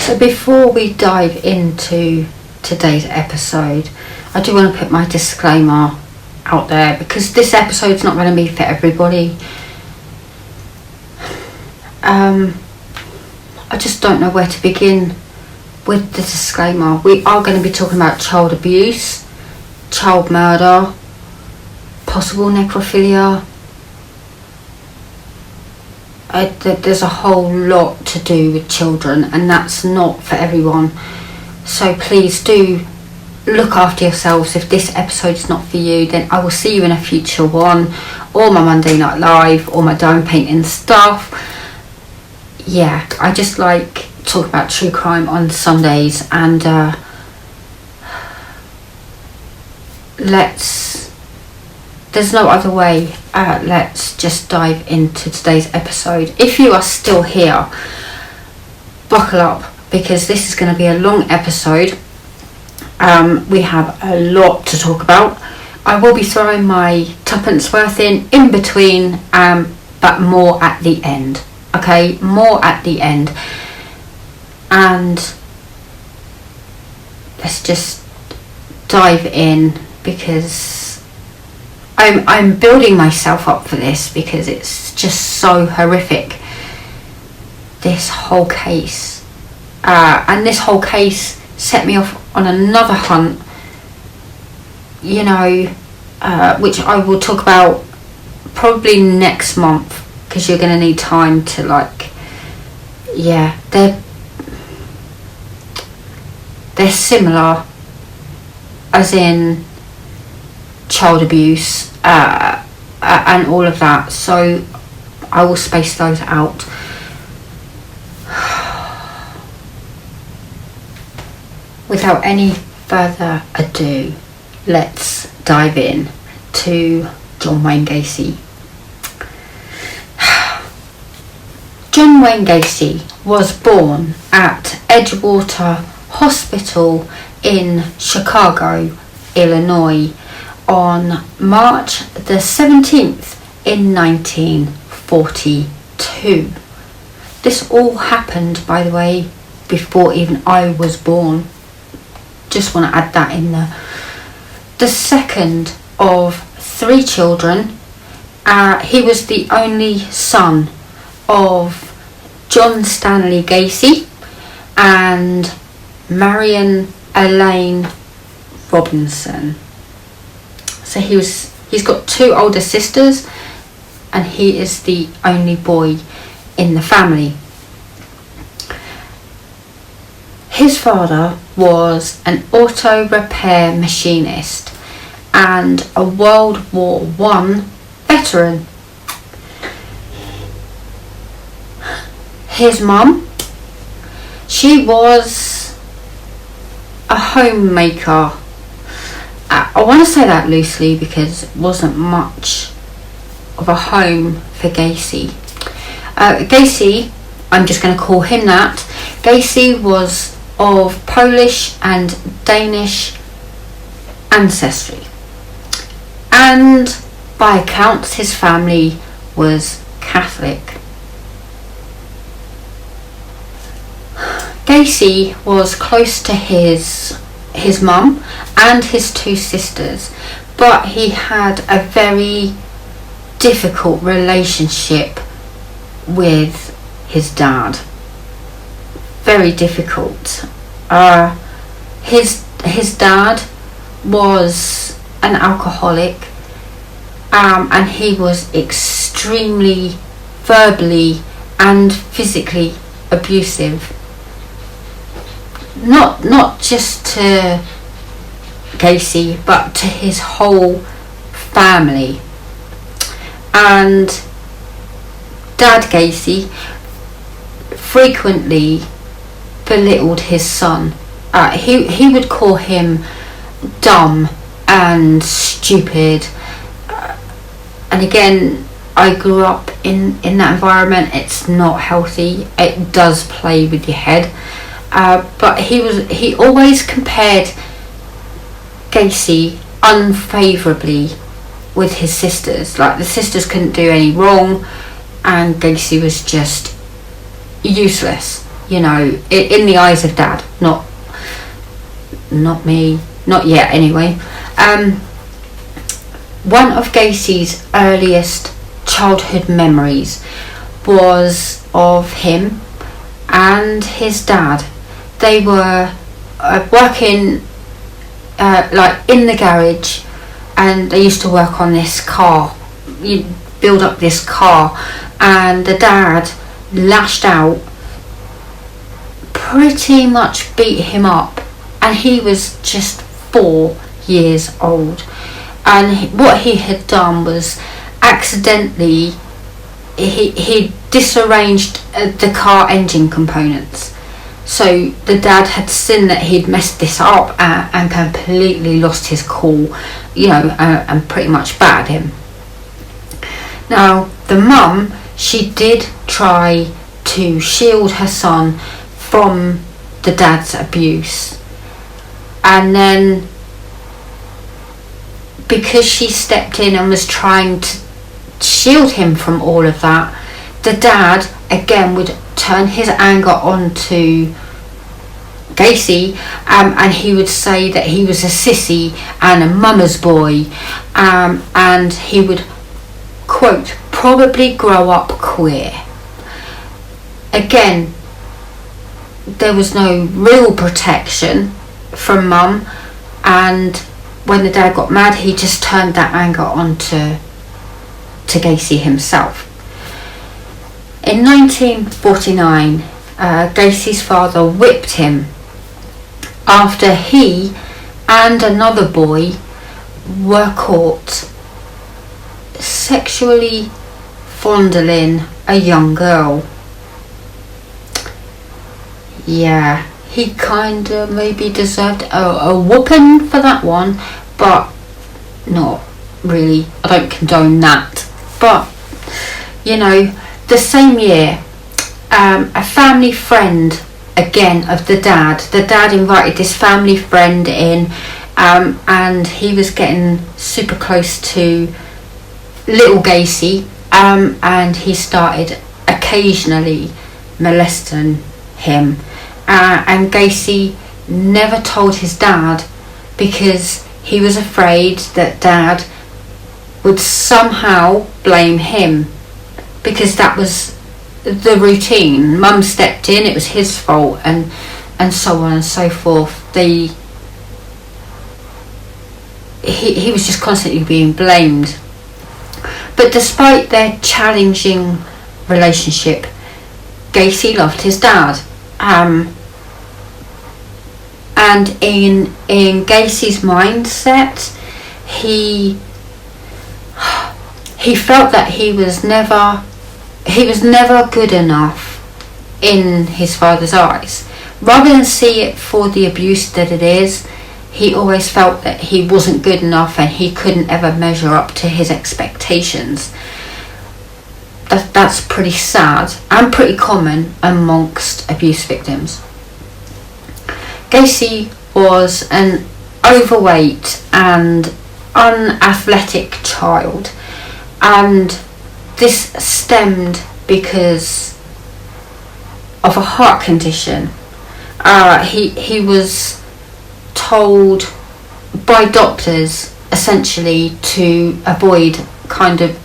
So before we dive into today's episode, I do want to put my disclaimer out there, because this episode's not going to be for everybody. I just don't know where to begin with the disclaimer. We are going to be talking about child abuse, child murder, possible necrophilia. There's a whole lot to do with children, and that's not for everyone. So please do look after yourselves. If this episode's not for you, then I will see you in a future one, or my Monday Night Live, or my dome painting stuff. Yeah, I just like talk about true crime on Sundays, and there's no other way. Let's just dive into today's episode. If you are still here, buckle up, because this is going to be a long episode. We have a lot to talk about. I will be throwing my tuppence worth in between, but more at the end. Okay, more at the end. And let's just dive in, because I'm building myself up for this, because it's just so horrific, this whole case. And this whole case set me off on another hunt, you know, which I will talk about probably next month, because you're going to need time to, like, yeah, they're similar, as in child abuse, and all of that, so I will space those out. Without any further ado, let's dive in to John Wayne Gacy. John Wayne Gacy was born at Edgewater Hospital in Chicago, Illinois, on March the 17th in 1942. This all happened, by the way, before even I was born. Just want to add that in there. The second of 3 children, he was the only son of John Stanley Gacy and Marion Elaine Robinson. So he's got 2 older sisters, and he is the only boy in the family. His father was an auto repair machinist and a World War I veteran. His mum, she was a homemaker. I want to say that loosely, because it wasn't much of a home for Gacy. Gacy, I'm just going to call him that. Gacy was of Polish and Danish ancestry, and by accounts his family was Catholic. Gacy was close to his mum and his 2 sisters, but he had a very difficult relationship with his dad. Very difficult. His dad was an alcoholic, and he was extremely verbally and physically abusive. Not just to Gacy, but to his whole family. And Dad Gacy frequently belittled his son. He would call him dumb and stupid. And again, I grew up in that environment. It's not healthy. It does play with your head. But he always compared Gacy unfavourably with his sisters. Like, the sisters couldn't do any wrong, and Gacy was just useless you know, in the eyes of Dad, not me, not yet anyway. One of Gacy's earliest childhood memories was of him and his dad. They were working like in the garage, and they used to work on this car. You build up this car, and the dad lashed out, pretty much beat him up, and he was just 4 years old. And what he had done was accidentally he disarranged the car engine components. So the dad had seen that he'd messed this up and completely lost his cool, you know, and pretty bad battered him. Now the mum, she did try to shield her son from the dad's abuse, and then because she stepped in and was trying to shield him from all of that, the dad again would turn his anger onto Gacy, and he would say that he was a sissy and a mama's boy, and he would, quote, probably grow up queer. Again, there was no real protection from mum, and when the dad got mad, he just turned that anger onto Gacy himself. In 1949, Gacy's father whipped him after he and another boy were caught sexually fondling a young girl. Yeah, he kind of maybe deserved a whooping for that one, but not really. I don't condone that. But, you know, the same year, a family friend, again, of the dad invited this family friend in, and he was getting super close to little Gacy, and he started occasionally molesting him. And Gacy never told his dad because he was afraid that Dad would somehow blame him, because that was the routine. Mum stepped in, it was his fault, and so on and so forth. He was just constantly being blamed. But despite their challenging relationship, Gacy loved his dad. And in Gacy's mindset, he felt that he was never good enough in his father's eyes. Rather than see it for the abuse that it is, he always felt that he wasn't good enough and he couldn't ever measure up to his expectations. That's pretty sad and pretty common amongst abuse victims. Gacy was an overweight and unathletic child, and this stemmed because of a heart condition. He was told by doctors essentially to avoid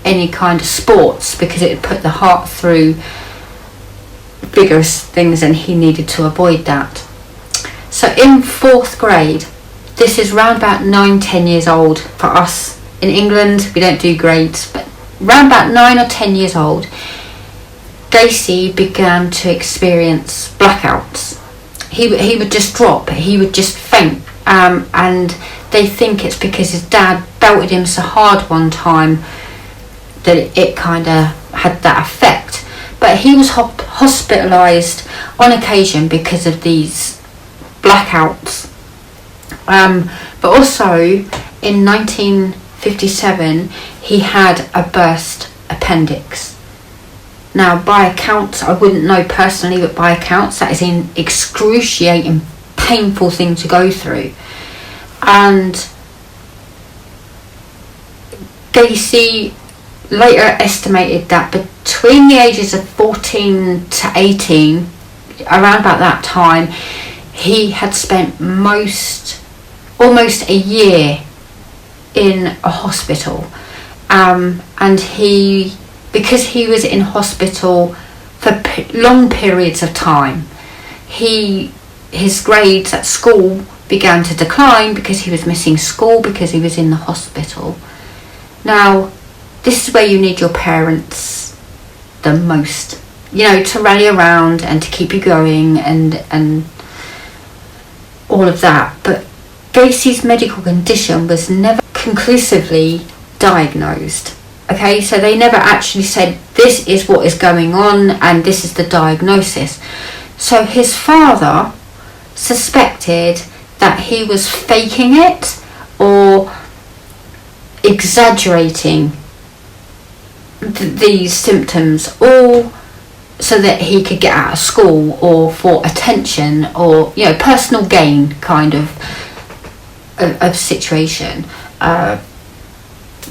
any kind of sports because it would put the heart through vigorous things, and he needed to avoid that. So in 4th grade, this is round about 9-10 years old for us in England. We don't do grades, but round about 9 or 10 years old, Gacy began to experience blackouts. He would just drop, he would just faint, and they think it's because his dad belted him so hard one time that it kind of had that effect. But he was hospitalised on occasion because of these blackouts. But also in 1957 he had a burst appendix. Now, by accounts, I wouldn't know personally, but by accounts that is an excruciating, painful thing to go through. And Gacy later estimated that between the ages of 14 to 18, around about that time, he had spent almost a year in a hospital, and because he was in hospital for long periods of time, his grades at school began to decline because he was missing school because he was in the hospital. Now, this is where you need your parents the most, to rally around and to keep you going and all of that. But Gacy's medical condition was never conclusively diagnosed. Okay, so they never actually said this is what is going on and this is the diagnosis. So his father suspected that he was faking it or exaggerating these symptoms, all so that he could get out of school or for attention or personal gain kind of situation.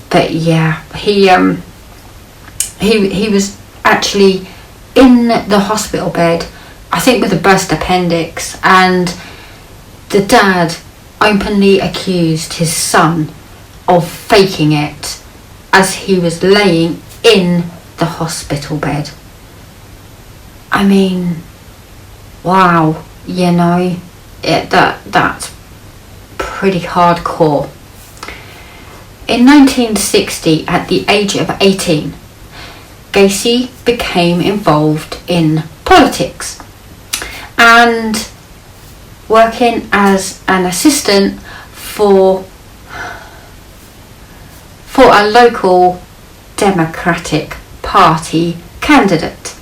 But yeah, he was actually in the hospital bed, I think with a burst appendix, and the dad openly accused his son of faking it as he was laying in the hospital bed. I mean, wow, that's pretty hardcore. In 1960, at the age of 18, Gacy became involved in politics and working as an assistant for a local Democratic Party candidate.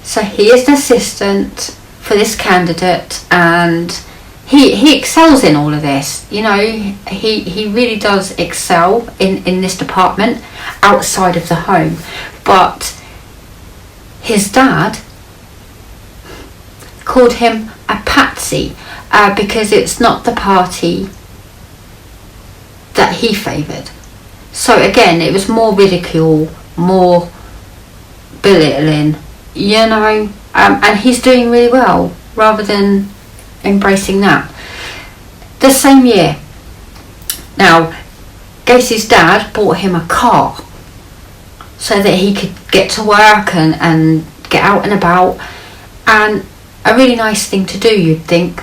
So he is an assistant for this candidate, and he excels in all of this. He really does excel in this department outside of the home. But his dad called him a patsy because it's not the party that he favoured. So again, it was more ridicule, more belittling, and he's doing really well rather than embracing that. The same year, now, Gacy's dad bought him a car so that he could get to work and get out and about, and a really nice thing to do, you'd think.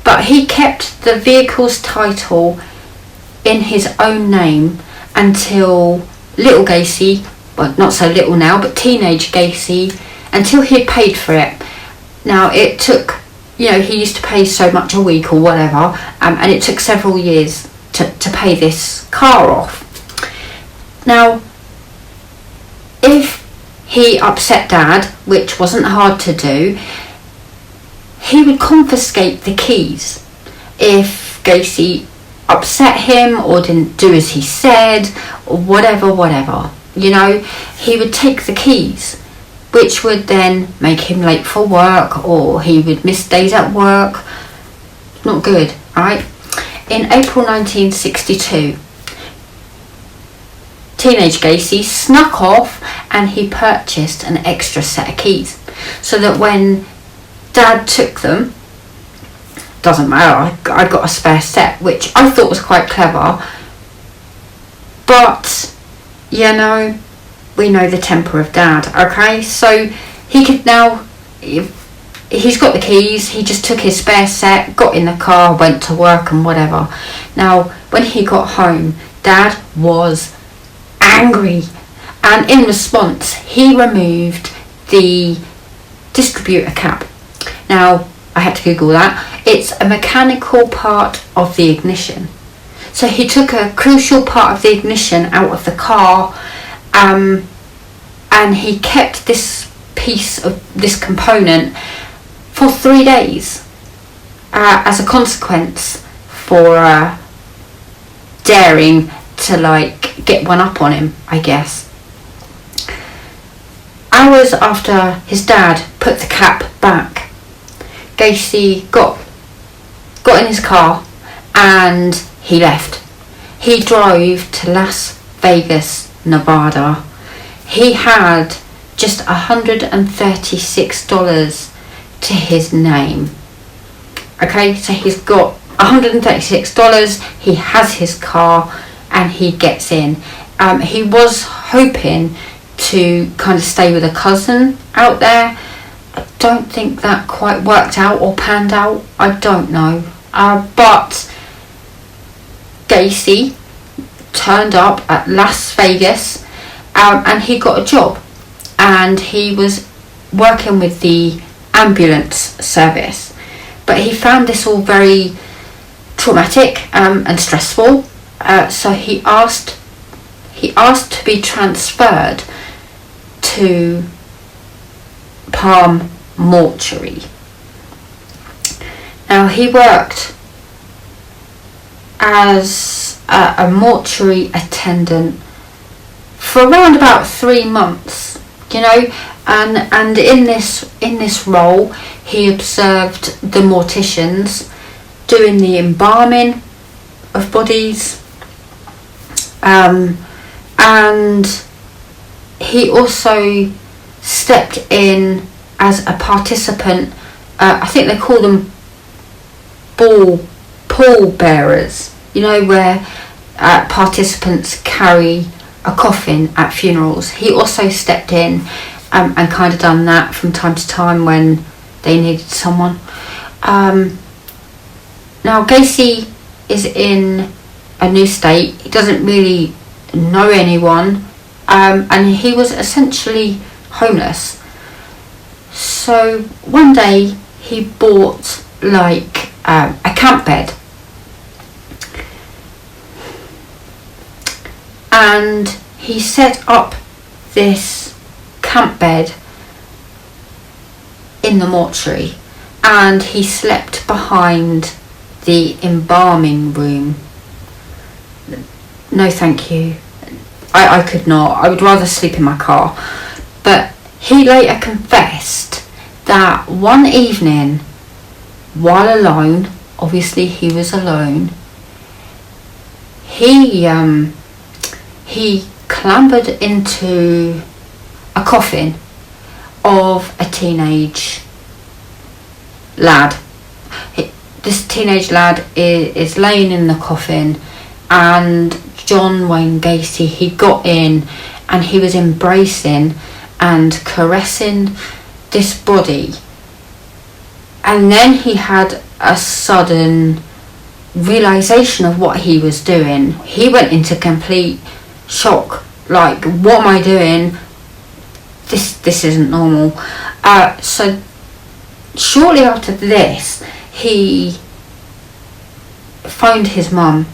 But he kept the vehicle's title in his own name until little Gacy, well, not so little now, but teenage Gacy, until he had paid for it. Now, it took, he used to pay so much a week or whatever, and it took several years to pay this car off. Now, if he upset Dad, which wasn't hard to do, he would confiscate the keys. If Gacy upset him or didn't do as he said or whatever, he would take the keys, which would then make him late for work, or he would miss days at work. Not good, right? In April 1962, teenage Gacy snuck off and he purchased an extra set of keys so that when Dad took them, doesn't matter, I got a spare set, which I thought was quite clever. But, we know the temper of Dad, okay? So he could now, he's got the keys, he just took his spare set, got in the car, went to work and whatever. Now, when he got home, Dad was angry, and in response, he removed the distributor cap. Now, I had to Google that. It's a mechanical part of the ignition. So he took a crucial part of the ignition out of the car, and he kept this piece of this component for 3 days as a consequence for daring to get one up on him, I guess. Hours after his dad put the cap back, Gacy got in his car and he left. He drove to Las Vegas, Nevada. He had just $136 to his name. Okay, so he's got $136, he has his car, and he gets in. He was hoping to kind of stay with a cousin out there. I don't think that quite worked out or panned out, I don't know. But Gacy turned up at Las Vegas, and he got a job, and he was working with the ambulance service, but he found this all very traumatic and stressful, so he asked to be transferred to Palm Mortuary. Now, he worked as a mortuary attendant for around about 3 months, and in this role he observed the morticians doing the embalming of bodies, and he also stepped in as a participant. I think they call them pall bearers, where participants carry a coffin at funerals. He also stepped in and kind of done that from time to time when they needed someone. Now, Gacy is in a new state. He doesn't really know anyone, and he was essentially homeless. So one day he bought a camp bed, and he set up this camp bed in the mortuary, and he slept behind the embalming room. No, thank you. I could not. I would rather sleep in my car. But he later confessed that one evening, while alone, obviously he was alone, he clambered into a coffin of a teenage lad. This teenage lad is laying in the coffin, and John Wayne Gacy, he got in and he was embracing and caressing this body, and then he had a sudden realization of what he was doing. He went into complete shock, like, what am I doing? This isn't normal. So shortly after this, he phoned his mum,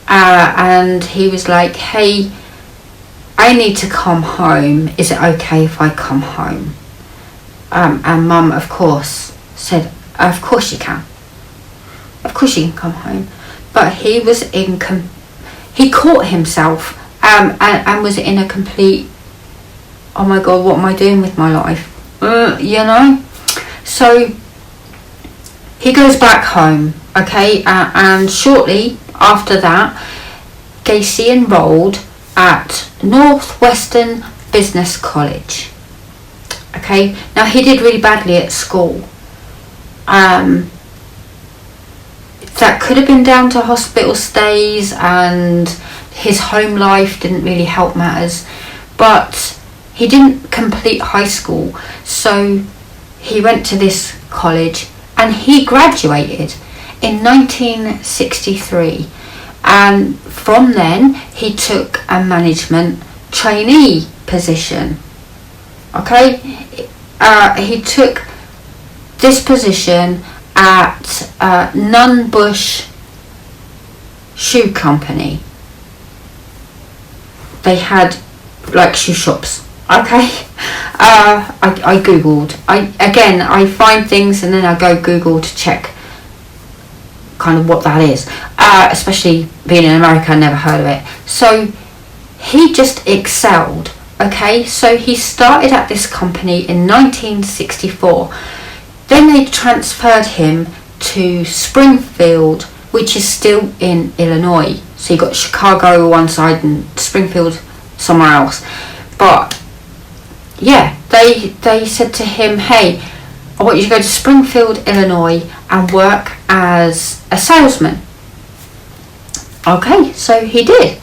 and he was like, hey, I need to come home. Is it okay if I come home? And mum, of course, said, of course you can. Of course you can come home. But he was he caught himself, and was in a complete, oh my God, what am I doing with my life? So he goes back home, okay, and shortly after that, Gacy enrolled at Northwestern Business College. Okay, now he did really badly at school. That could have been down to hospital stays, and his home life didn't really help matters, but he didn't complete high school, so he went to this college and he graduated in 1963, and from then he took a management trainee position. Okay, he took this position at Nunn-Bush Shoe Company. They had like shoe shops. Okay, I googled. I find things and then I go Google to check kind of what that is. Especially being in America, I never heard of it. So he just excelled. Okay, so he started at this company in 1964. Then they transferred him to Springfield, which is still in Illinois. So you got Chicago one side and Springfield somewhere else. But yeah, they said to him, hey, I want you to go to Springfield, Illinois and work as a salesman. Okay, so he did.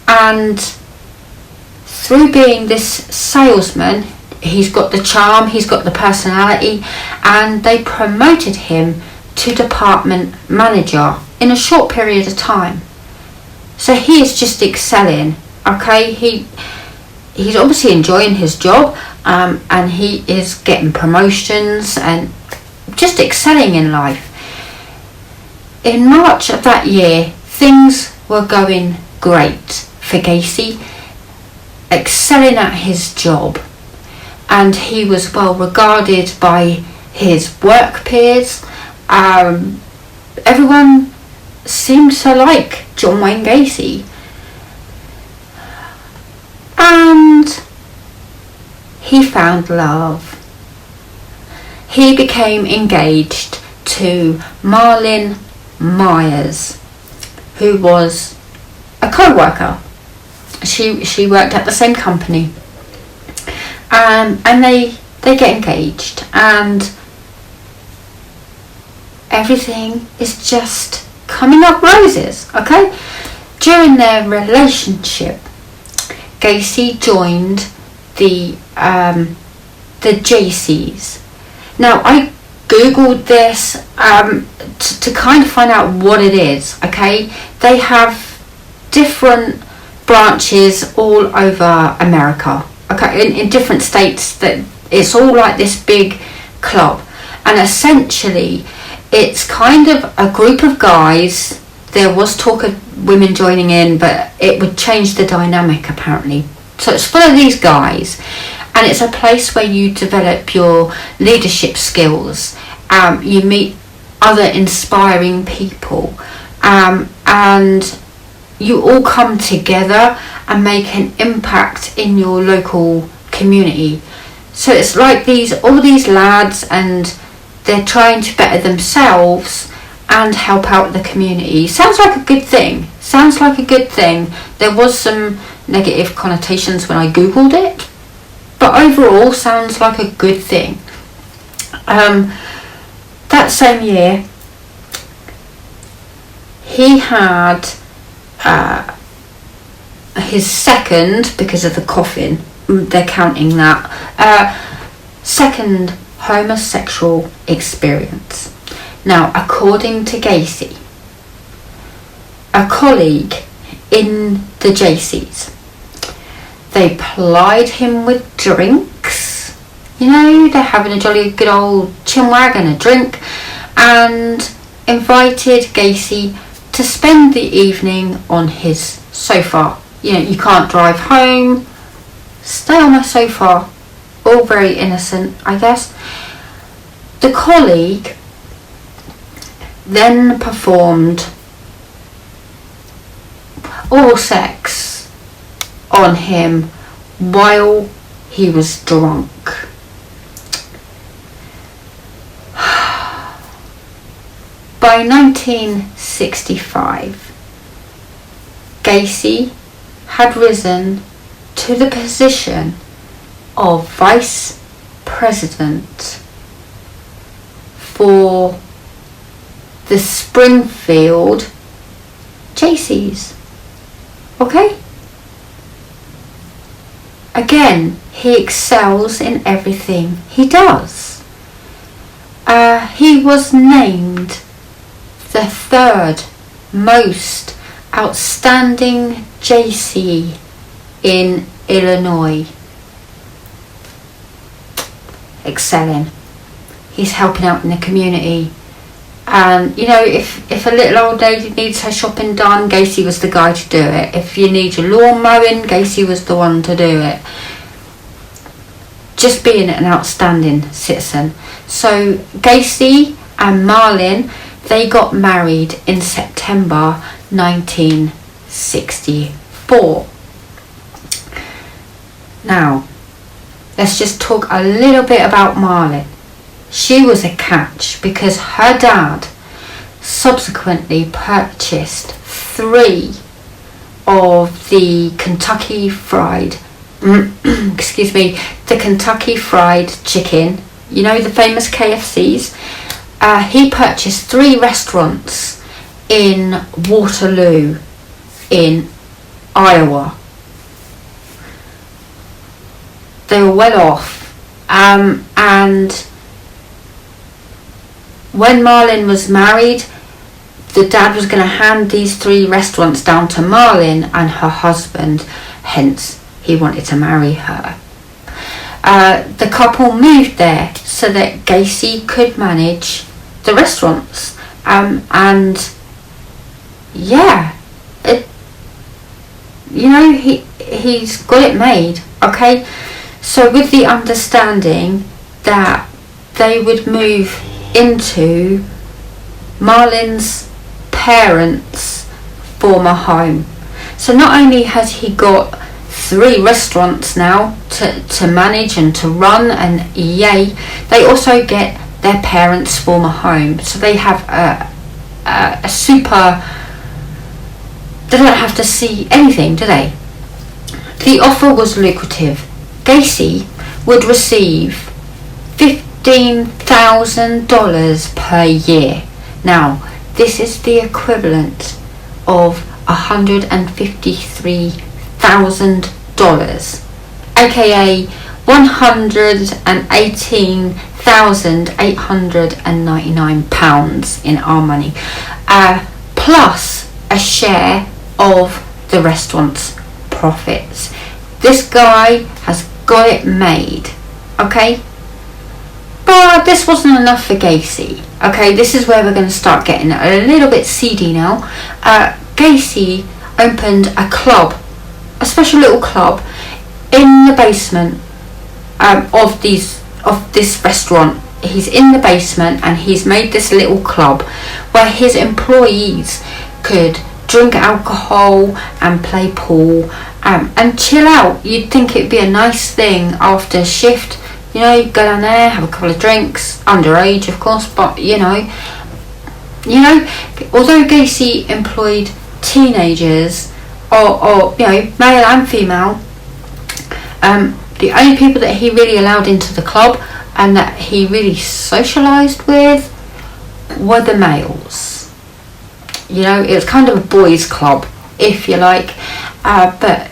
And through being this salesman, he's got the charm, he's got the personality, and they promoted him to department manager in a short period of time. So he is just excelling. Okay, he's obviously enjoying his job, and he is getting promotions and just excelling in life. In March of that year, things were going great for Gacy, excelling at his job, and he was well regarded by his work peers. Everyone seemed to like John Wayne Gacy, and he found love. He became engaged to Marlene Myers, who was a co-worker. She worked at the same company, and they get engaged, and everything is just coming up roses. Okay, during their relationship, Gacy joined the Jaycees. Now I googled this to kind of find out what it is. Okay, they have different branches all over America. Okay, in different states. That it's all like this big club, and essentially it's kind of a group of guys. There was talk of women joining in, but it would change the dynamic apparently. So it's full of these guys, and it's a place where you develop your leadership skills. You meet other inspiring people, and you all come together and make an impact in your local community. So it's like all these lads, and they're trying to better themselves and help out the community. Sounds like a good thing. There was some negative connotations when I googled it, but overall sounds like a good thing. That same year, he had his second, because of the coffin, they're counting that, second homosexual experience. Now, according to Gacy, a colleague in the Jaycees, they plied him with drinks. You know, they're having a jolly good old chinwag and a drink, and invited Gacy to spend the evening on his sofa. You know, you can't drive home, stay on my sofa. All very innocent, I guess. The colleague then performed oral sex on him while he was drunk. By 1965, Gacy had risen to the position of vice president for the Springfield Jaycees. Okay? Again, he excels in everything he does. He was named the third most outstanding Jaycee in Illinois. Excelling. He's helping out in the community. And you know, if a little old lady needs her shopping done, Gacy was the guy to do it. If you need your lawn mowing, Gacy was the one to do it. Just being an outstanding citizen. So Gacy and Marlene, they got married in September 1964. Now, let's just talk a little bit about Marlene. She was a catch because her dad subsequently purchased 3 of the Kentucky Fried the Kentucky Fried Chicken you know, the famous KFCs. He purchased 3 restaurants in Waterloo in Iowa. They were well off, and when Marlene was married, the dad was going to hand these 3 restaurants down to Marlene and her husband, hence he wanted to marry her. The couple moved there so that Gacy could manage the restaurants, and yeah, he's got it made. Okay, so with the understanding that they would move into Marlene's parents' former home. So not only has he got 3 restaurants now to manage and to run, and yay, they also get their parents' former home. So they have a super, they don't have to see anything, do they? The offer was lucrative. Gacy would receive $15,000 per year. Now, this is the equivalent of $153,000, aka £118,899 in our money, plus a share of the restaurant's profits. This guy has got it made, okay? But this wasn't enough for Gacy. Okay, this is where we're going to start getting a little bit seedy now. Gacy opened a club, a special little club, in the basement of this restaurant. He's in the basement and he's made this little club where his employees could drink alcohol and play pool and chill out. You'd think it'd be a nice thing after shift. You know, you go down there, have a couple of drinks, underage of course, but you know, although Gacy employed teenagers or you know, male and female, the only people that he really allowed into the club and that he really socialised with were the males. You know, it was kind of a boys' club, if you like, but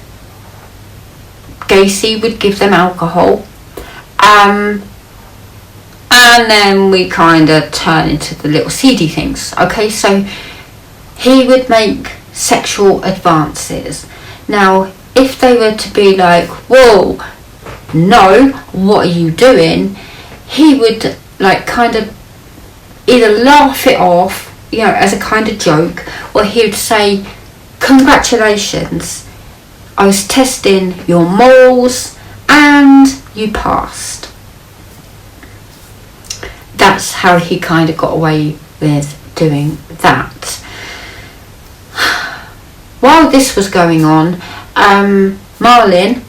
Gacy would give them alcohol. And then we kind of turn into the little seedy things. Okay, so he would make sexual advances. Now, if they were to be like, whoa, no, what are you doing? He would like kind of either laugh it off, you know, as a kind of joke, or he would say, congratulations, I was testing your morals and you passed. That's how he kind of got away with doing that. While this was going on, Marlene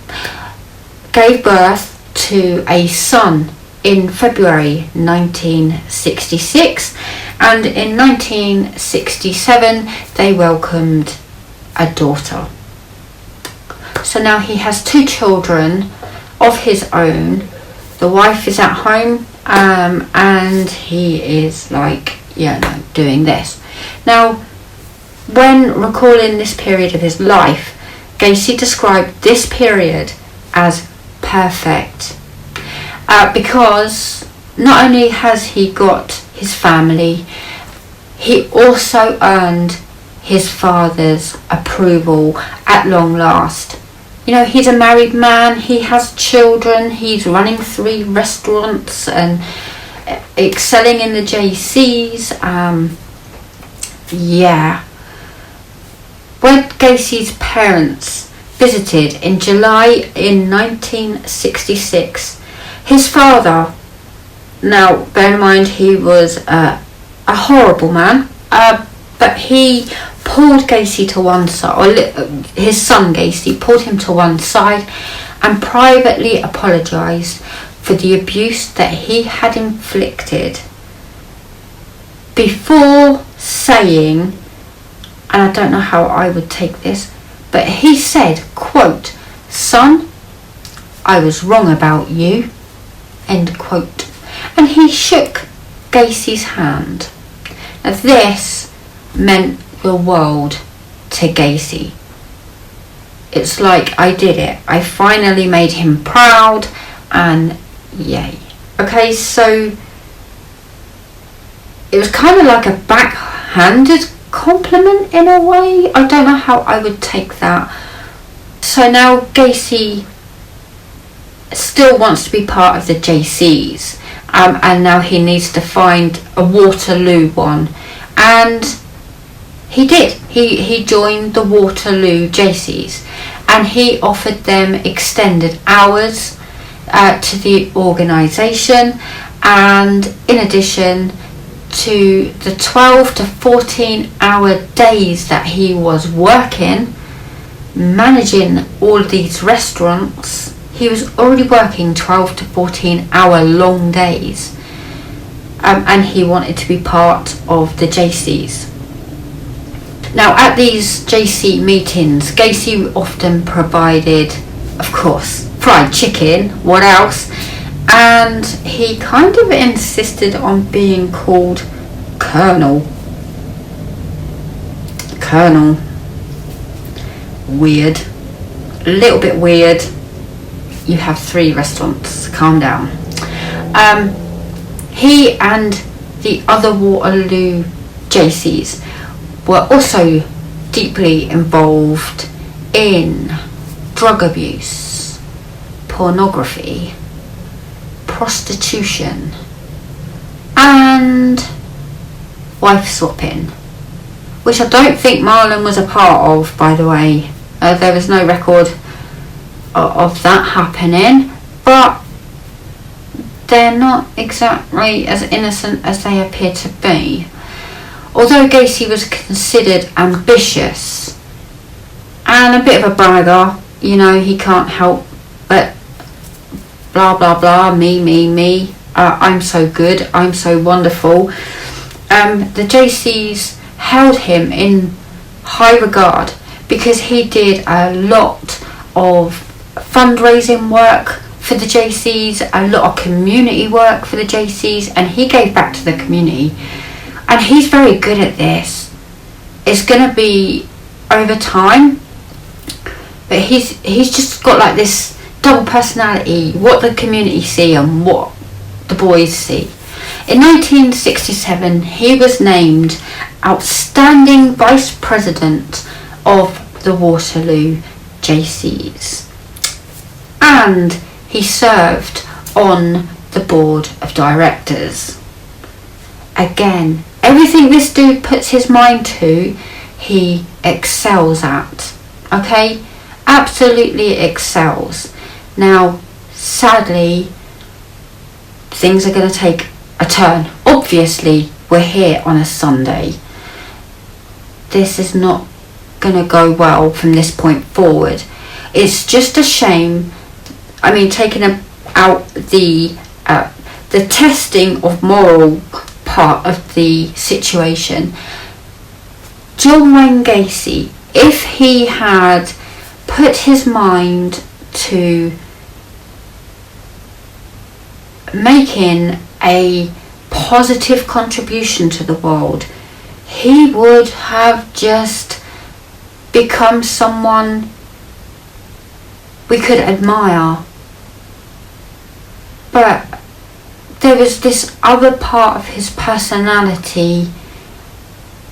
gave birth to a son in February 1966, and in 1967 they welcomed a daughter. So now he has 2 children of his own. The wife is at home, and he is like, doing this. Now, when recalling this period of his life, Gacy described this period as perfect, because not only has he got his family, he also earned his father's approval at long last. You know, he's a married man, he has children, he's running 3 restaurants and excelling in the JCs. When Gacy's parents visited in July in 1966, his father, now bear in mind he was a horrible man, but he pulled Gacy to one side, or his son Gacy pulled him to one side and privately apologised for the abuse that he had inflicted, before saying, and I don't know how I would take this, but he said, quote, "Son, I was wrong about you," end quote. and he shook Gacy's hand. Now this meant the world to Gacy. It's like, I did it. I finally made him proud, and yay. Okay, so it was kind of like a backhanded compliment in a way. I don't know how I would take that. So now Gacy still wants to be part of the JCs, and now he needs to find a Waterloo one, and he did. He joined the Waterloo JCs, and he offered them extended hours to the organisation, and in addition to the 12 to 14 hour days that he was working managing all these restaurants, he was already working 12 to 14 hour long days, and he wanted to be part of the JCs. Now at these JC meetings, Gacy often provided, of course, fried chicken, what else, and he kind of insisted on being called Colonel. Weird. A little bit weird. You have 3 restaurants, calm down. He and the other Waterloo JCs were also deeply involved in drug abuse, pornography, prostitution, and wife swapping, which I don't think Marlon was a part of, by the way. There was no record of that happening, but they're not exactly as innocent as they appear to be. Although Gacy was considered ambitious and a bit of a bragger, you know, he can't help but blah blah blah, me, I'm so good, I'm so wonderful. The JCs held him in high regard because he did a lot of fundraising work for the JCs, a lot of community work for the JCs, and he gave back to the community. And he's very good at this. It's going to be over time, but he's just got like this double personality, what the community see and what the boys see. In 1967, he was named Outstanding Vice President of the Waterloo JCs, and he served on the board of directors. Again, everything this dude puts his mind to, he excels at. Okay? Absolutely excels. Now, sadly, things are going to take a turn. Obviously, we're here on a Sunday. This is not going to go well from this point forward. It's just a shame. I mean, taking out the testing of moral part of the situation, John Wayne Gacy, if he had put his mind to making a positive contribution to the world, he would have just become someone we could admire. But there was this other part of his personality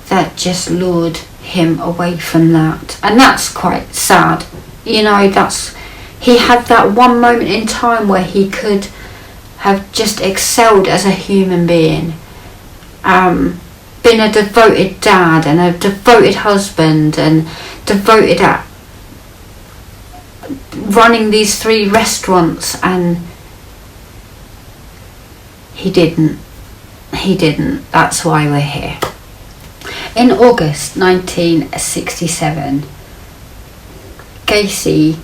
that just lured him away from that, and that's quite sad. You know, he had that one moment in time where he could have just excelled as a human being, been a devoted dad and a devoted husband and devoted at running these 3 restaurants, and he didn't. That's why we're here. In August 1967, Gacy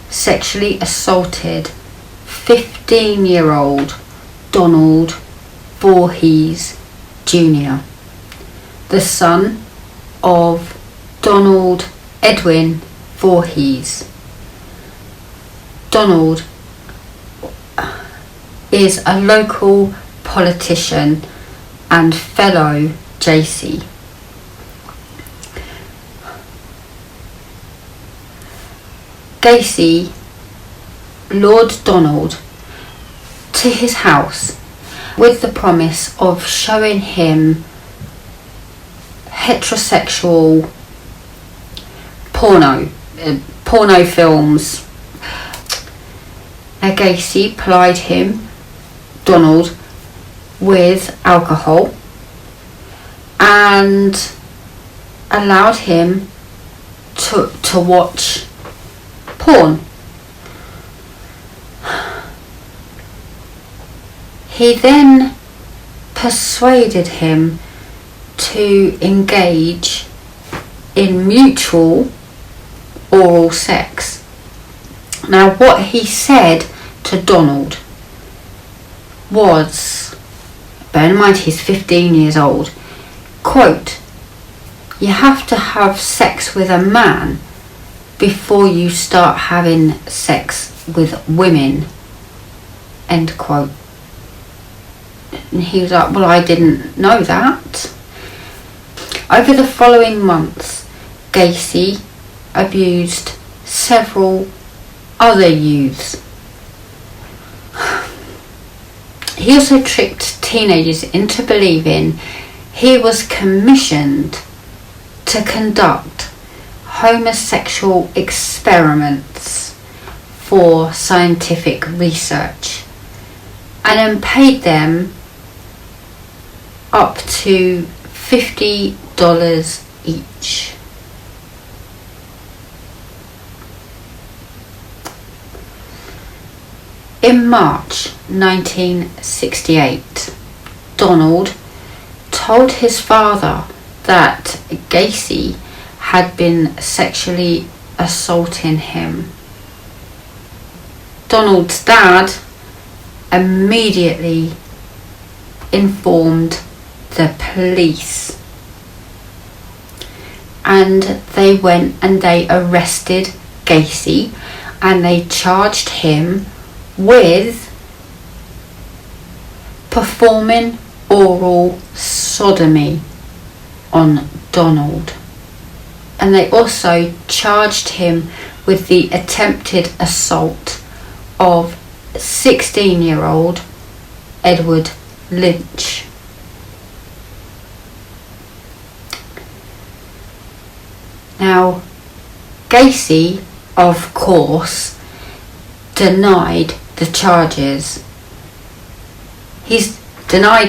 sexually assaulted 15-year-old Donald Voorhees Jr., the son of Donald Edwin Voorhees. Donald is a local politician and fellow Gacy. Gacy lured Donald to his house with the promise of showing him heterosexual porno films. Now Gacy plied Donald with alcohol and allowed him to watch porn. He then persuaded him to engage in mutual oral sex. Now what he said to Donald was, bear in mind he's 15 years old, quote, "You have to have sex with a man before you start having sex with women," end quote. And he was like, "Well, I didn't know that." Over the following months, Gacy abused several other youths. He also tricked teenagers into believing he was commissioned to conduct homosexual experiments for scientific research, and then paid them up to $50 each. In March 1968, Donald told his father that Gacy had been sexually assaulting him. Donald's dad immediately informed the police, and they went and they arrested Gacy and they charged him with performing oral sodomy on Donald, and they also charged him with the attempted assault of 16-year-old Edward Lynch. Now, Gacy, of course, denied the charges. He's deny,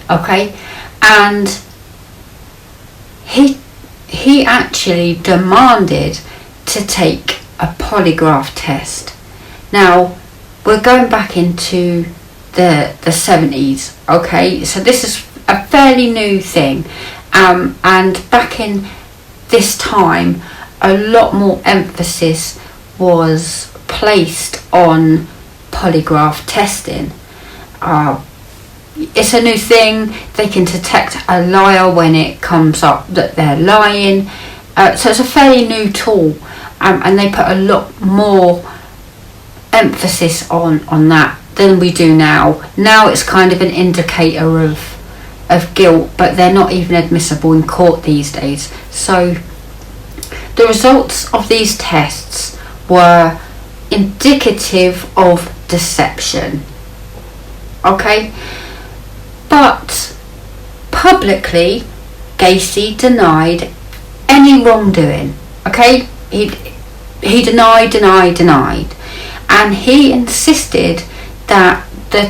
okay? And he actually demanded to take a polygraph test. Now, we're going back into the 70s, okay? So this is a fairly new thing. And back in this time, a lot more emphasis was placed on polygraph testing. It's a new thing. They can detect a liar when it comes up that they're lying. So it's a fairly new tool, and they put a lot more emphasis on that than we do now. Now it's kind of an indicator of guilt, but they're not even admissible in court these days. So the results of these tests were indicative of deception, okay? But publicly, Gacy denied any wrongdoing, okay? He denied, and he insisted that the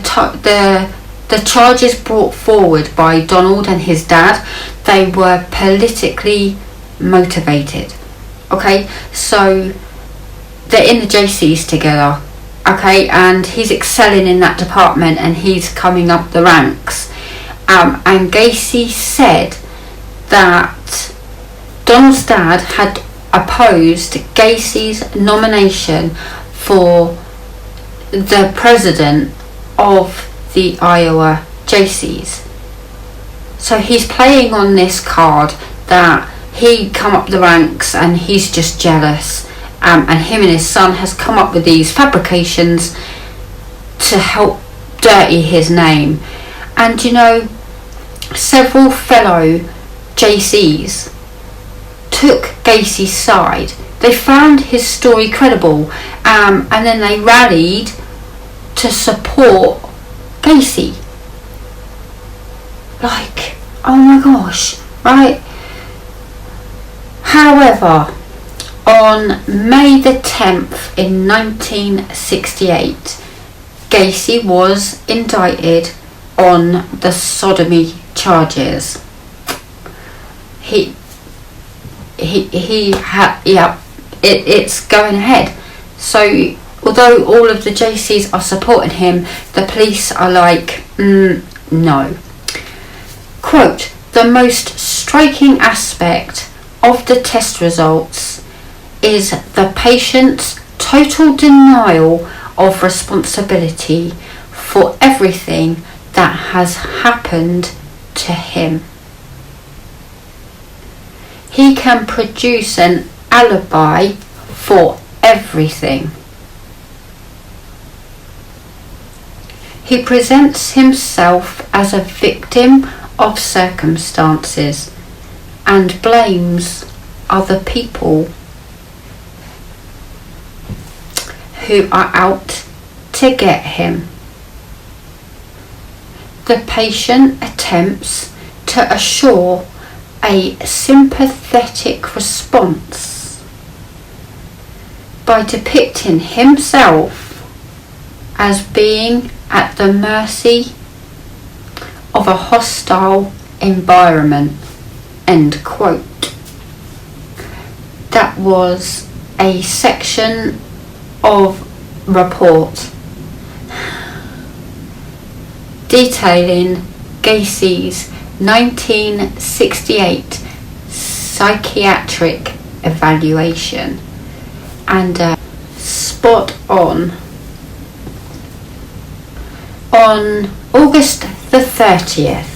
charges brought forward by Donald and his dad, they were politically motivated, okay? So they're in the JCs together, okay, and he's excelling in that department and he's coming up the ranks. And Gacy said that Donald's dad had opposed Gacy's nomination for the president of the Iowa JCs. So he's playing on this card that he come up the ranks and he's just jealous. And him and his son has come up with these fabrications to help dirty his name. And you know, several fellow JCs took Gacy's side. They found his story credible, and then they rallied to support Gacy. Like, oh my gosh, right? However, on May the 10th in 1968, Gacy was indicted on the sodomy charges. It's going ahead. So although all of the JCs are supporting him, the police are like, no. Quote, the most striking aspect of the test results is the patient's total denial of responsibility for everything that has happened to him. He can produce an alibi for everything. He presents himself as a victim of circumstances and blames other people who are out to get him. The patient attempts to assure a sympathetic response by depicting himself as being at the mercy of a hostile environment. End quote. That was a section of report detailing Gacy's 1968 psychiatric evaluation, and spot on August the 30th,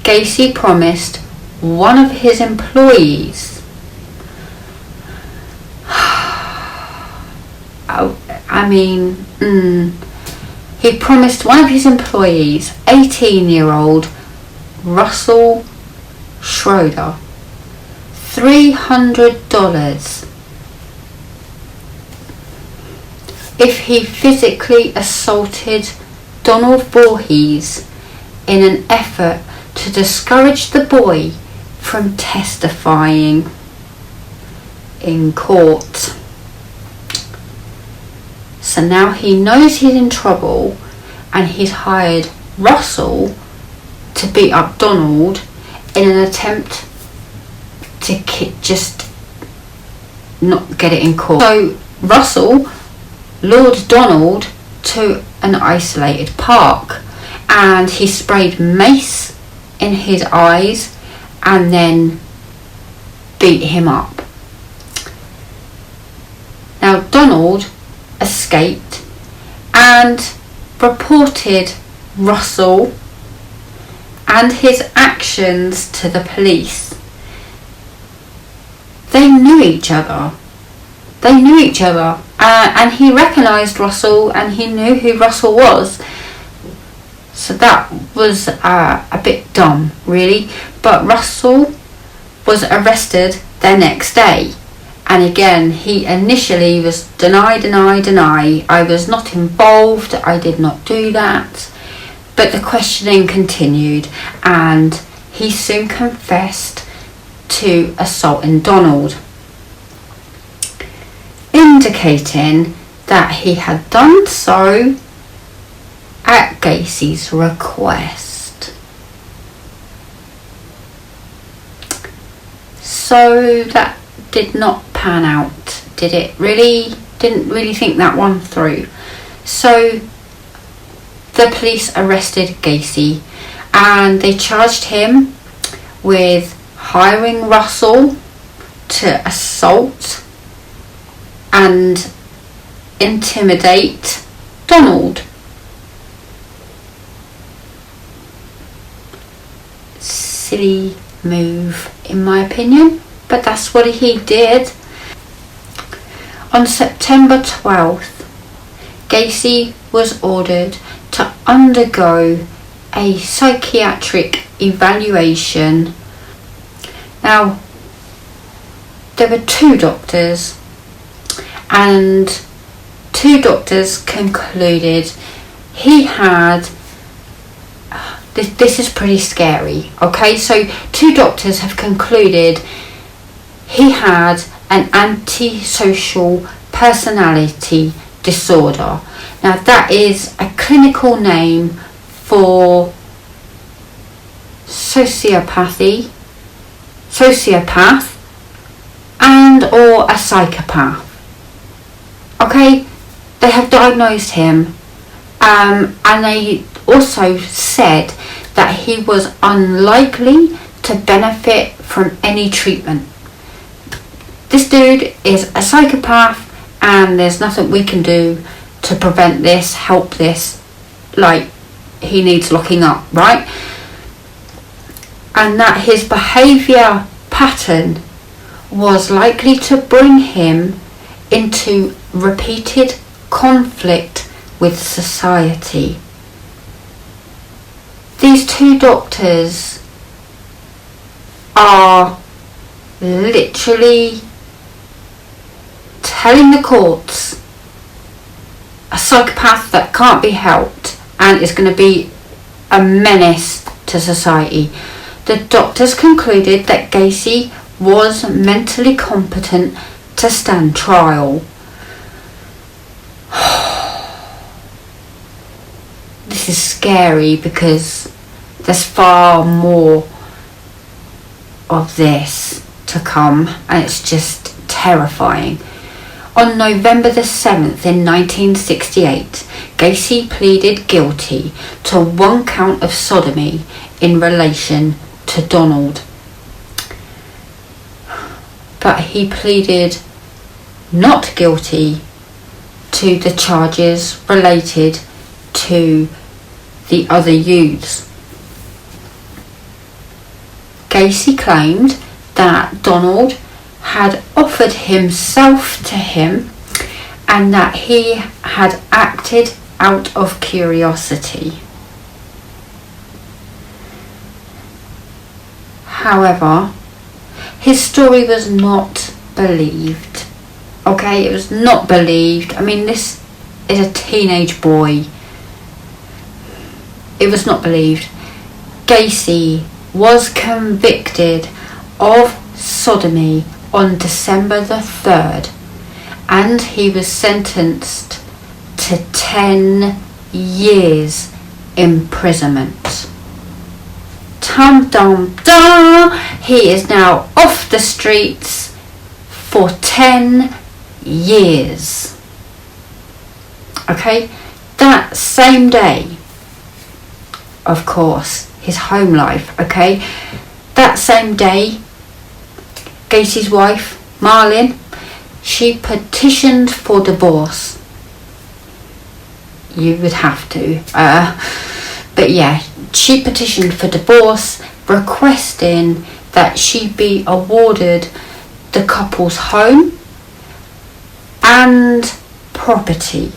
Gacy promised one of his employees he promised one of his employees, 18-year-old Russell Schroeder, $300 if he physically assaulted Donald Voorhees in an effort to discourage the boy from testifying in court. So now he knows he's in trouble, and he's hired Russell to beat up Donald in an attempt to just not get it in court. So Russell lured Donald to an isolated park, and he sprayed mace in his eyes and then beat him up. Now Donald escaped and reported Russell and his actions to the police. They knew each other. And he recognised Russell, and he knew who Russell was. So that was a bit dumb, really. But Russell was arrested the next day. And again, he initially was deny. I was not involved. I did not do that. But the questioning continued, and he soon confessed to assaulting Donald, indicating that he had done so at Gacy's request. So that did not pan out, did it? Didn't really think that one through. So the police arrested Gacy, and they charged him with hiring Russell to assault and intimidate Donald. Silly move, in my opinion, but that's what he did. On September 12th, Gacy was ordered to undergo a psychiatric evaluation. Now, there were 2 doctors, and 2 doctors concluded he had, this is pretty scary, okay, so 2 doctors have concluded he had an antisocial personality disorder. Now, that is a clinical name for sociopath, and or a psychopath. Okay, they have diagnosed him, and they also said that he was unlikely to benefit from any treatment. This dude is a psychopath, and there's nothing we can do to prevent this, help this. Like, he needs locking up, right? And that his behaviour pattern was likely to bring him into repeated conflict with society. These 2 doctors are literally telling the courts a psychopath that can't be helped and is going to be a menace to society. The doctors concluded that Gacy was mentally competent to stand trial. This is scary because there's far more of this to come, and it's just terrifying. On November the 7th in 1968, Gacy pleaded guilty to 1 count of sodomy in relation to Donald. But he pleaded not guilty to the charges related to the other youths. Gacy claimed that Donald had offered himself to him and that he had acted out of curiosity. However, his story was not believed. Okay, it was not believed. I mean, this is a teenage boy. It was not believed. Gacy was convicted of sodomy on December the 3rd, and he was sentenced to 10 years imprisonment. Dum dum dum! He is now off the streets for 10 years. Okay, that same day, of course, his home life, okay, that same day, Gacy's wife, Marlene, she petitioned for divorce. You would have to, but yeah, she petitioned for divorce, requesting that she be awarded the couple's home and property,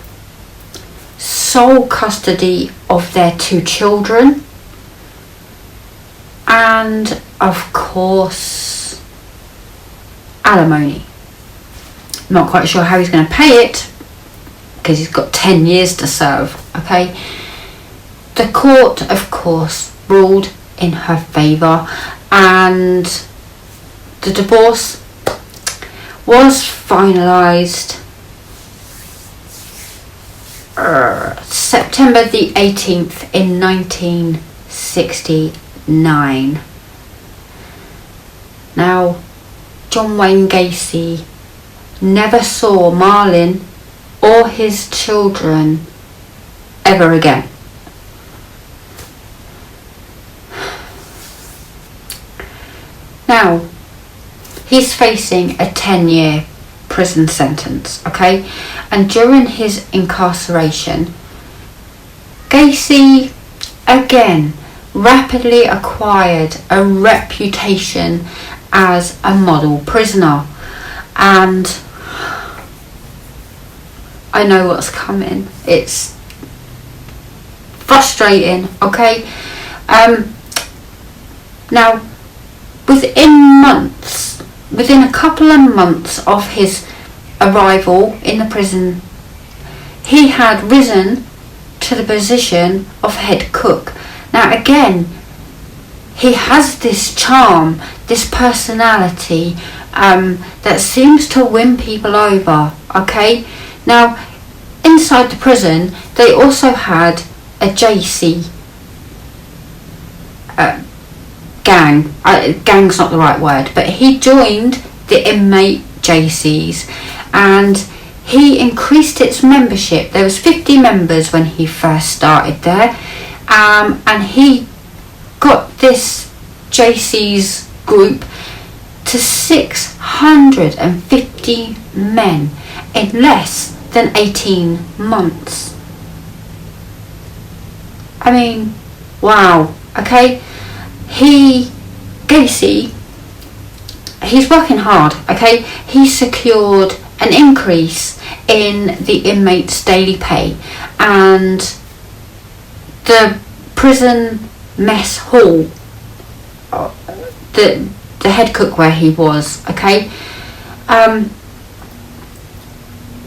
sole custody of their 2 children, and of course alimony. Not quite sure how he's going to pay it because he's got 10 years to serve. Okay, the court of course ruled in her favour, and the divorce was finalised September the 18th in 1969. Now, John Wayne Gacy never saw Marlene or his children ever again. Now, he's facing a 10-year prison sentence, okay? And during his incarceration, Gacy again rapidly acquired a reputation as a model prisoner, and I know what's coming. It's frustrating, okay? Now, within a couple of months of his arrival in the prison, he had risen to the position of head cook. Now again, he has this charm, this personality that seems to win people over, okay? Now, inside the prison, they also had a Gacy gang. Gang's not the right word, but he joined the inmate Gacy's, and he increased its membership. There was 50 members when he first started there, and he got this Gacy's group to 650 men in less than 18 months. I mean, wow, okay? Gacy, he's working hard, okay? He secured an increase in the inmates' daily pay, and the prison mess hall, the head cook where he was, okay?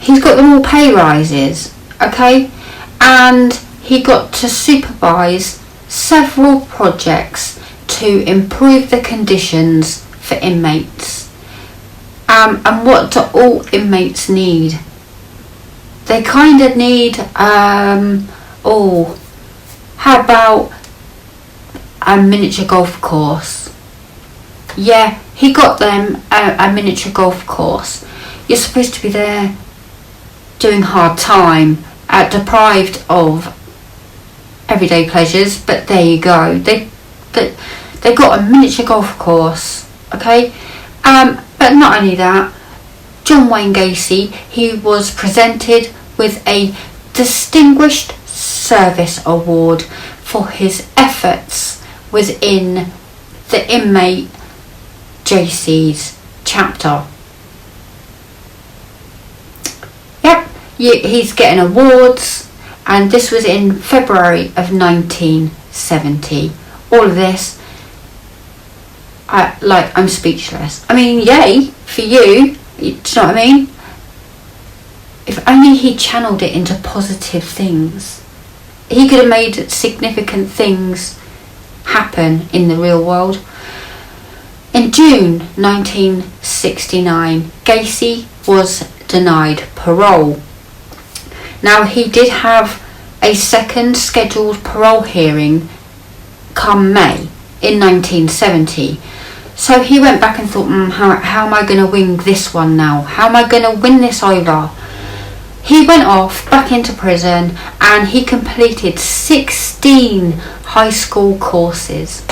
He's got them all pay rises, okay? And he got to supervise several projects to improve the conditions for inmates. And what do all inmates need? They kind of need, how about a miniature golf course? Yeah, he got them a miniature golf course. You're supposed to be there doing hard time, deprived of everyday pleasures, but there you go. They got a miniature golf course, okay? But not only that, John Wayne Gacy, he was presented with a Distinguished Service Award for his efforts within the inmate Gacy's chapter. Yep, he's getting awards, and this was in February of 1970. All of this, I'm speechless. I mean, yay for you. Do you know what I mean? If only he channeled it into positive things, he could have made significant things happen in the real world. In June 1969, Gacy was denied parole. Now, he did have a second scheduled parole hearing come May in 1970. So he went back and thought, how am I going to win this one now? How am I going to win this over? He went off back into prison and he completed 16 high school courses.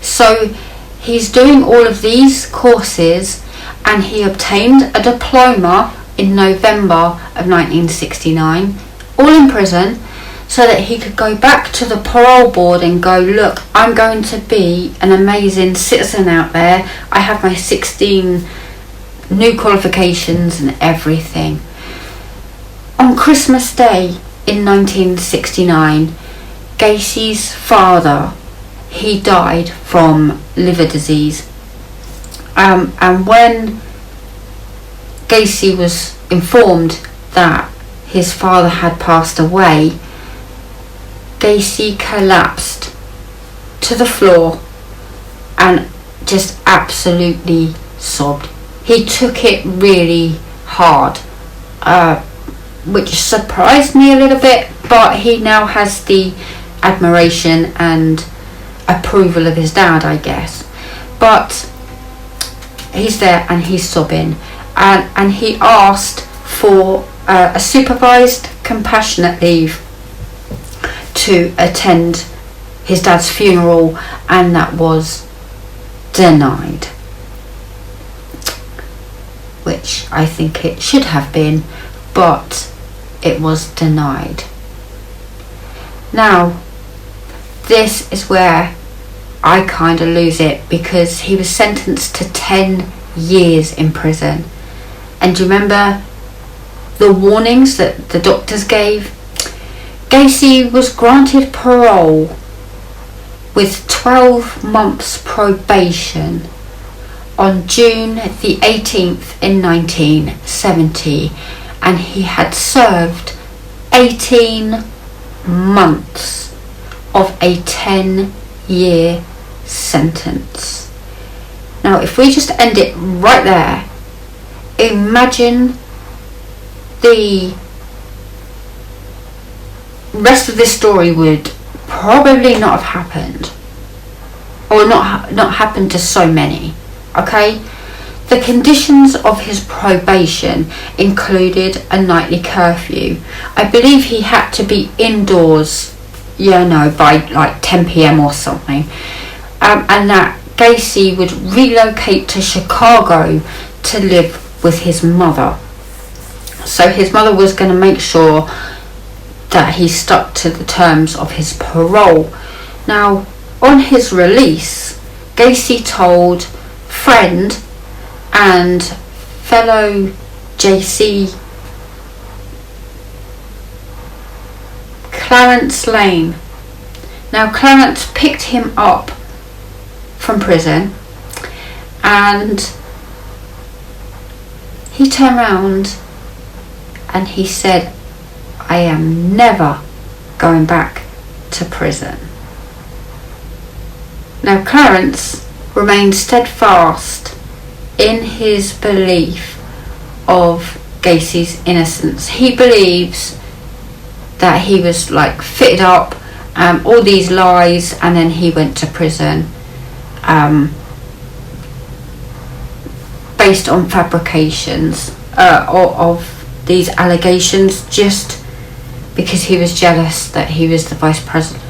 So he's doing all of these courses, and he obtained a diploma in November of 1969, all in prison, so that he could go back to the parole board and go, look, I'm going to be an amazing citizen out there. I have my 16 new qualifications and everything. On Christmas Day in 1969, Gacy's father, he died from liver disease. And when Gacy was informed that his father had passed away, Gacy collapsed to the floor and just absolutely sobbed. He took it really hard, which surprised me a little bit, but he now has the admiration and approval of his dad, I guess. But he's there and he's sobbing, and he asked for a supervised compassionate leave to attend his dad's funeral, and that was denied, which I think it should have been, but it was denied. Now, this is where I kind of lose it, because he was sentenced to 10 years in prison. And do you remember the warnings that the doctors gave, Gacy was granted parole with 12 months probation on June the 18th in 1970, and he had served 18 months of a 10-year sentence. Now, if we just end it right there, imagine the rest of this story would probably not have happened, or not happened to so many. Okay, the conditions of his probation included a nightly curfew. I believe he had to be indoors, by like 10 p.m. or something, and that Gacy would relocate to Chicago to live with his mother. So his mother was going to make sure that he stuck to the terms of his parole. Now, on his release, Gacy told friend and fellow JC Clarence Lane. Now, Clarence picked him up from prison, and he turned around and he said, "I am never going back to prison." Now, Clarence remained steadfast in his belief of Gacy's innocence. He believes that he was like fitted up, all these lies, and then he went to prison based on fabrications of these allegations, just because he was jealous that he was the vice president.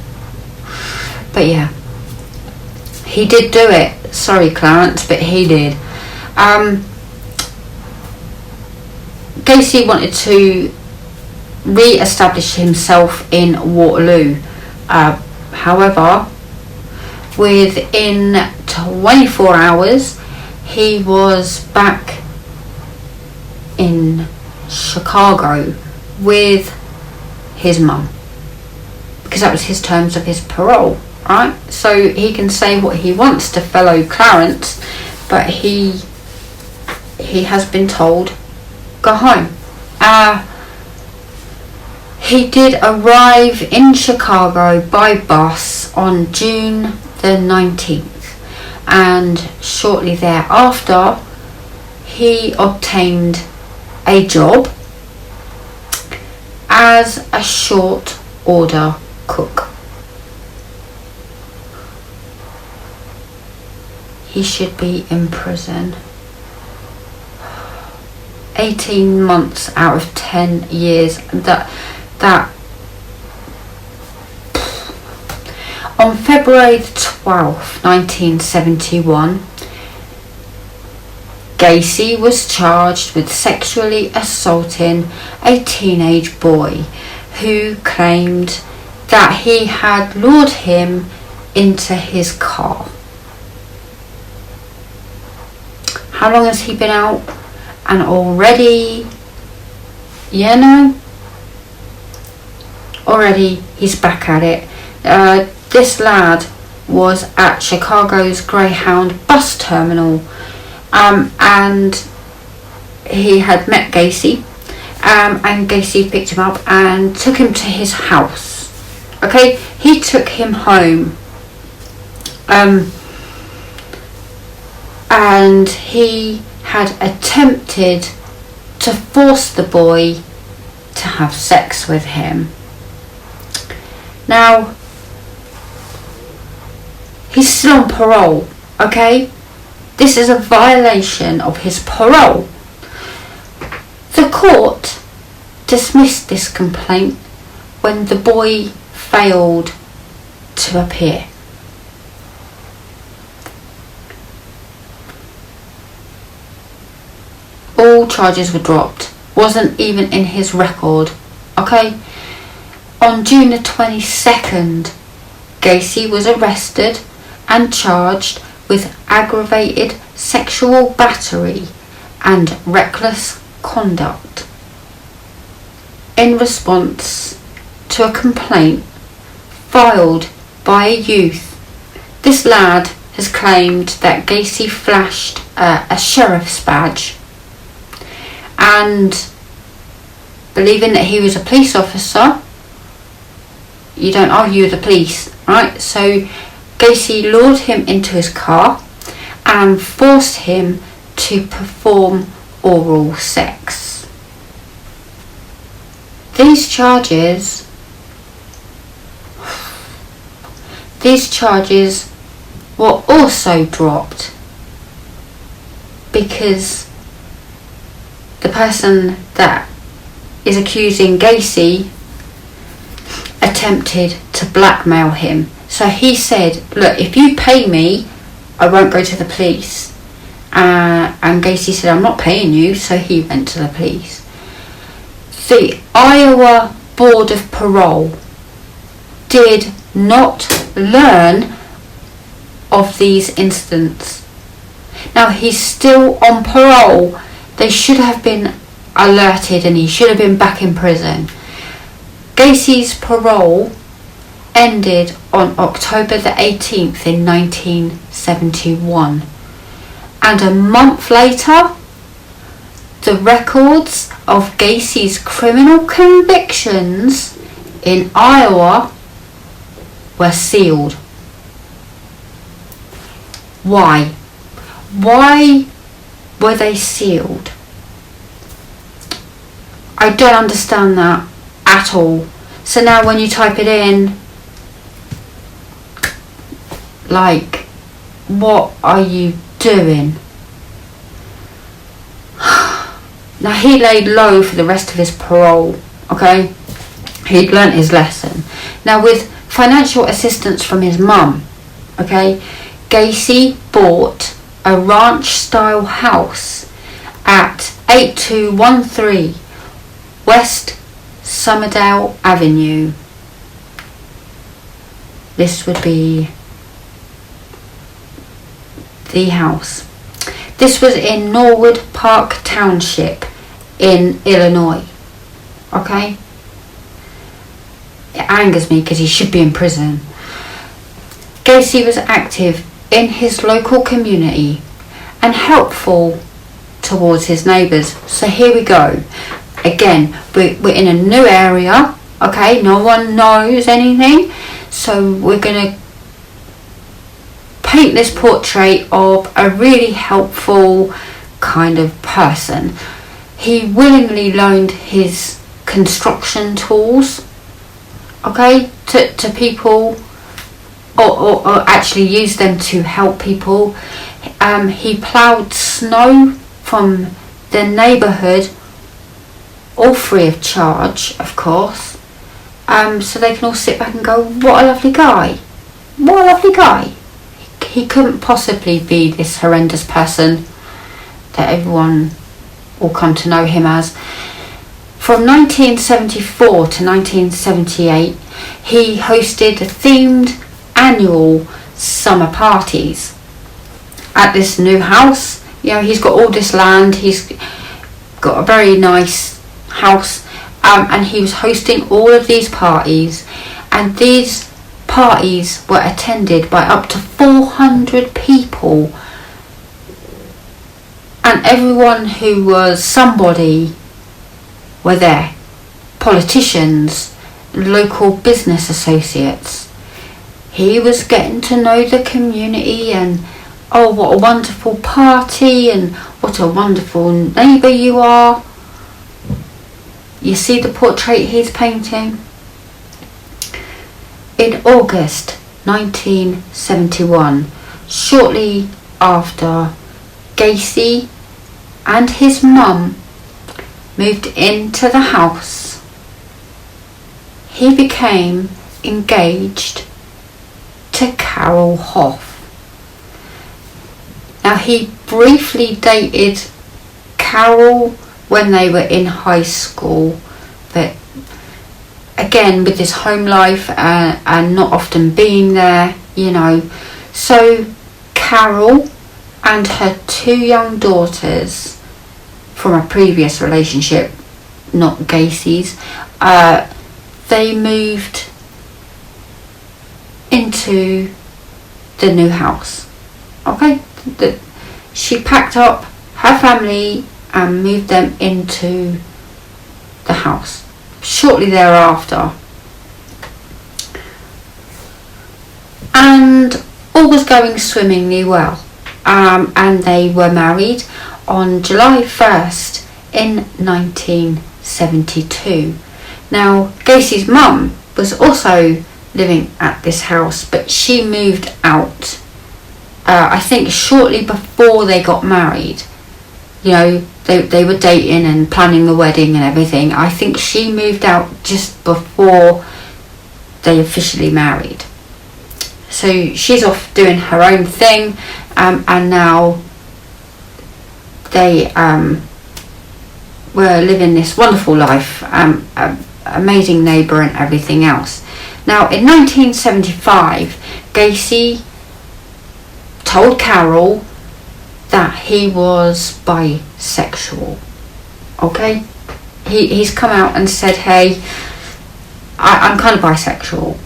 But yeah, he did do it. Sorry, Clarence, but he did. Gacy wanted to re-establish himself in Waterloo. However, within 24 hours, he was back in Chicago with his mum, because that was his terms of his parole, right? So he can say what he wants to fellow Clarence, but he has been told, go home. He did arrive in Chicago by bus on June the 19th, and shortly thereafter he obtained a job as a short order cook. He should be in prison. 18 months out of 10 years. That on February 12th, 1971, Gacy was charged with sexually assaulting a teenage boy who claimed that he had lured him into his car. How long has he been out? And already, already he's back at it. This lad was at Chicago's Greyhound bus terminal, and he had met Gacy, and Gacy picked him up and took him to his house. Okay, he took him home, and he had attempted to force the boy to have sex with him. Now, he's still on parole, okay? This is a violation of his parole. The court dismissed this complaint when the boy failed to appear. All charges were dropped. Wasn't even in his record, okay? On June the 22nd, Gacy was arrested and charged with aggravated sexual battery and reckless conduct. in response to a complaint filed by a youth. This lad has claimed that Gacy flashed a sheriff's badge, and believing that he was a police officer, you don't argue with the police, right? So Gacy lured him into his car and forced him to perform oral sex. These charges were also dropped because the person that is accusing Gacy attempted to blackmail him. So he said, look, if you pay me, I won't go to the police. And Gacy said, I'm not paying you, so he went to the police. The Iowa Board of Parole did not learn of these incidents. Now, he's still on parole. They should have been alerted and he should have been back in prison. Gacy's parole ended on October the 18th in 1971. And a month later, the records of Gacy's criminal convictions in Iowa were sealed. Why? Why were they sealed? I don't understand that at all. So now when you type it in, like, what are you doing? Now, he laid low for the rest of his parole, okay? He'd learnt his lesson. Now, with financial assistance from his mum, okay, Gacy bought a ranch-style house at 8213 West Summerdale Avenue. This would be the house. This was in Norwood Park Township in Illinois. Okay? It angers me because he should be in prison. Gacy was active in his local community and helpful towards his neighbours. So here we go. Again, we're in a new area. Okay? No one knows anything. So we're going to paint this portrait of a really helpful kind of person. He willingly loaned his construction tools, okay, to people, or actually used them to help people. He ploughed snow from the neighbourhood, all free of charge, of course, so they can all sit back and go, what a lovely guy, what a lovely guy. He couldn't possibly be this horrendous person that everyone will come to know him as. From 1974 to 1978, he hosted themed annual summer parties at this new house. You know, he's got all this land, he's got a very nice house, and he was hosting all of these parties, and these parties were attended by up to 400 people, and everyone who was somebody were there. Politicians, local business associates. He was getting to know the community, and oh, what a wonderful party, and what a wonderful neighbour you are. You see the portrait he's painting? In August 1971, shortly after Gacy and his mum moved into the house, he became engaged to Carol Hoff. Now, he briefly dated Carol when they were in high school, but again, with his home life and not often being there, you know. So Carol and her two young daughters from a previous relationship not Gacy's, they moved into the new house. Okay, she packed up her family and moved them into the house shortly thereafter, and all was going swimmingly well, and they were married on July 1st in 1972. Now, Gacy's mum was also living at this house, but she moved out I think shortly before they got married. You know, they were dating and planning the wedding and everything. I think she moved out just before they officially married. So she's off doing her own thing, and now they were living this wonderful life, amazing neighbour and everything else. Now in 1975, Gacy told Carol that he was bisexual. Okay, he's come out and said, hey, I'm kind of bisexual.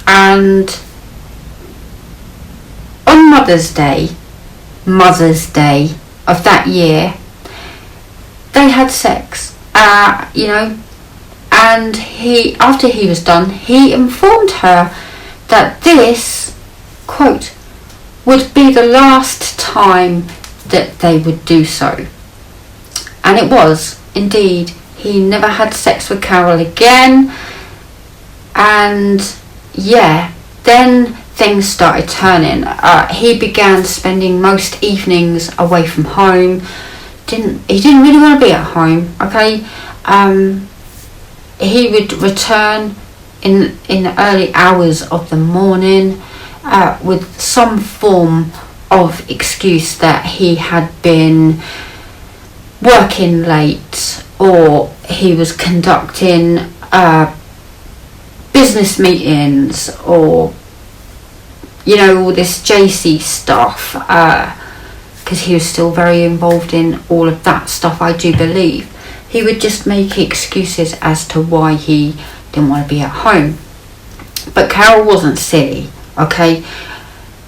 And on Mother's Day of that year, they had sex, you know, and after he was done, he informed her that this, quote, would be the last time that they would do so. And it was, indeed. He never had sex with Carol again. And yeah, then things started turning. He began spending most evenings away from home. He didn't really want to be at home, okay? He would return in the early hours of the morning with some form of excuse that he had been working late, or he was conducting business meetings, or, you know, all this JC stuff, because he was still very involved in all of that stuff, I do believe. He would just make excuses as to why he didn't want to be at home. But Carol wasn't silly, okay?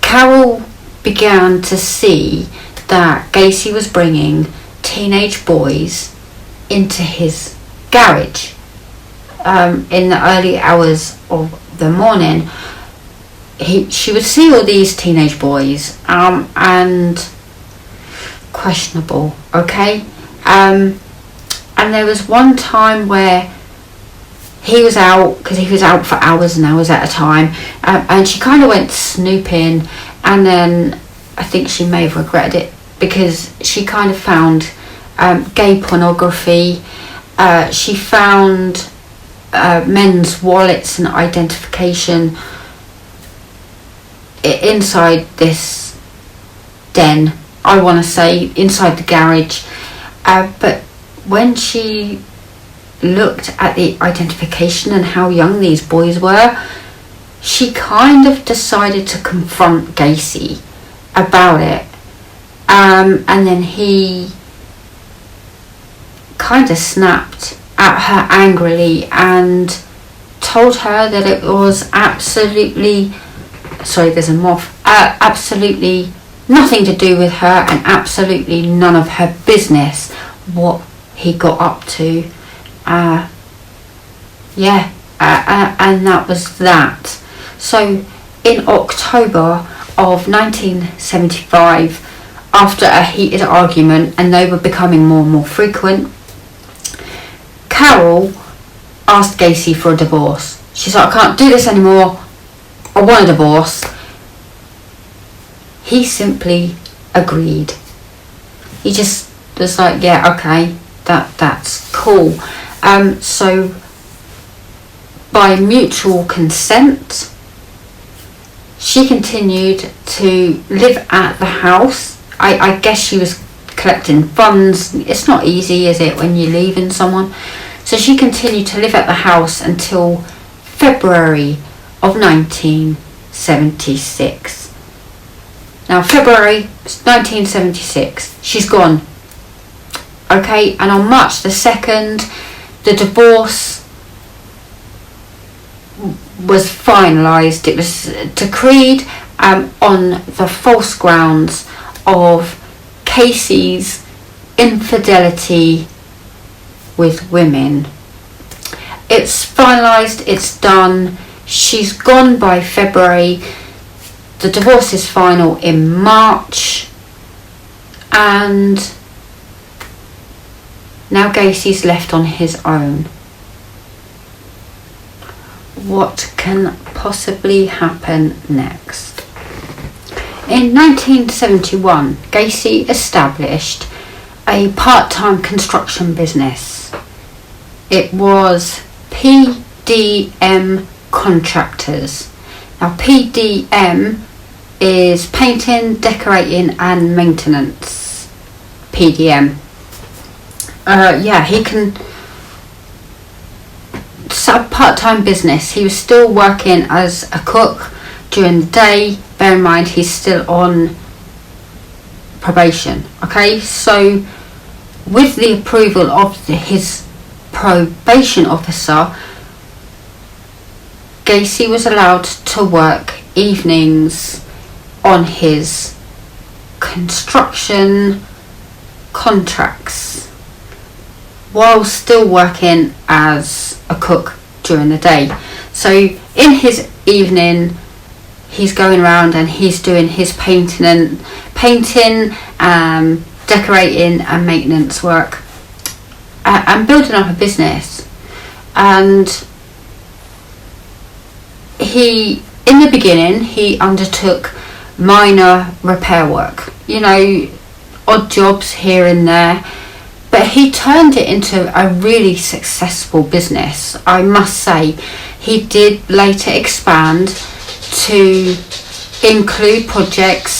Carol began to see that Gacy was bringing teenage boys into his garage in the early hours of the morning. She would see all these teenage boys, and questionable, okay? And there was one time where he was out, because he was out for hours and hours at a time, and she kind of went snooping, and then I think she may have regretted it, because she kind of found gay pornography. She found men's wallets and identification inside this den, I want to say, inside the garage. But when she looked at the identification and how young these boys were, she kind of decided to confront Gacy about it. And then he kind of snapped at her angrily and told her that it was absolutely nothing to do with her, and absolutely none of her business what he got up to. And that was that. So in October of 1975, after a heated argument, and they were becoming more and more frequent, Carol asked Gacy for a divorce. She's like, I can't do this anymore, I want a divorce. He simply agreed. He just was like, yeah, okay, that's cool. So by mutual consent, she continued to live at the house. I guess she was collecting funds. It's not easy, is it, when you're leaving someone? So she continued to live at the house until February of 1976. Now, February 1976, she's gone. Okay, and on March the 2nd, the divorce was finalised. It was decreed on the false grounds of Gacy's infidelity with women. It's finalised, it's done, she's gone by February, the divorce is final in March, and now Gacy's left on his own. What can possibly happen next? In 1971, Gacy established a part-time construction business. It was PDM Contractors. Now PDM is painting, decorating and maintenance. PDM. He can set up part-time business. He was still working as a cook during the day. Bear in mind he's still on probation. Okay, so with the approval of his probation officer, Gacy was allowed to work evenings on his construction contracts while still working as a cook during the day. So in his evening, he's going around and he's doing his painting, decorating and maintenance work, and building up a business. And in the beginning, he undertook minor repair work, odd jobs here and there, but he turned it into a really successful business. I must say, he did later expand to include projects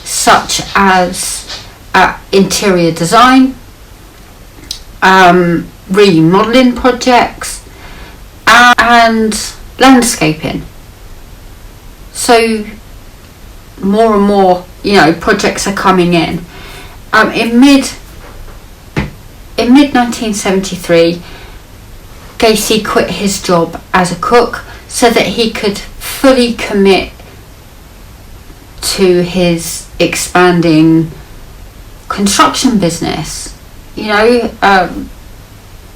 such as interior design, remodeling projects, and landscaping. So more and more, projects are coming in. In mid 1973, Gacy quit his job as a cook so that he could fully commit to his expanding construction business.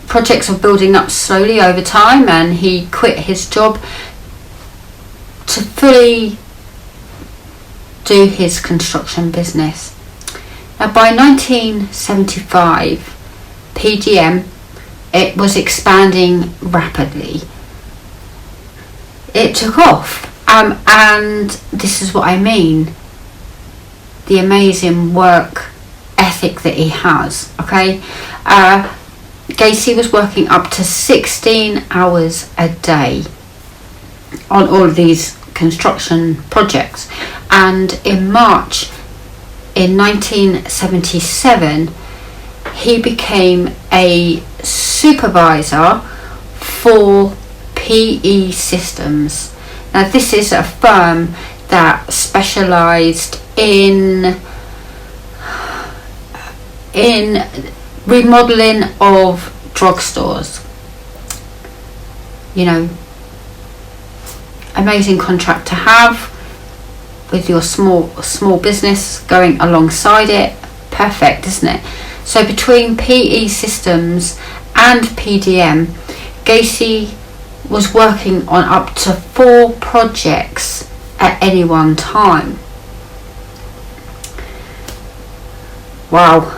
Projects were building up slowly over time, and he quit his job to fully do his construction business. Now by 1975, PDM, it was expanding rapidly. It took off, and this is what I mean, the amazing work ethic that he has. Okay, Gacy was working up to 16 hours a day on all of these construction projects, and in March in 1977 he became a supervisor for PE Systems. Now this is a firm that specialised in remodeling of drugstores. Amazing contract to have with your small business going alongside it. Perfect, isn't it? So between PE Systems and PDM, Gacy was working on up to 4 projects at any one time. Wow.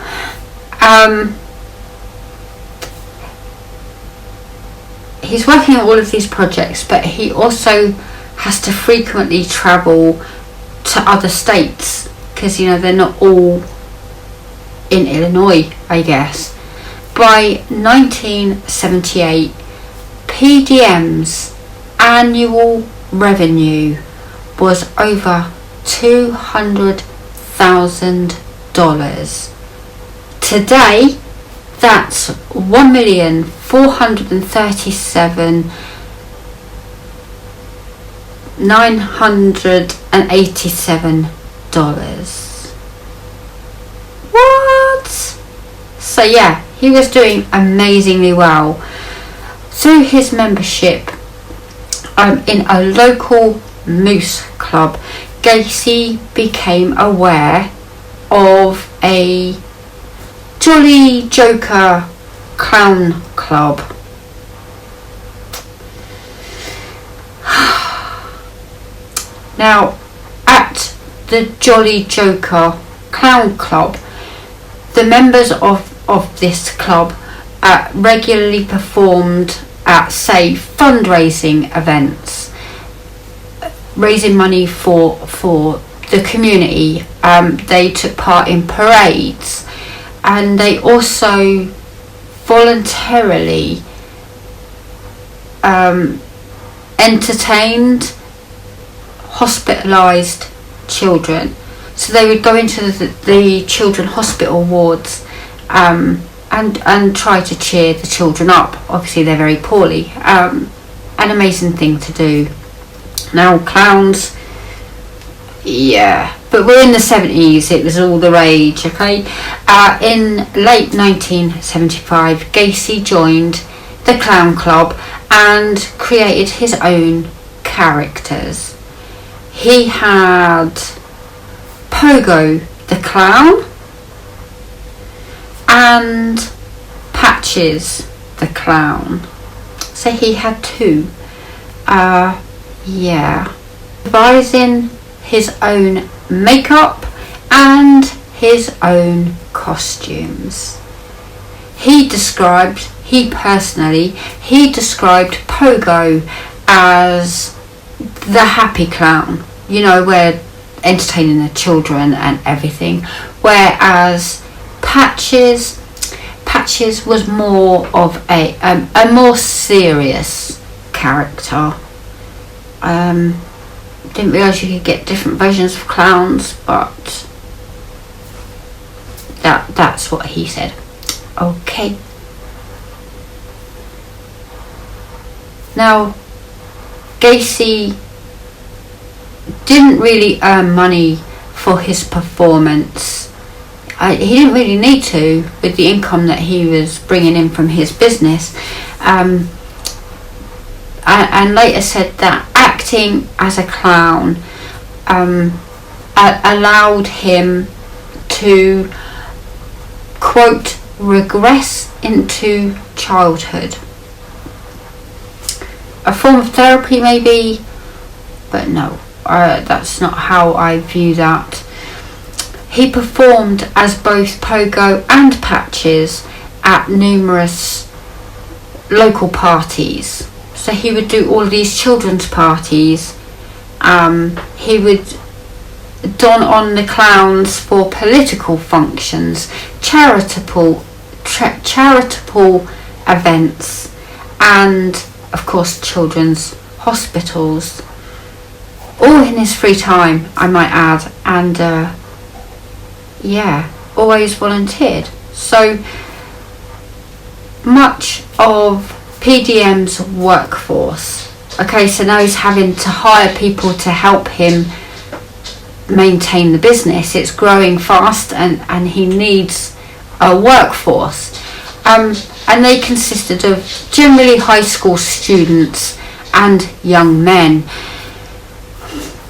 He's working on all of these projects, but he also has to frequently travel to other states because they're not all in Illinois, I guess. By 1978, PDM's annual revenue was over $200,000. Today, that's $1,437,987. What? So yeah, he was doing amazingly well. through his membership in a local moose club, Gacy became aware of a Jolly Joker clown club. Now, at the Jolly Joker clown club, the members of this club regularly performed at, say, fundraising events, raising money for the community. They took part in parades, and they also voluntarily entertained hospitalised children. So they would go into the children hospital wards and try to cheer the children up. Obviously they're very poorly. An amazing thing to do. Now clowns, yeah, but we're in the 70s, it was all the rage, okay? In late 1975, Gacy joined the clown club and created his own characters. He had Pogo the clown and Patches the clown. So he had two. Devising his own makeup and his own costumes. He described Pogo as the happy clown, you know, where entertaining the children and everything, whereas Patches was more of a more serious character. Didn't realise you could get different versions of clowns, but that's what he said. Okay. Now, Gacy didn't really earn money for his performance. He didn't really need to with the income that he was bringing in from his business. And later said that acting as a clown allowed him to, quote, regress into childhood. A form of therapy maybe, but no, that's not how I view that. He performed as both Pogo and Patches at numerous local parties. So he would do all of these children's parties. He would don on the clowns for political functions, charitable events, and of course children's hospitals, all in his free time, I might add, and always volunteered. So much of PDM's workforce, okay, so now he's having to hire people to help him maintain the business. It's growing fast, and he needs a workforce, and they consisted of generally high school students and young men.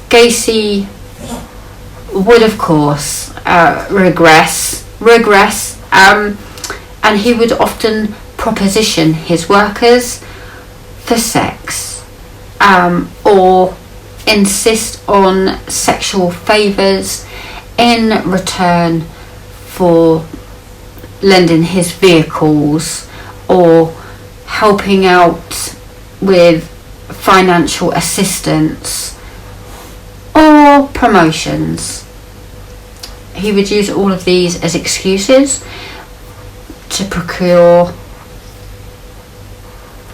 Gacy would of course regress, and he would often proposition his workers for sex, or insist on sexual favours in return for lending his vehicles or helping out with financial assistance or promotions. He would use all of these as excuses to procure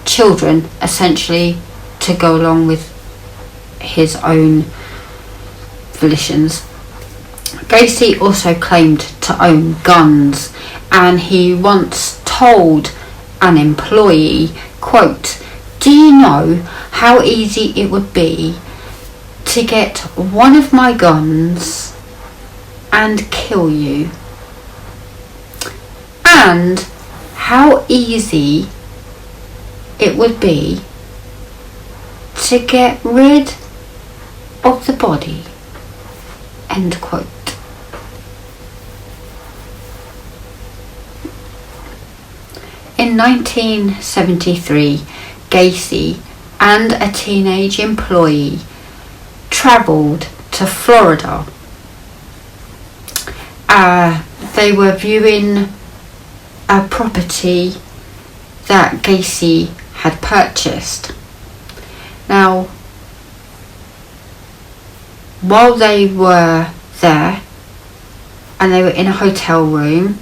children, essentially, to go along with his own volitions. Gacy also claimed to own guns, and he once told an employee, quote, "Do you know how easy it would be to get one of my guns and kill you? And how easy it would be to get rid of the body. End quote. In 1973, Gacy and a teenage employee travelled to Florida. They were viewing a property that Gacy had purchased. Now, while they were there and they were in a hotel room,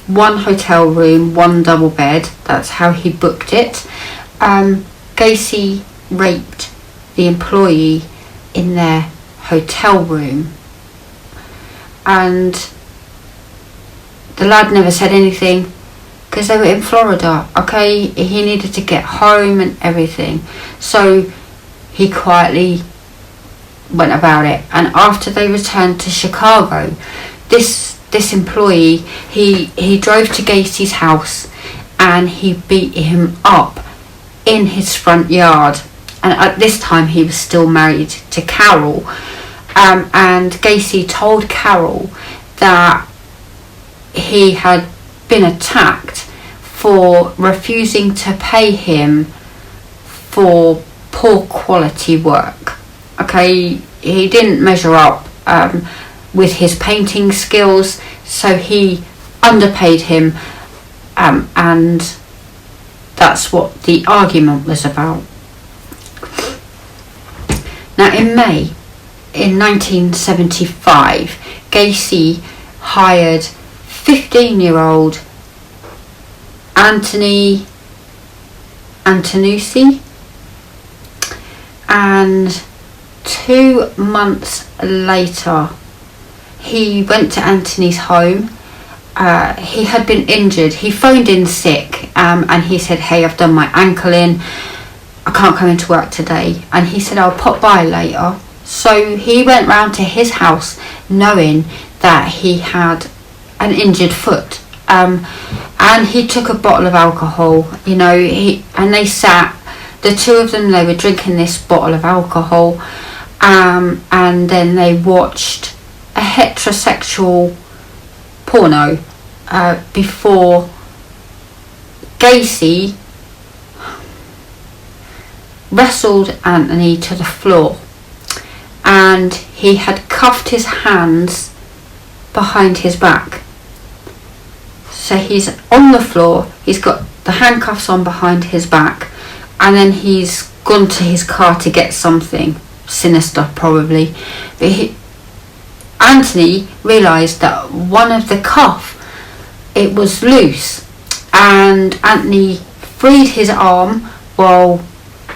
one hotel room, one double bed, that's how he booked it, Gacy raped the employee in their hotel room, and the lad never said anything because they were in Florida. Okay, he needed to get home and everything, so he quietly went about it. And after they returned to Chicago, this employee, he drove to Gacy's house and he beat him up in his front yard. And at this time he was still married to Carol, and Gacy told Carol that he had been attacked for refusing to pay him for poor quality work. Okay, he didn't measure up with his painting skills, so he underpaid him, and that's what the argument was about. Now, in May in 1975, Gacy hired 15-year-old Anthony Antonucci, and 2 months later he went to Anthony's home. He had been injured. He phoned in sick, and he said, "Hey, I've done my ankle in, I can't come into work today." And he said, "I'll pop by later." So he went round to his house knowing that he had an injured foot, and he took a bottle of alcohol, and they sat, the two of them, they were drinking this bottle of alcohol, and then they watched a heterosexual porno before Gacy wrestled Anthony to the floor, and he had cuffed his hands behind his back. So he's on the floor, he's got the handcuffs on behind his back, and then he's gone to his car to get something sinister probably. But Anthony realised that one of the cuff, it was loose, and Anthony freed his arm while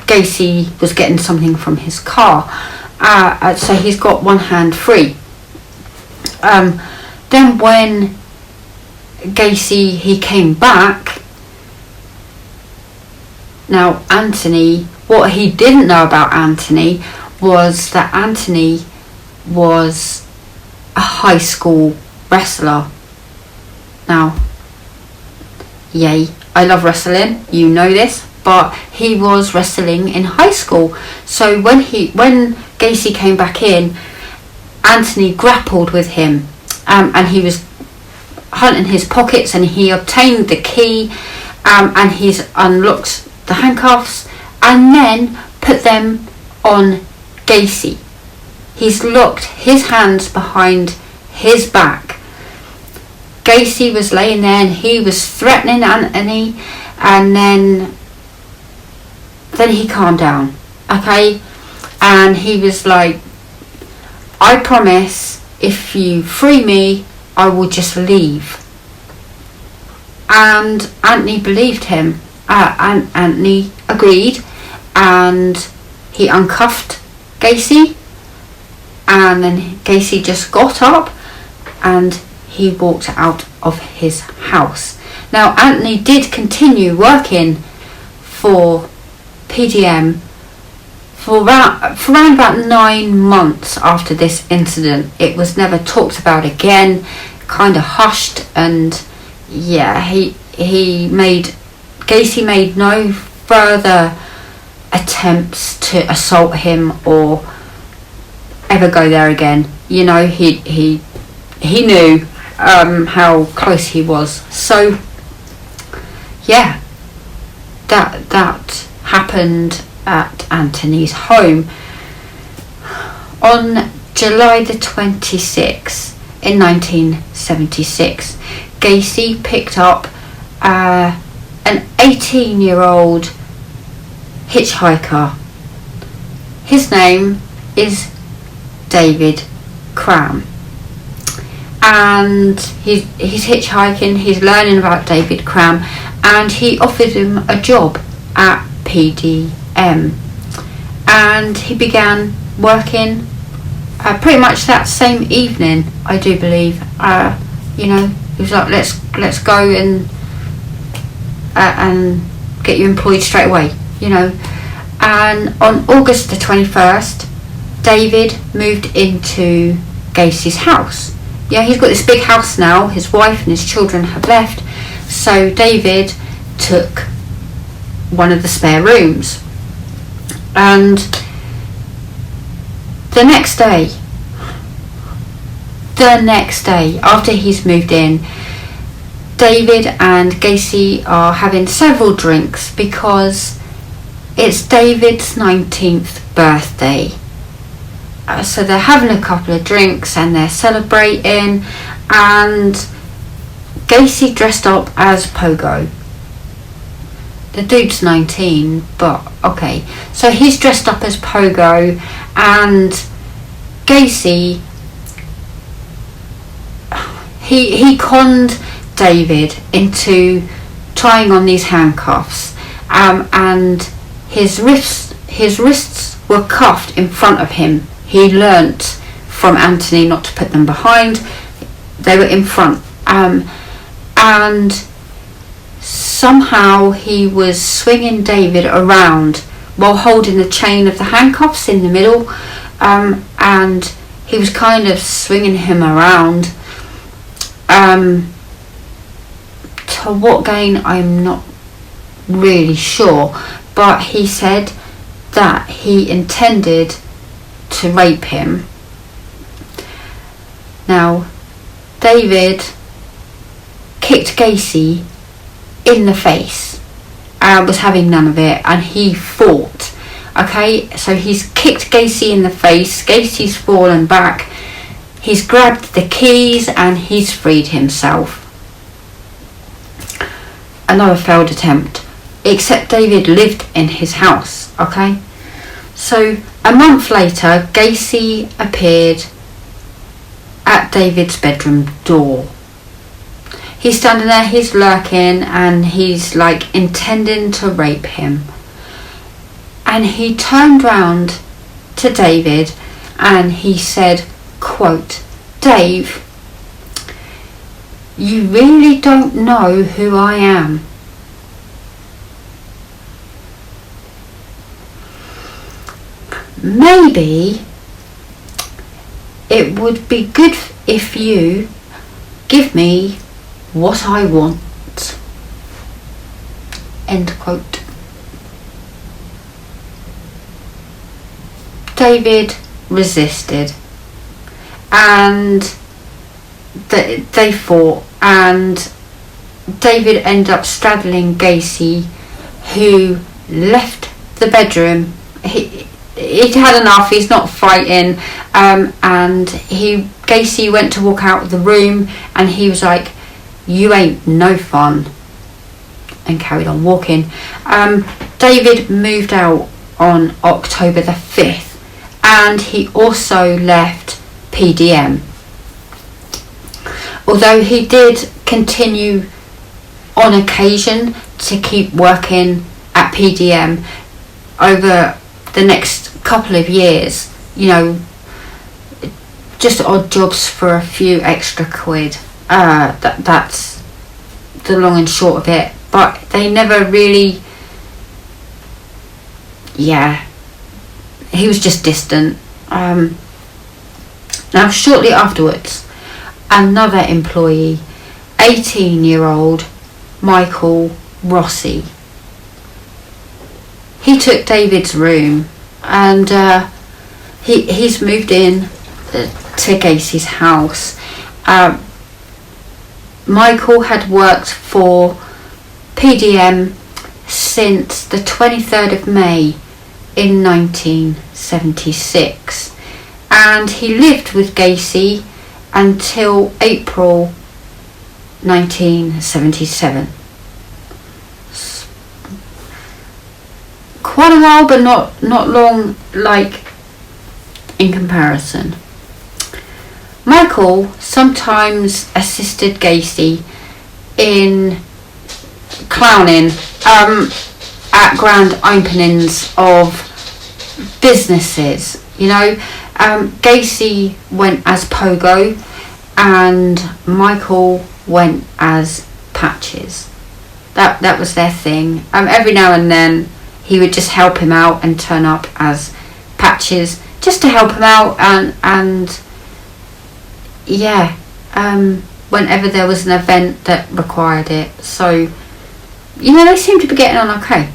Gacy was getting something from his car, so he's got one hand free. Then when Gacy, he came back, now Anthony, what he didn't know about Anthony was that Anthony was a high school wrestler. Now, yay, I love wrestling, you know this, but he was wrestling in high school. So when Gacy came back in, Anthony grappled with him, and he was hunting his pockets, and he obtained the key, and he's unlocked the handcuffs and then put them on Gacy. He's locked his hands behind his back. Gacy was laying there and he was threatening Anthony, and then he calmed down, okay, and he was like, "I promise, if you free me, I will just leave." And Anthony believed him, and Anthony agreed, and he uncuffed Gacy, and then Gacy just got up and he walked out of his house. Now, Anthony did continue working for PDM for around about 9 months after this incident. It was never talked about again, kind of hushed, and yeah, he made Gacy made no further attempts to assault him or ever go there again. You know, he knew how close he was. So yeah, that happened at Anthony's home. On July the 26th in 1976, Gacy picked up an 18-year-old hitchhiker. His name is David Cram, and he's hitchhiking, he's learning about David Cram, and he offered him a job at PDM, and he began working pretty much that same evening, I do believe. You know, he was like, let's go and get you employed straight away, you know. And on August the 21st, David moved into Gacy's house. Yeah, he's got this big house now. His wife and his children have left, so David took one of the spare rooms. And the next day after he's moved in, David and Gacy are having several drinks because it's David's 19th birthday. So they're having a couple of drinks and they're celebrating, and Gacy dressed up as Pogo. The dude's 19, but okay. So he's dressed up as Pogo, and Gacy, he conned David into trying on these handcuffs, and his wrists were cuffed in front of him. He learnt from Anthony not to put them behind. They were in front, and somehow he was swinging David around while holding the chain of the handcuffs in the middle, and he was kind of swinging him around. To what gain, I'm not really sure, but he said that he intended to rape him. Now, David kicked Gacy in the face and was having none of it, and he fought. Okay, so he's kicked Gacy in the face, Gacy's fallen back, he's grabbed the keys and he's freed himself. Another failed attempt, except David lived in his house. Okay, so a month later, Gacy appeared at David's bedroom door. He's standing there, he's lurking, and he's like intending to rape him. And he turned round to David and he said, quote, "Dave, you really don't know who I am." Maybe it would be good if you give me what I want. End quote. David resisted, and they fought, and David ended up straddling Gacy, who left the bedroom. He'd had enough, he's not fighting, and Gacy went to walk out of the room, and he was like, "You ain't no fun," and carried on walking. David moved out on October the 5th, and he also left PDM. Although he did continue on occasion to keep working at PDM over the next couple of years, you know, just odd jobs for a few extra quid. That's the long and short of it. But they never really, he was just distant. Now, shortly afterwards, another employee, 18-year-old Michael Rossi, he took David's room, and he's moved in to Gacy's house. Michael had worked for PDM since the 23rd of May in 1976, and he lived with Gacy until April 1977. Quite a while, but not long, like, in comparison. Michael sometimes assisted Gacy in clowning at grand openings of businesses. Gacy went as Pogo and Michael went as Patches. That was their thing. Every now and then he would just help him out and turn up as Patches, just to help him out, and whenever there was an event that required it. So, they seem to be getting on okay.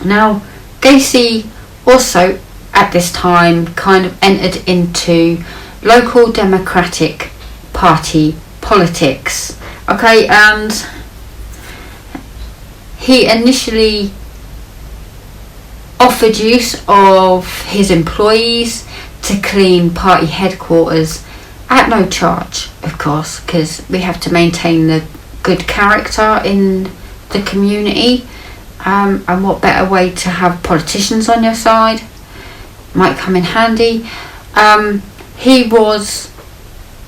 Now, Gacy also at this time kind of entered into local Democratic Party politics. Okay, and he initially offered use of his employees to clean party headquarters at no charge, of course, because we have to maintain the good character in the community, and what better way to have politicians on your side? Might come in handy. He was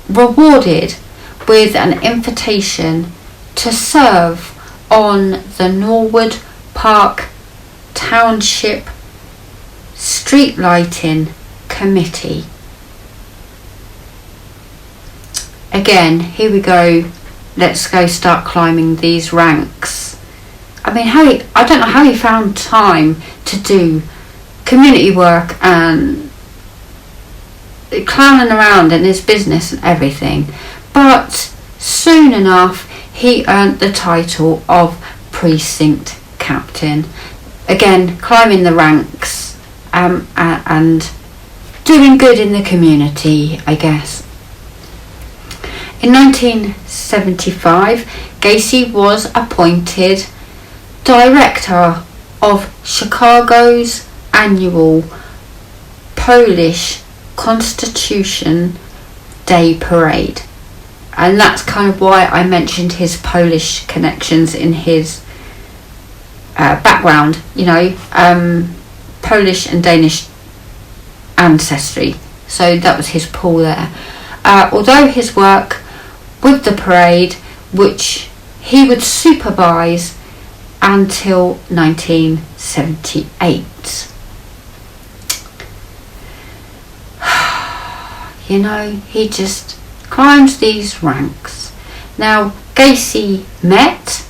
rewarded with an invitation to serve on the Norwood Park Township Street Lighting Committee. Again, here we go. Let's go start climbing these ranks. I don't know how he found time to do community work and clowning around in his business and everything, but soon enough he earned the title of precinct captain. Again, climbing the ranks, and doing good in the community, I guess. In 1975, Gacy was appointed director of Chicago's annual Polish Constitution Day Parade. And that's kind of why I mentioned his Polish connections in his background, Polish and Danish ancestry. So that was his pull there. Although his work with the parade, which he would supervise until 1978. He just climbs these ranks. Now, Gacy met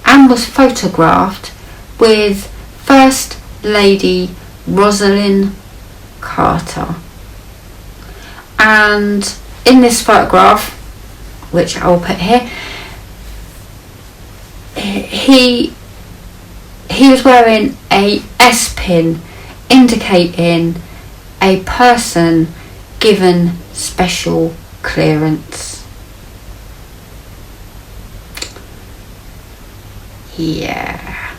and was photographed with First Lady Rosalind Carter. And in this photograph, which I'll put here, he was wearing a S-pin indicating a person given special clearance. Yeah.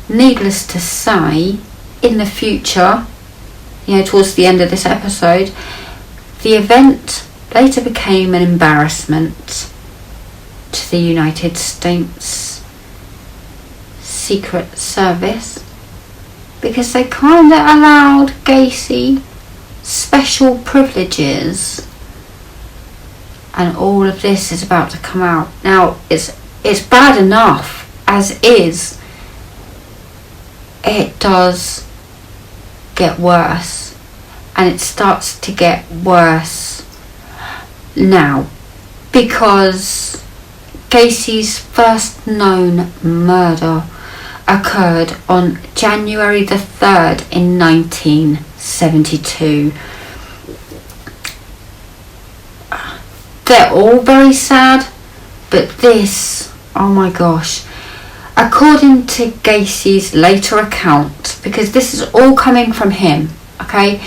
Needless to say, in the future, towards the end of this episode, the event later became an embarrassment to the United States Secret Service, because they kind of allowed Gacy special privileges, and all of this is about to come out. Now, it's bad enough as is. It does get worse, and it starts to get worse now, because Gacy's first known murder occurred on January the 3rd in 1972. They're all very sad, but this, oh my gosh, according to Gacy's later account, because this is all coming from him, okay,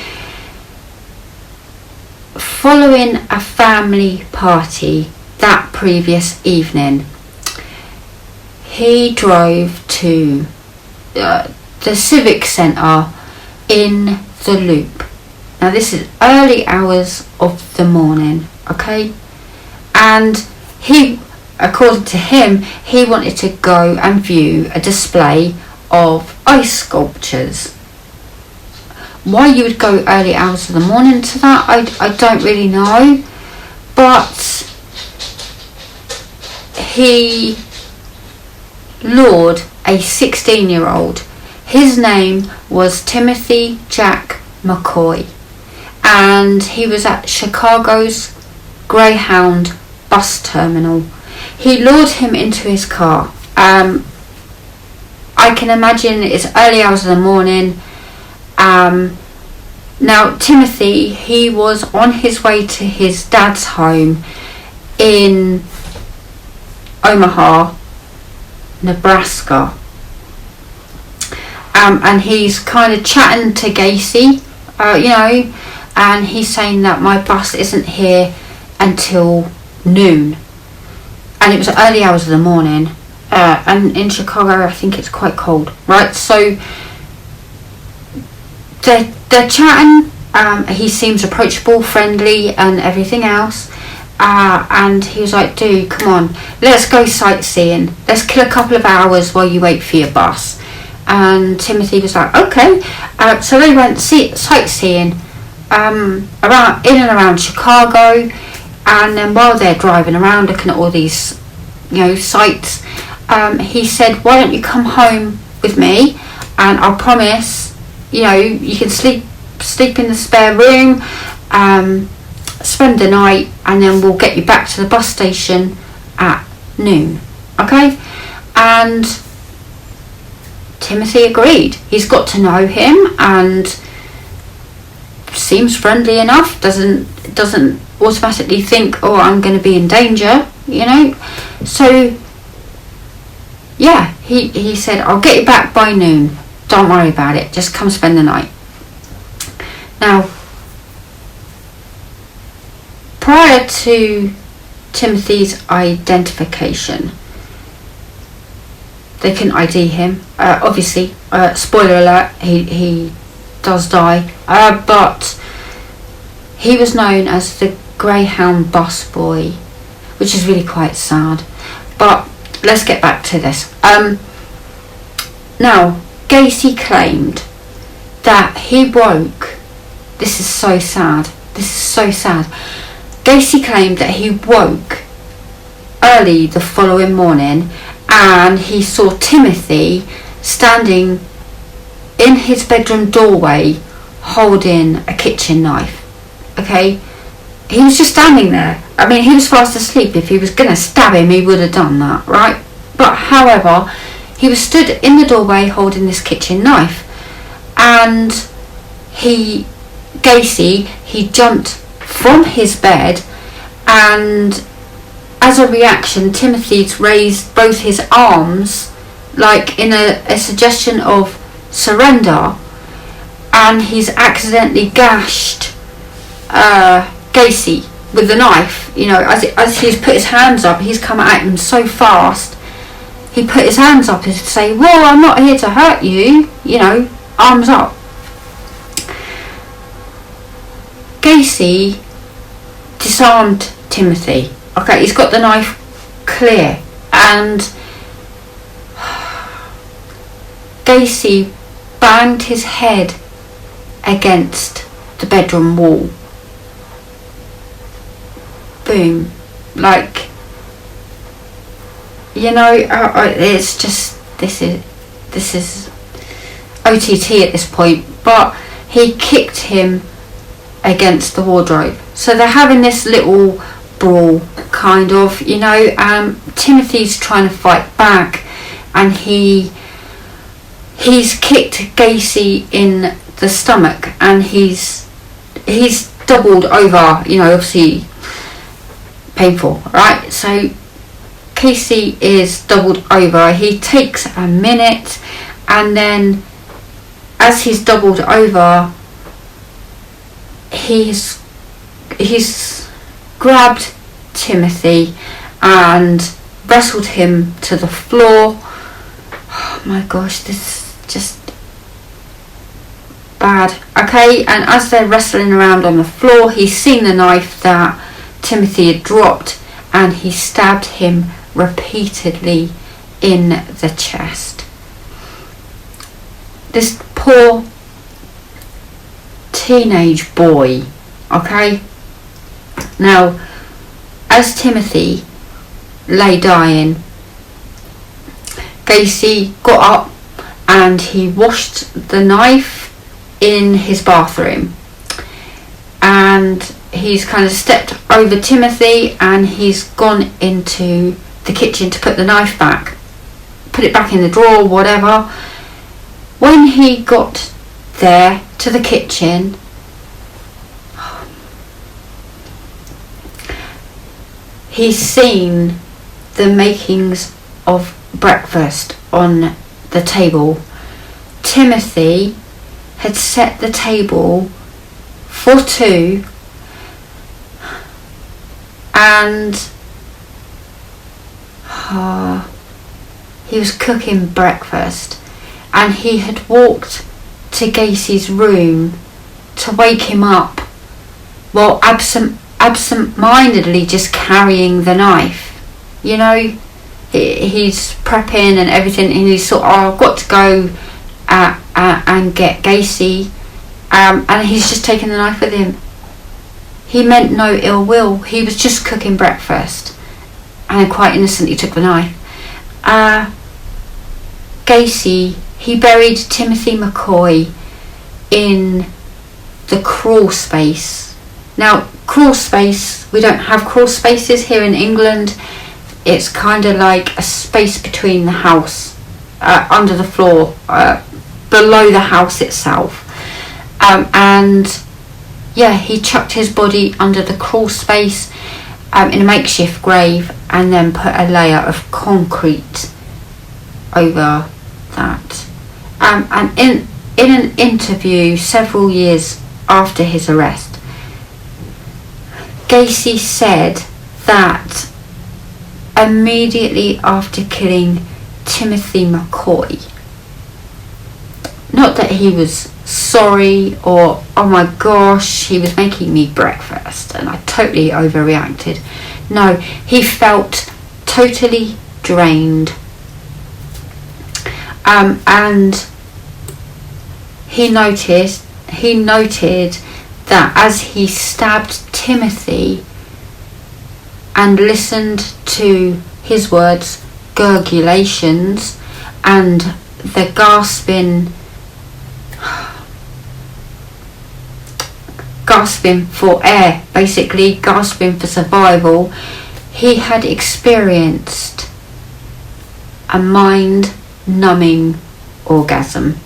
following a family party that previous evening, he drove to the Civic Centre in the Loop. Now this is early hours of the morning, okay, and he, according to him, he wanted to go and view a display of ice sculptures. Why you would go early hours of the morning to that, I don't really know, but he lured a 16-year-old. His name was Timothy Jack McCoy, and he was at Chicago's Greyhound bus terminal. He lured him into his car. I can imagine it's early hours of the morning. Now Timothy, he was on his way to his dad's home in Omaha, Nebraska, and he's kind of chatting to Gacy, and he's saying that my bus isn't here until noon, and it was early hours of the morning, and in Chicago I think it's quite cold, right? So they're chatting. He seems approachable, friendly, and everything else. And he was like, dude, come on, let's go sightseeing. Let's kill a couple of hours while you wait for your bus. And Timothy was like, okay. So they went sightseeing around in and around Chicago. And then while they're driving around looking at all these, sights, he said, why don't you come home with me, and I'll promise, you can sleep in the spare room, spend the night, and then we'll get you back to the bus station at noon, okay? And Timothy agreed. He's got to know him and seems friendly enough, doesn't automatically think, oh, I'm going to be in danger, so yeah, he said, I'll get you back by noon, don't worry about it, just come spend the night. Now, prior to Timothy's identification, they couldn't ID him. Obviously, spoiler alert, he does die. But he was known as the Greyhound bus boy, which is really quite sad. But let's get back to this. Now, Gacy claimed that he woke. This is so sad. Gacy claimed that he woke early the following morning and he saw Timothy standing in his bedroom doorway holding a kitchen knife. Okay? He was just standing there. I mean, he was fast asleep. If he was going to stab him, he would have done that, right? But however, he was stood in the doorway holding this kitchen knife, and Gacy jumped from his bed, and as a reaction, Timothy's raised both his arms like in a suggestion of surrender, and he's accidentally gashed Gacy with the knife. As he's put his hands up, he's come at him so fast, he put his hands up to say, well, I'm not here to hurt you, arms up. Gacy disarmed Timothy. Okay, he's got the knife clear, and Gacy banged his head against the bedroom wall. Boom. It's just, this is OTT at this point, but he kicked him against the wardrobe. So they're having this little brawl, kind of, Timothy's trying to fight back, and he's kicked Gacy in the stomach, and he's doubled over, obviously painful, right? So Gacy is doubled over. He takes a minute, and then as he's doubled over, he's grabbed Timothy and wrestled him to the floor. Oh my gosh, this is just bad. Okay, and as they're wrestling around on the floor, he's seen the knife that Timothy had dropped, and he stabbed him repeatedly in the chest. This poor teenage boy, okay? Now, as Timothy lay dying, Gacy got up and he washed the knife in his bathroom, and he's kind of stepped over Timothy and he's gone into the kitchen to put the knife back, put it back in the drawer, whatever. When he got there to the kitchen, he's seen the makings of breakfast on the table. Timothy had set the table for two, and he was cooking breakfast, and he had walked to Gacy's room to wake him up while absent-mindedly just carrying the knife. You know, he's prepping and everything, and he's thought, oh, I've got to go and get Gacy, and he's just taken the knife with him. He meant no ill will. He was just cooking breakfast and quite innocently took the knife. Gacy, he buried Timothy McCoy in the crawl space. Now, crawl space, we don't have crawl spaces here in England. It's kind of like a space between the house, under the floor, below the house itself. And yeah, he chucked his body under the crawl space in a makeshift grave, and then put a layer of concrete over that. And in an interview several years after his arrest, Gacy said that immediately after killing Timothy McCoy, not that he was sorry or, oh my gosh, he was making me breakfast and I totally overreacted. No, he felt totally drained, and he noted that as he stabbed Timothy and listened to his words, gurgulations, and the gasping for air, basically gasping for survival, he had experienced a mind-numbing orgasm.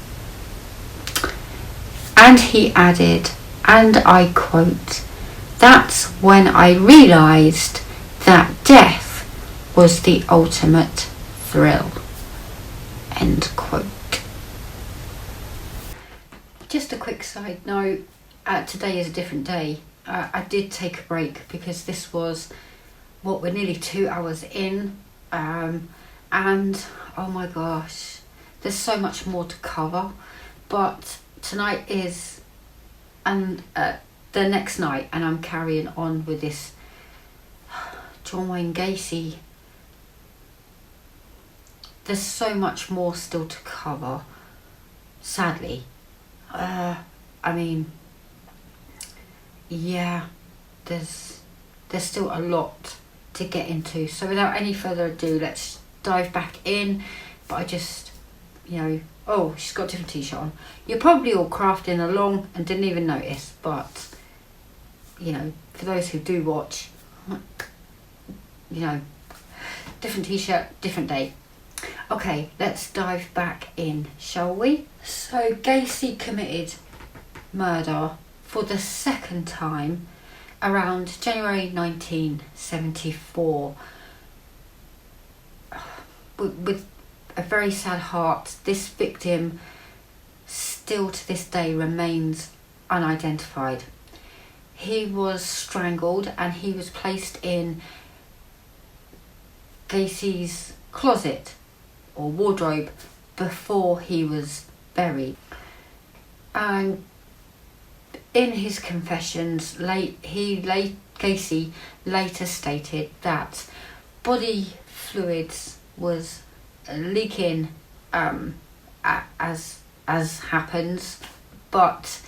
And he added, and I quote, "That's when I realised that death was the ultimate thrill." End quote. Just a quick side note, today is a different day. I did take a break because this was, we're nearly 2 hours in, and oh my gosh, there's so much more to cover. But tonight is the next night, and I'm carrying on with this John Wayne Gacy. There's so much more still to cover, sadly. I mean, yeah, there's still a lot to get into. So without any further ado, let's dive back in. But I just, oh, she's got a different t-shirt on. You're probably all crafting along and didn't even notice. But, for those who do watch, different t-shirt, different day. Okay, let's dive back in, shall we? So Gacy committed murder for the second time around January 1974. with a very sad heart, this victim still to this day remains unidentified. He was strangled and he was placed in Gacy's closet or wardrobe before he was buried. And in his confessions, Gacy later stated that body fluids was leaking as happens, but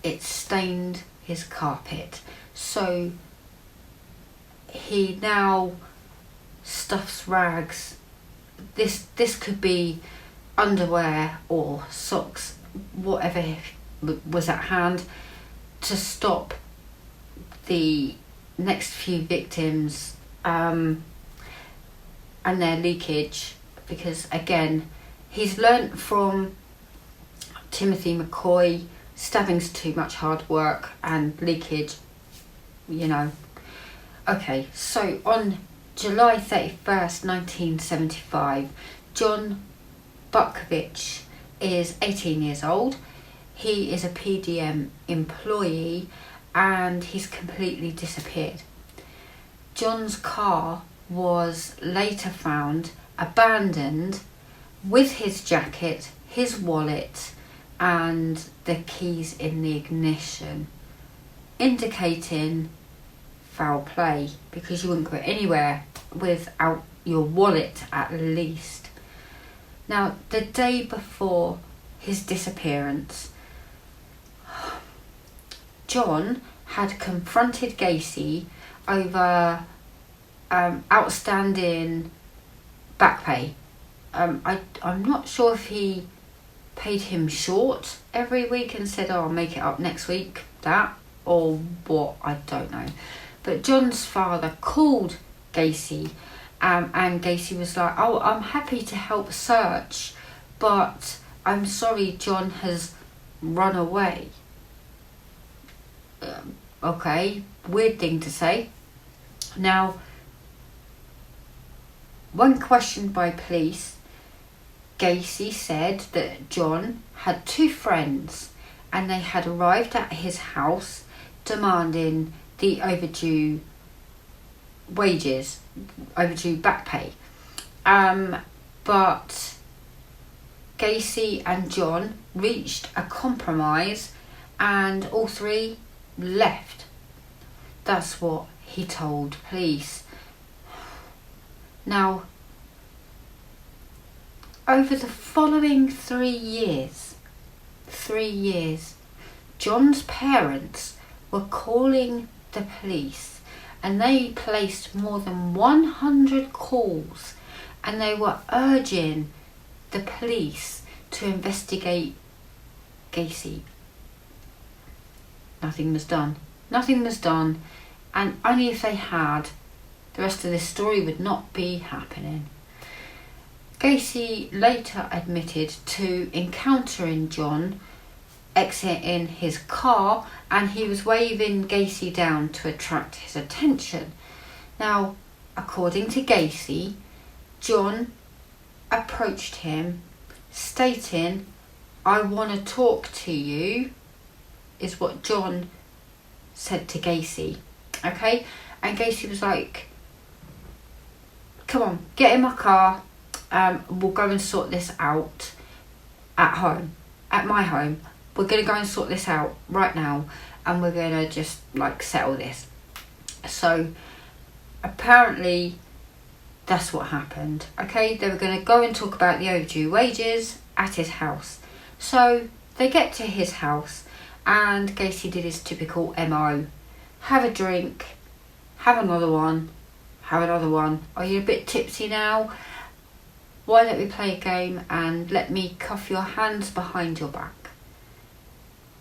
it stained his carpet. So he now stuffs rags. This could be underwear or socks, whatever was at hand, to stop the next few victims and their leakage, because again, he's learnt from Timothy McCoy, stabbing's too much hard work and leakage, you know. Okay, so on July 31st, 1975, John Bukovich is 18 years old. He is a PDM employee and he's completely disappeared. John's car was later found abandoned with his jacket, his wallet and the keys in the ignition, indicating foul play, because you wouldn't go anywhere without your wallet at least. Now, the day before his disappearance, John had confronted Gacy over outstanding back pay. I'm not sure if he paid him short every week and said, oh, I'll make it up next week, that, or what, I don't know. But John's father called Gacy and Gacy was like, oh, I'm happy to help search, but I'm sorry, John has run away. Okay, weird thing to say. Now, when questioned by police, Gacy said that John had two friends and they had arrived at his house demanding the overdue wages, overdue back pay. But Gacy and John reached a compromise and all three left. That's what he told police. Now, over the following 3 years, John's parents were calling the police and they placed more than 100 calls and they were urging the police to investigate Gacy. Nothing was done, and only if they had, the rest of this story would not be happening. Gacy later admitted to encountering John exiting his car and he was waving Gacy down to attract his attention. Now, according to Gacy, John approached him stating, I want to talk to you, is what John said to Gacy. Okay? And Gacy was like, come on, get in my car. We'll go and sort this out at home, at my home. We're going to go and sort this out right now and we're going to just like settle this. So apparently that's what happened. Okay, they were going to go and talk about the overdue wages at his house. So they get to his house and Gacy did his typical MO. Have a drink, have another one. Are you a bit tipsy now? Why don't we play a game and let me cuff your hands behind your back?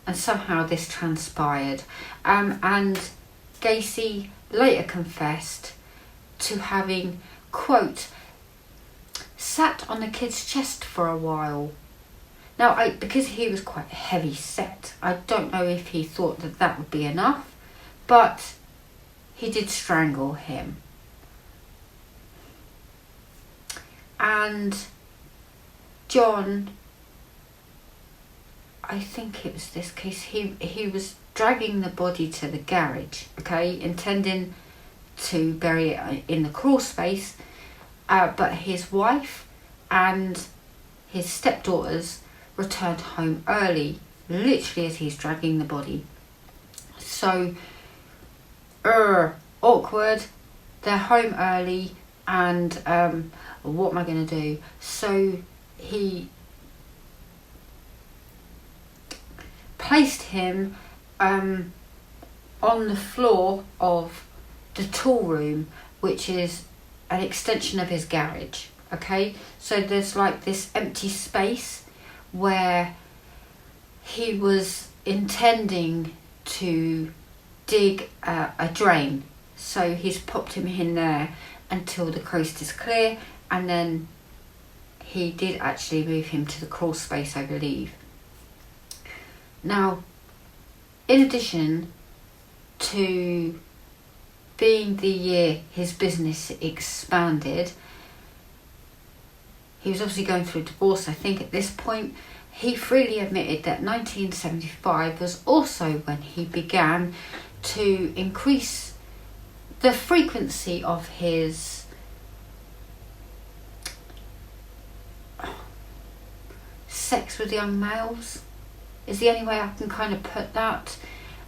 And somehow this transpired. And Gacy later confessed to having, quote, sat on the kid's chest for a while. Now, because he was quite heavy set, I don't know if he thought that that would be enough, but he did strangle him. and John, I think it was this case, he was dragging the body to the garage, okay, intending to bury it in the crawl space, but his wife and his stepdaughters returned home early, literally as he's dragging the body. So, awkward, they're home early, and what am I going to do? So he placed him on the floor of the tool room, which is an extension of his garage, okay? So there's like this empty space where he was intending to dig a drain. So he's popped him in there until the coast is clear, and then he did actually move him to the crawl space, I believe. Now, in addition to being the year his business expanded, he was obviously going through a divorce, I think, at this point. He freely admitted that 1975 was also when he began to increase the frequency of his sex with young males, is the only way I can kind of put that.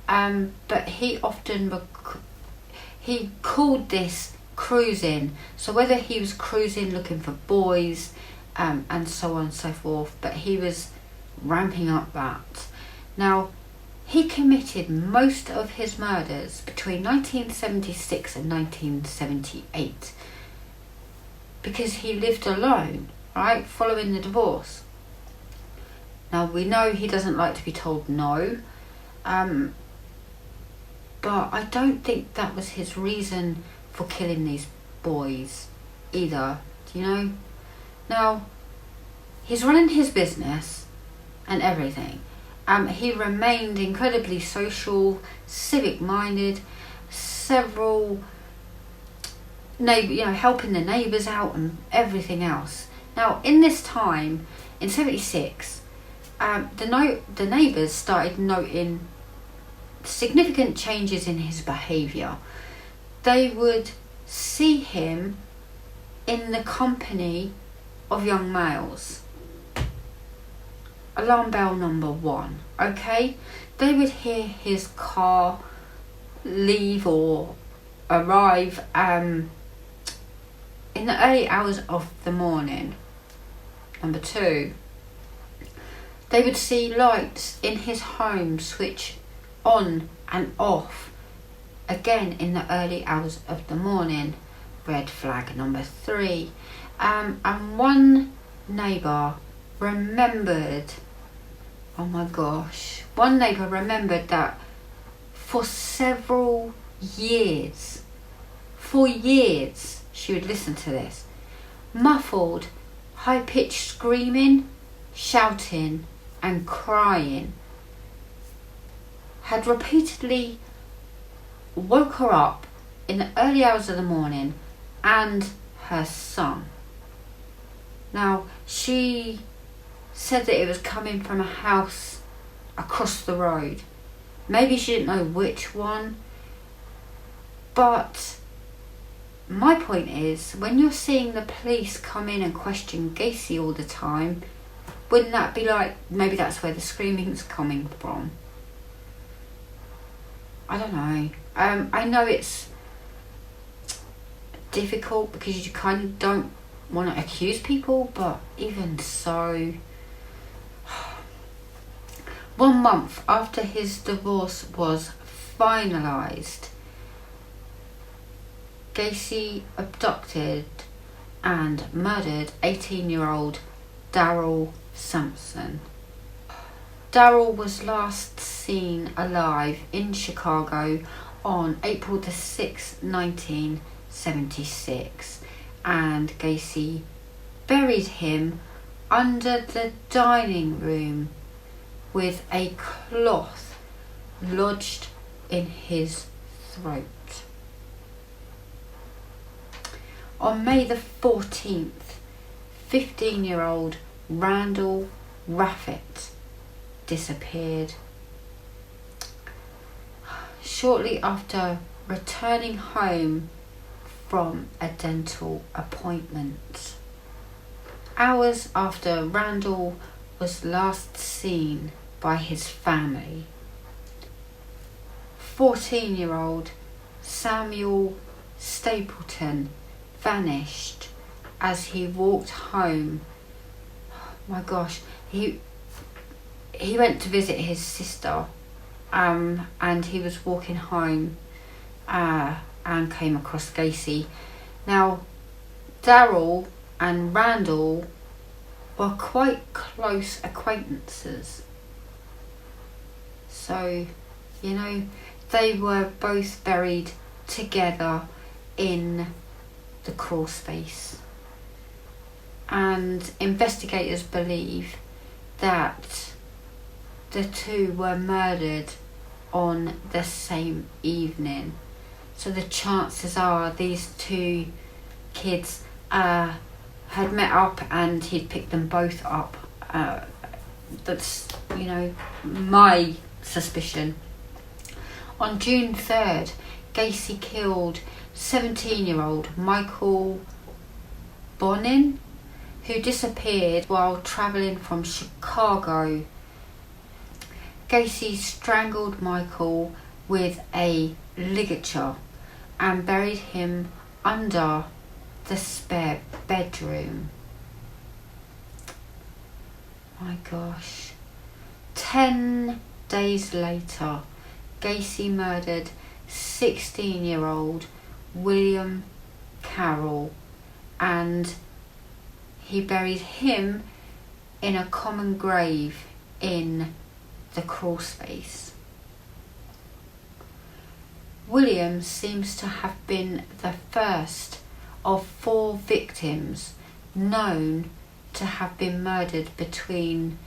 But he often he called this cruising. So whether he was cruising looking for boys and so on and so forth, but he was ramping up that. Now, he committed most of his murders between 1976 and 1978 because he lived alone, right, following the divorce. Now, we know he doesn't like to be told no, but I don't think that was his reason for killing these boys either, do you know? Now, he's running his business and everything. He remained incredibly social, civic-minded, several, helping the neighbours out and everything else. Now, in this time, in 76, the neighbours started noting significant changes in his behaviour. They would see him in the company of young males. Alarm bell number 1, okay? They would hear his car leave or arrive in the early hours of the morning. Number 2, they would see lights in his home switch on and off, again in the early hours of the morning. Red flag number 3. And one neighbour remembered, one neighbour remembered that for several years, she would listen to this muffled, high-pitched screaming, shouting and crying had repeatedly woke her up in the early hours of the morning, and her son. Now, she said that it was coming from a house across the road. Maybe she didn't know which one, but my point is, when you're seeing the police come in and question Gacy all the time, wouldn't that be like, maybe that's where the screaming's coming from? I don't know. I know it's difficult because you kind of don't want to accuse people, but even so, 1 month after his divorce was finalised, Gacy abducted and murdered 18-year-old Daryl Sampson. Daryl was last seen alive in Chicago on April the 6th, 1976, and Gacy buried him under the dining room with a cloth lodged in his throat. On May the 14th, 15-year-old Randall Raffett disappeared. Shortly after returning home from a dental appointment. Hours after Randall was last seen by his family, 14-year-old Samuel Stapleton vanished as he walked home. Oh my gosh, he went to visit his sister, and he was walking home and came across Gacy. Now, Daryl and Randall were quite close acquaintances. So, they were both buried together in the crawl space. And investigators believe that the two were murdered on the same evening. So the chances are these two kids had met up and he'd picked them both up. That's, my suspicion. On June 3rd, Gacy killed 17-year-old Michael Bonin, who disappeared while travelling from Chicago. Gacy strangled Michael with a ligature and buried him under the spare bedroom. My gosh. 10 days later, Gacy murdered 16-year-old William Carroll, and he buried him in a common grave in the crawl space. William seems to have been the first of 4 victims known to have been murdered between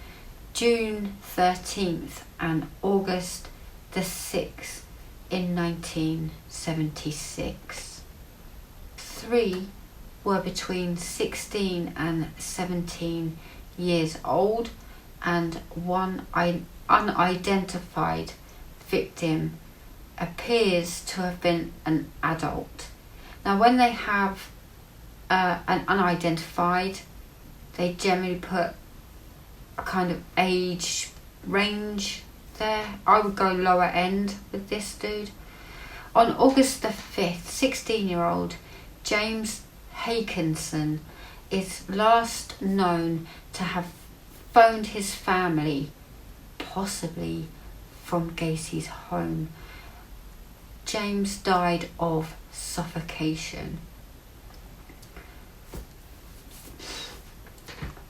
June 13th and August the 6th in 1976. 3 were between 16 and 17 years old, and one unidentified victim appears to have been an adult. Now, when they have an unidentified, they generally put a kind of age range there. I would go lower end with this dude. On August the 5th, 16-year-old James Hakinson is last known to have phoned his family, possibly from Gacy's home. James died of suffocation.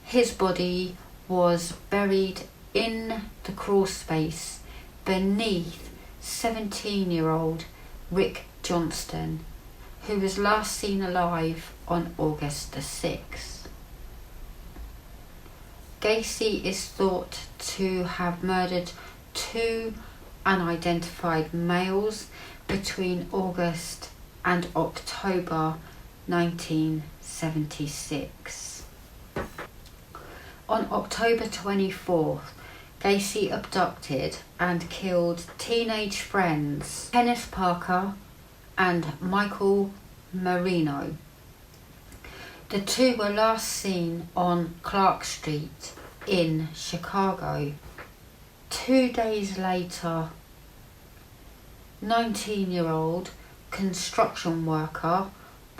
His body was buried in the crawl space beneath 17-year-old Rick Johnston, who was last seen alive on August the 6th. Gacy is thought to have murdered 2 unidentified males between August and October 1976. On October 24th, Gacy abducted and killed teenage friends Kenneth Parker and Michael Marino. The 2 were last seen on Clark Street in Chicago. 2 days later, 19-year-old construction worker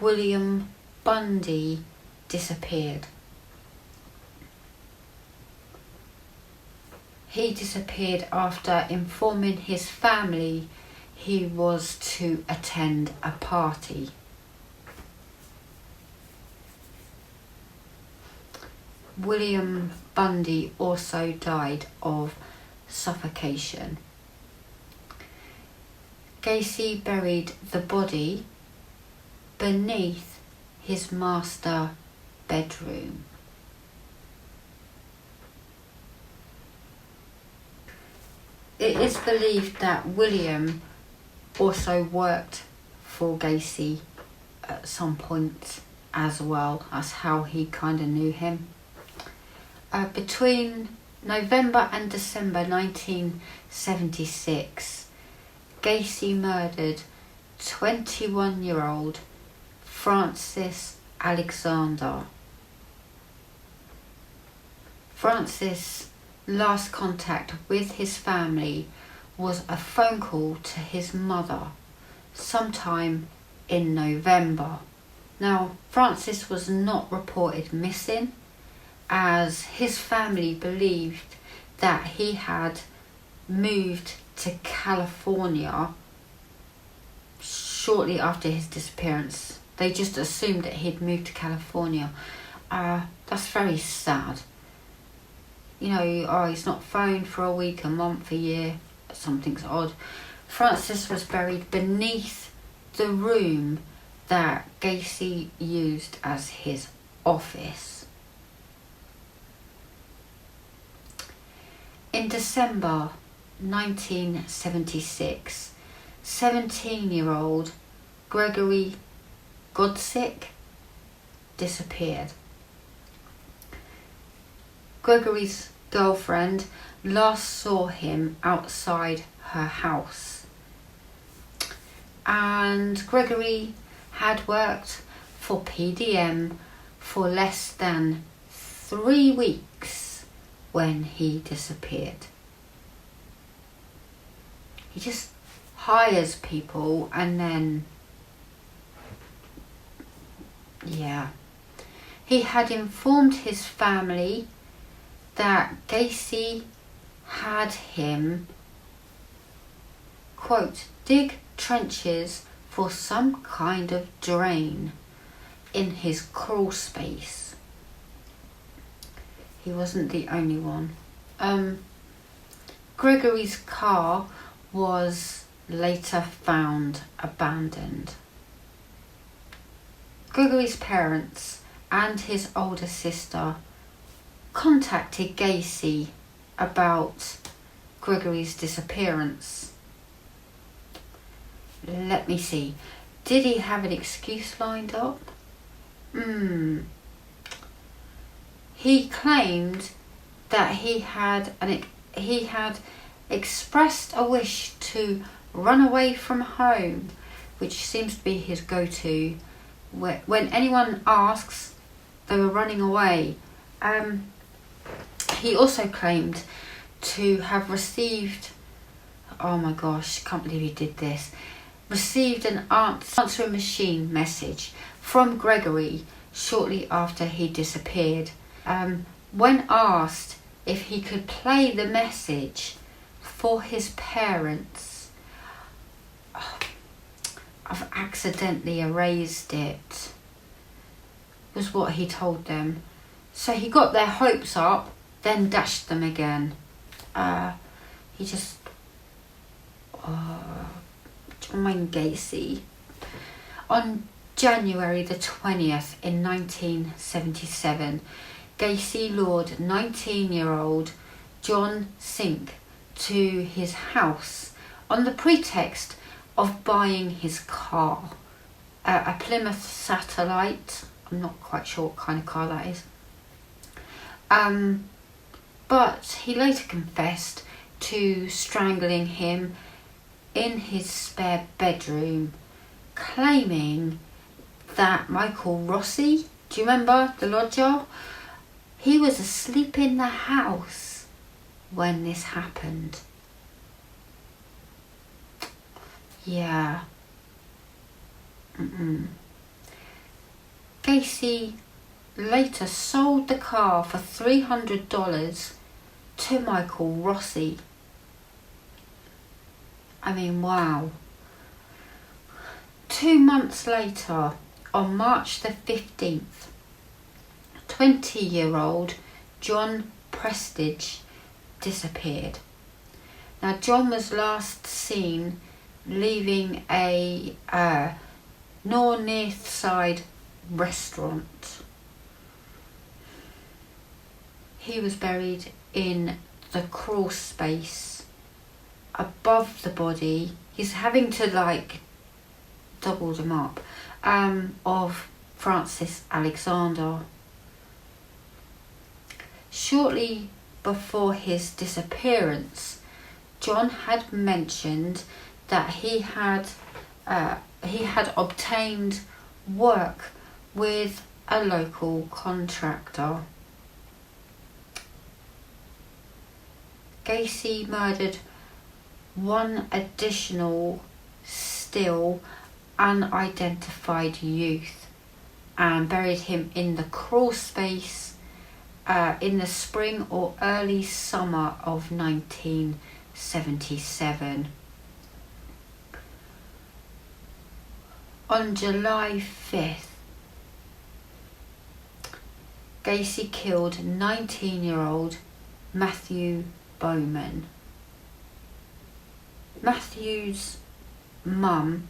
William Bundy disappeared. He disappeared after informing his family he was to attend a party. William Bundy also died of suffocation. Gacy buried the body beneath his master bedroom. It is believed that William also worked for Gacy at some point as well. That's how he kind of knew him. Between November and December 1976, Gacy murdered 21-year-old Francis Alexander. Francis' last contact with his family was a phone call to his mother sometime in November. Now, Francis was not reported missing, as his family believed that he had moved to California shortly after his disappearance. They just assumed that he'd moved to California. That's very sad. You know, he's not phoned for a week, a month, a year. Something's odd. Francis was buried beneath the room that Gacy used as his office. In December 1976, 17-year-old Gregory Godsick disappeared. Gregory's girlfriend last saw him outside her house, and Gregory had worked for PDM for less than 3 weeks when he disappeared. He just hires people and then, he had informed his family that Gacy had him, quote, dig trenches for some kind of drain in his crawl space. He wasn't the only one. Gregory's car was later found abandoned. Gregory's parents and his older sister contacted Gacy about Gregory's disappearance. Let me see. Did he have an excuse lined up? He claimed that he had expressed a wish to run away from home, which seems to be his go-to. When anyone asks, they were running away. He also claimed to have received, oh my gosh, can't believe he did this, received an answering machine message from Gregory shortly after he disappeared. When asked if he could play the message for his parents, I've accidentally erased it, was what he told them. So he got their hopes up, then dashed them again. He just... John Gacy. On January the 20th in 1977, Gacy lured 19-year-old John Sink to his house on the pretext of buying his car, a Plymouth Satellite. I'm not quite sure what kind of car that is. But he later confessed to strangling him in his spare bedroom, claiming that Michael Rossi, do you remember the lodger? He was asleep in the house when this happened. Yeah. Gacy later sold the car for $300 to Michael Rossi. I mean, wow. 2 months later, on March the 15th, 20-year-old John Prestige disappeared. Now, John was last seen leaving a Northside restaurant. He was buried in the crawl space above the body. He's having to double them up, of Francis Alexander. Shortly before his disappearance, John had mentioned that he had obtained work with a local contractor. Gacy murdered one additional still unidentified youth and buried him in the crawl space in the spring or early summer of 1977. On July 5th, Gacy killed 19-year-old Matthew Bowman. Matthew's mum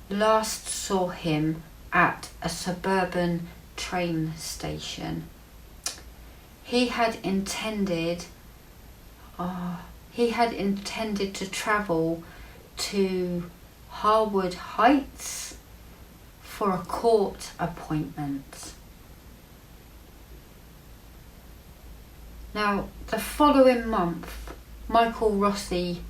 last saw him at a suburban train station. He had intended to travel to Harwood Heights for a court appointment. Now, the following month, Michael Rossi,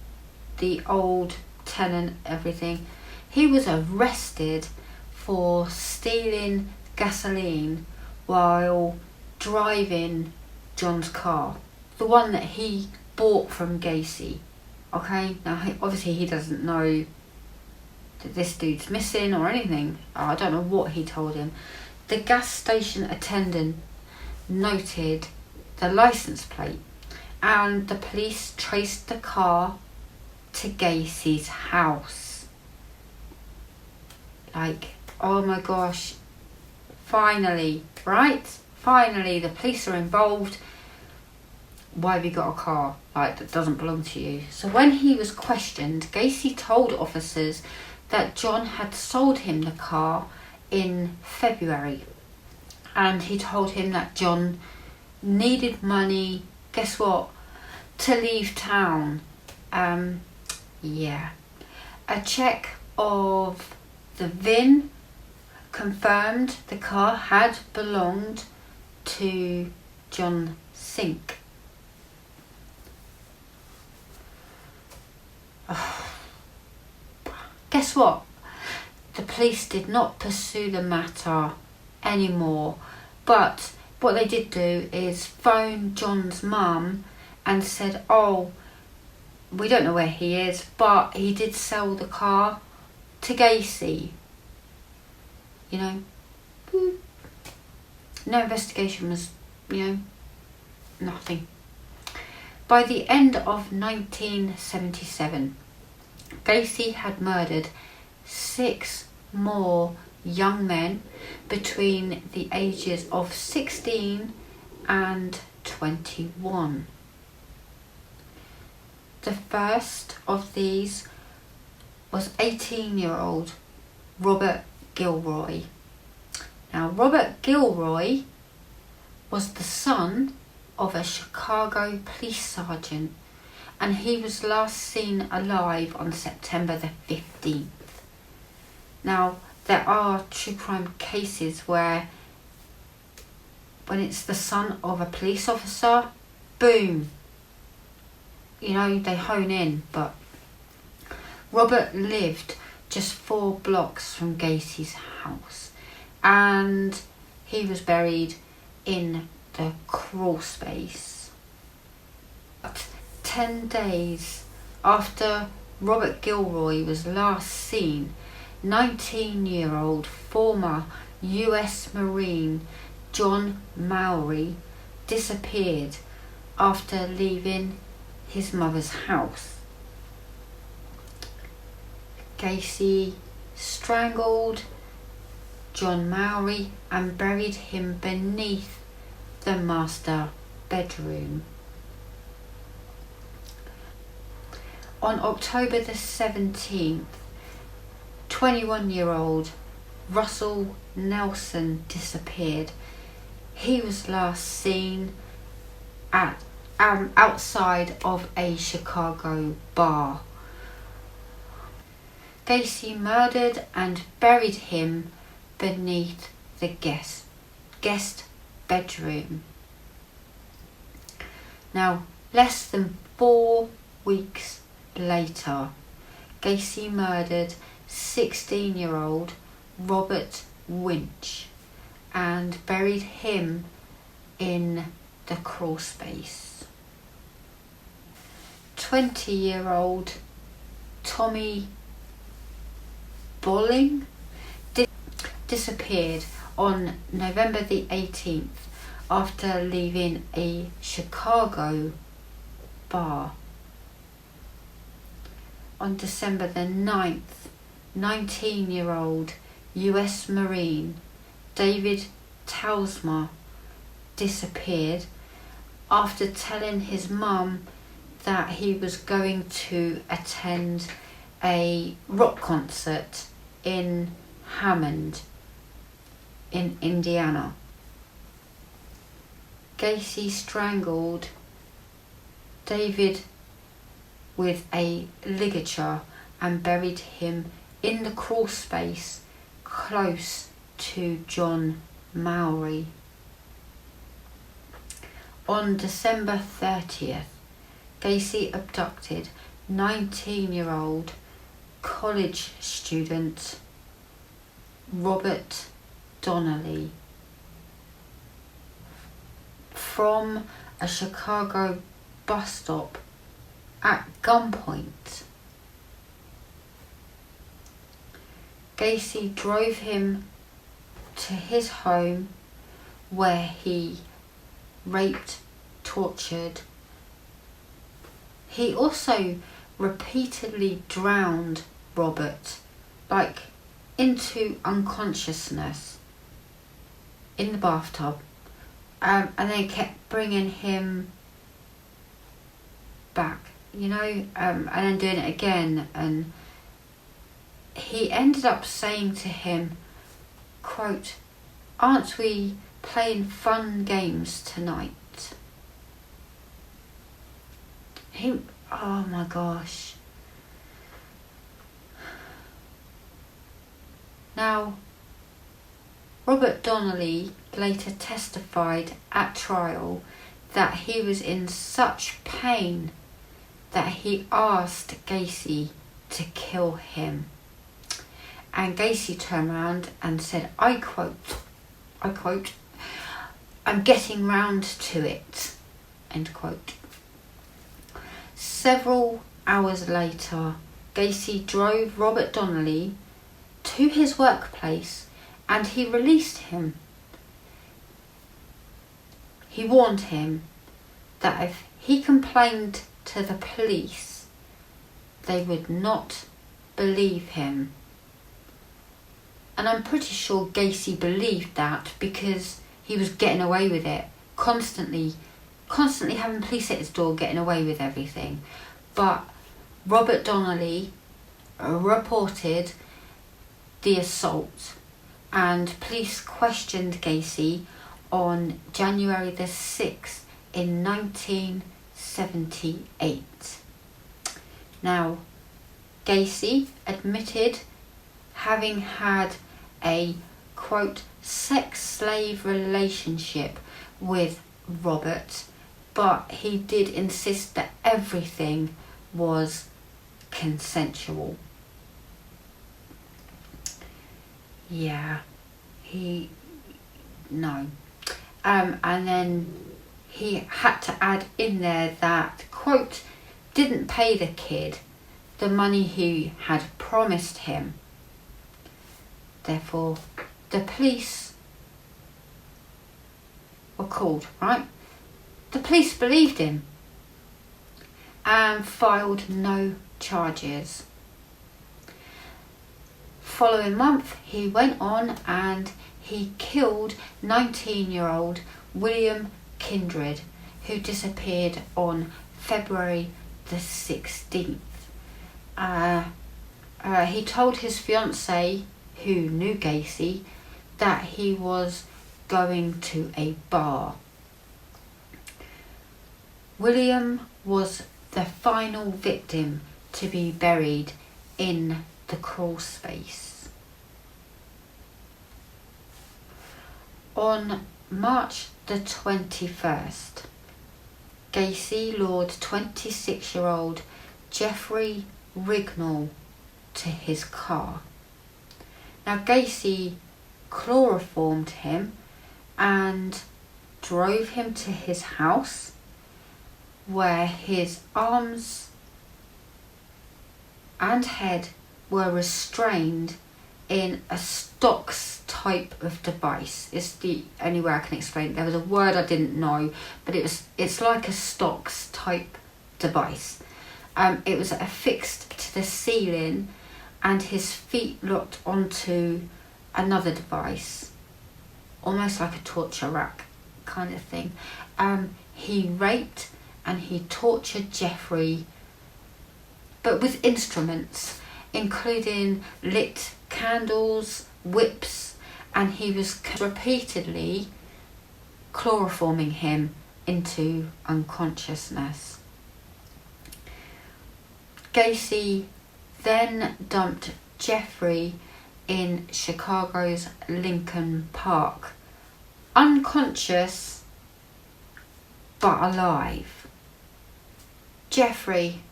the old tenant, everything, he was arrested for stealing gasoline while driving John's car, the one that he bought from Gacy. Okay, now obviously he doesn't know that this dude's missing or anything. I don't know what he told him. The gas station attendant noted the license plate, and the police traced the car to Gacy's house. Like, oh my gosh, finally, right? Finally, the police are involved. Why have you got a car that doesn't belong to you? So when he was questioned, Gacy told officers that John had sold him the car in February, and he told him that John needed money, guess what, to leave town. A check of the VIN confirmed the car had belonged to John Sink. Guess what? The police did not pursue the matter anymore, but what they did do is phone John's mum and said, oh, we don't know where he is, but he did sell the car to Gacy. You know, no investigation was, nothing. By the end of 1977, Gacy had murdered 6 more young men between the ages of 16 and 21. The first of these was 18-year-old Robert Gilroy. Now, Robert Gilroy was the son of a Chicago police sergeant, and he was last seen alive on September the 15th. Now, there are true crime cases where when it's the son of a police officer, boom, they hone in. But Robert lived just 4 blocks from Gacy's house, and he was buried in the crawl space. But 10 days after Robert Gilroy was last seen, 19-year-old former US Marine John Mowry disappeared after leaving his mother's house. Gacy strangled John Mowry and buried him beneath the master bedroom. On October the 17th, 21-year-old Russell Nelson disappeared. He was last seen at outside of a Chicago bar. Gacy murdered and buried him beneath the guest bedroom. Now, less than 4 weeks later, Gacy murdered 16-year-old Robert Winch and buried him in the crawl space. 20-year-old Tommy Bolling disappeared on November the 18th after leaving a Chicago bar. On December the 9th, 19-year-old US Marine David Talsma disappeared after telling his mum that he was going to attend a rock concert in Hammond in Indiana. Gacy strangled David with a ligature and buried him in the crawl space close to John Mowry. On December 30th, Gacy abducted 19-year-old college student Robert Donnelly from a Chicago bus stop at gunpoint. Gacy drove him to his home where he raped, tortured. He also repeatedly drowned Robert, into unconsciousness in the bathtub, and then kept bringing him back, and then doing it again. And he ended up saying to him, quote, "Aren't we playing fun games tonight?" Oh my gosh. Now, Robert Donnelly later testified at trial that he was in such pain that he asked Gacy to kill him. And Gacy turned around and said, I quote, "I'm getting round to it," end quote. Several hours later, Gacy drove Robert Donnelly to his workplace and he released him. He warned him that if he complained to the police, they would not believe him. And I'm pretty sure Gacy believed that because he was getting away with it, constantly having police at his door, getting away with everything. But Robert Donnelly reported the assault, and police questioned Gacy on January the 6th in 1978. Now, Gacy admitted having had a, quote, sex slave relationship with Robert, but he did insist that everything was consensual. And then he had to add in there that, quote, didn't pay the kid the money he had promised him. Therefore, the police were called, right? The police believed him and filed no charges. Following month, he went on and he killed 19-year-old William Kindred, who disappeared on February the 16th. He told his fiancée, who knew Gacy, that he was going to a bar. William was the final victim to be buried in the crawl space. On March the 21st, Gacy lured 26-year-old Jeffrey Rignall to his car. Now Gacy chloroformed him and drove him to his house, where his arms and head were restrained in a stocks type of device. It's the only way I can explain it. There was a word I didn't know, but it's like a stocks type device. It was affixed to the ceiling and his feet locked onto another device, almost like a torture rack kind of thing. He raped and he tortured Jeffrey, but with instruments, including lit candles, whips, and he was repeatedly chloroforming him into unconsciousness. Gacy then dumped Jeffrey in Chicago's Lincoln Park, unconscious but alive. Jeffrey,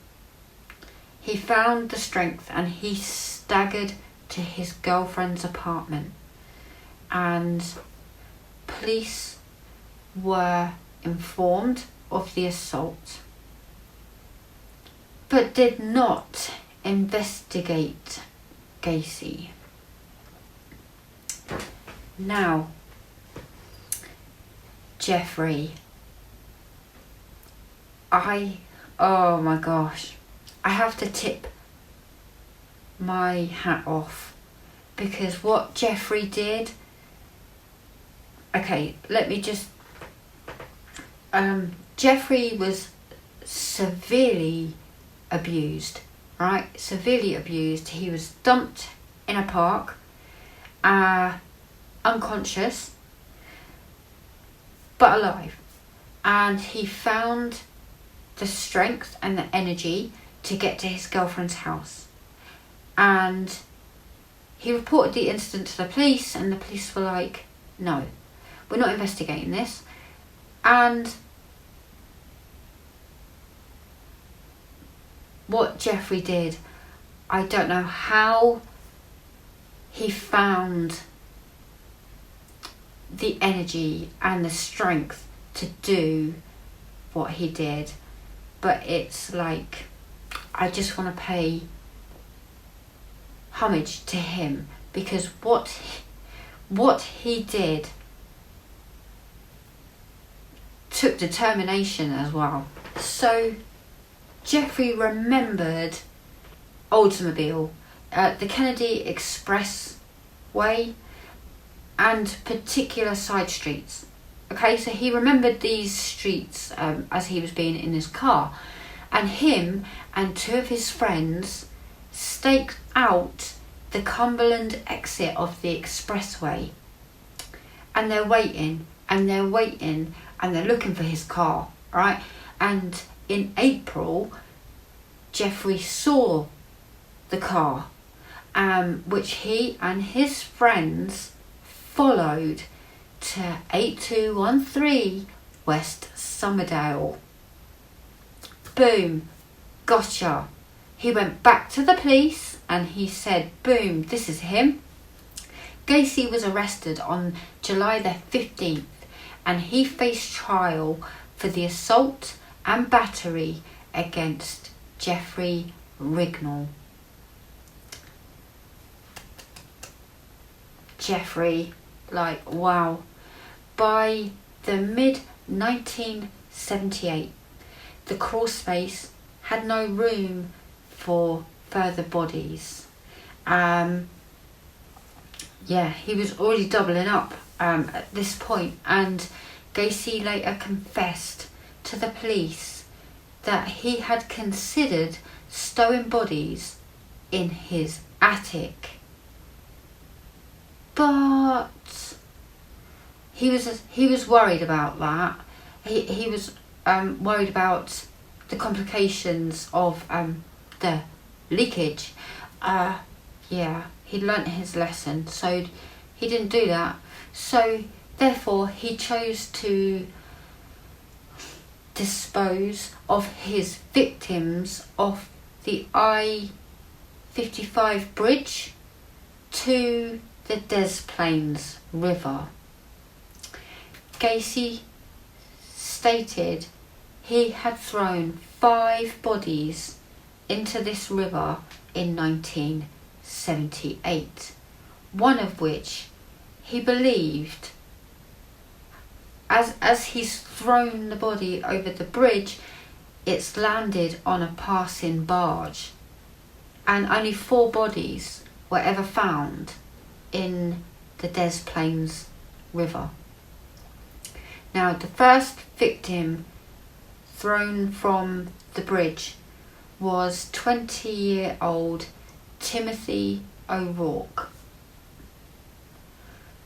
he found the strength and he staggered to his girlfriend's apartment, and police were informed of the assault but did not investigate Gacy. Now, Jeffrey, oh my gosh, I have to tip my hat off, because what Jeffrey did, okay, let me just, Jeffrey was severely abused, right? Severely abused. He was dumped in a park, unconscious, but alive. And he found the strength and the energy to get to his girlfriend's house. And he reported the incident to the police, and the police were like, no, we're not investigating this. And what Jeffrey did, I don't know how he found the energy and the strength to do what he did, but it's like, I just want to pay homage to him, because what he did took determination as well. So Jeffrey remembered Oldsmobile, the Kennedy Expressway, and particular side streets. Okay, so he remembered these streets as he was being in his car, and him and two of his friends staked out the Cumberland exit of the expressway, and they're waiting and they're waiting and they're looking for his car, right? And in April, Jeffrey saw the car, which he and his friends followed to 8213 West Somerdale. Boom, gotcha. He went back to the police and he said, boom, this is him. Gacy was arrested on July the 15th, and he faced trial for the assault and battery against Jeffrey Rignall. Jeffrey, like, wow. By the mid-1978, the crawl space had no room for further bodies. He was already doubling up at this point, and Gacy later confessed to the police that he had considered stowing bodies in his attic. But he was worried about that. He was worried about the complications of the leakage. He'd learnt his lesson, so he didn't do that. So Therefore, he chose to dispose of his victims off the I-55 bridge to the Des Plaines River. Gacy stated he had thrown 5 bodies into this river in 1978, one of which he believed, as he's thrown the body over the bridge, it's landed on a passing barge, and only 4 bodies were ever found in the Des Plaines River. Now, the first victim thrown from the bridge was 20-year-old Timothy O'Rourke.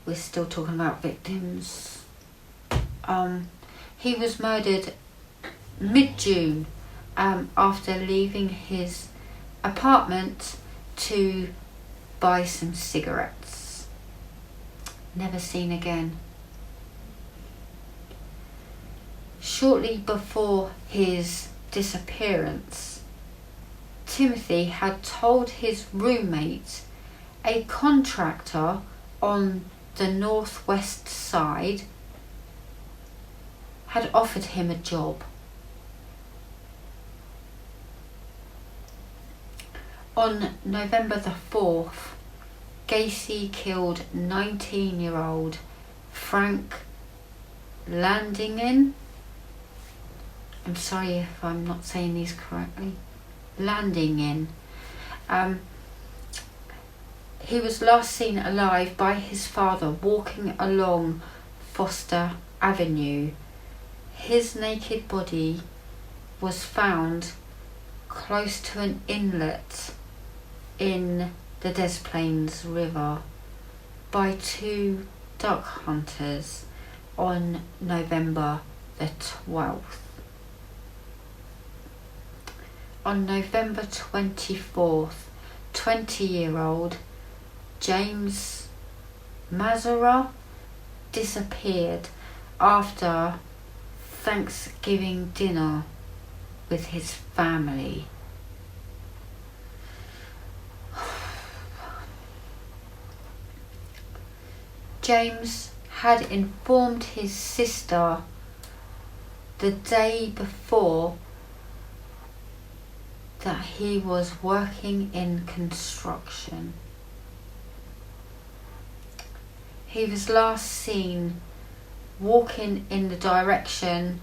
We're still talking about victims. He was murdered mid-June after leaving his apartment to buy some cigarettes. Never seen again. Shortly before his disappearance, Timothy had told his roommate, a contractor on the northwest side, had offered him a job. On November the 4th, Gacy killed 19-year-old Frank Landingen. I'm sorry if I'm not saying these correctly. Landingen. He was last seen alive by his father walking along Foster Avenue. His naked body was found close to an inlet in the Des Plaines River by 2 duck hunters on November the 12th. On November 24th, 20-year-old James Mazara disappeared after Thanksgiving dinner with his family. James had informed his sister the day before that he was working in construction. He was last seen walking in the direction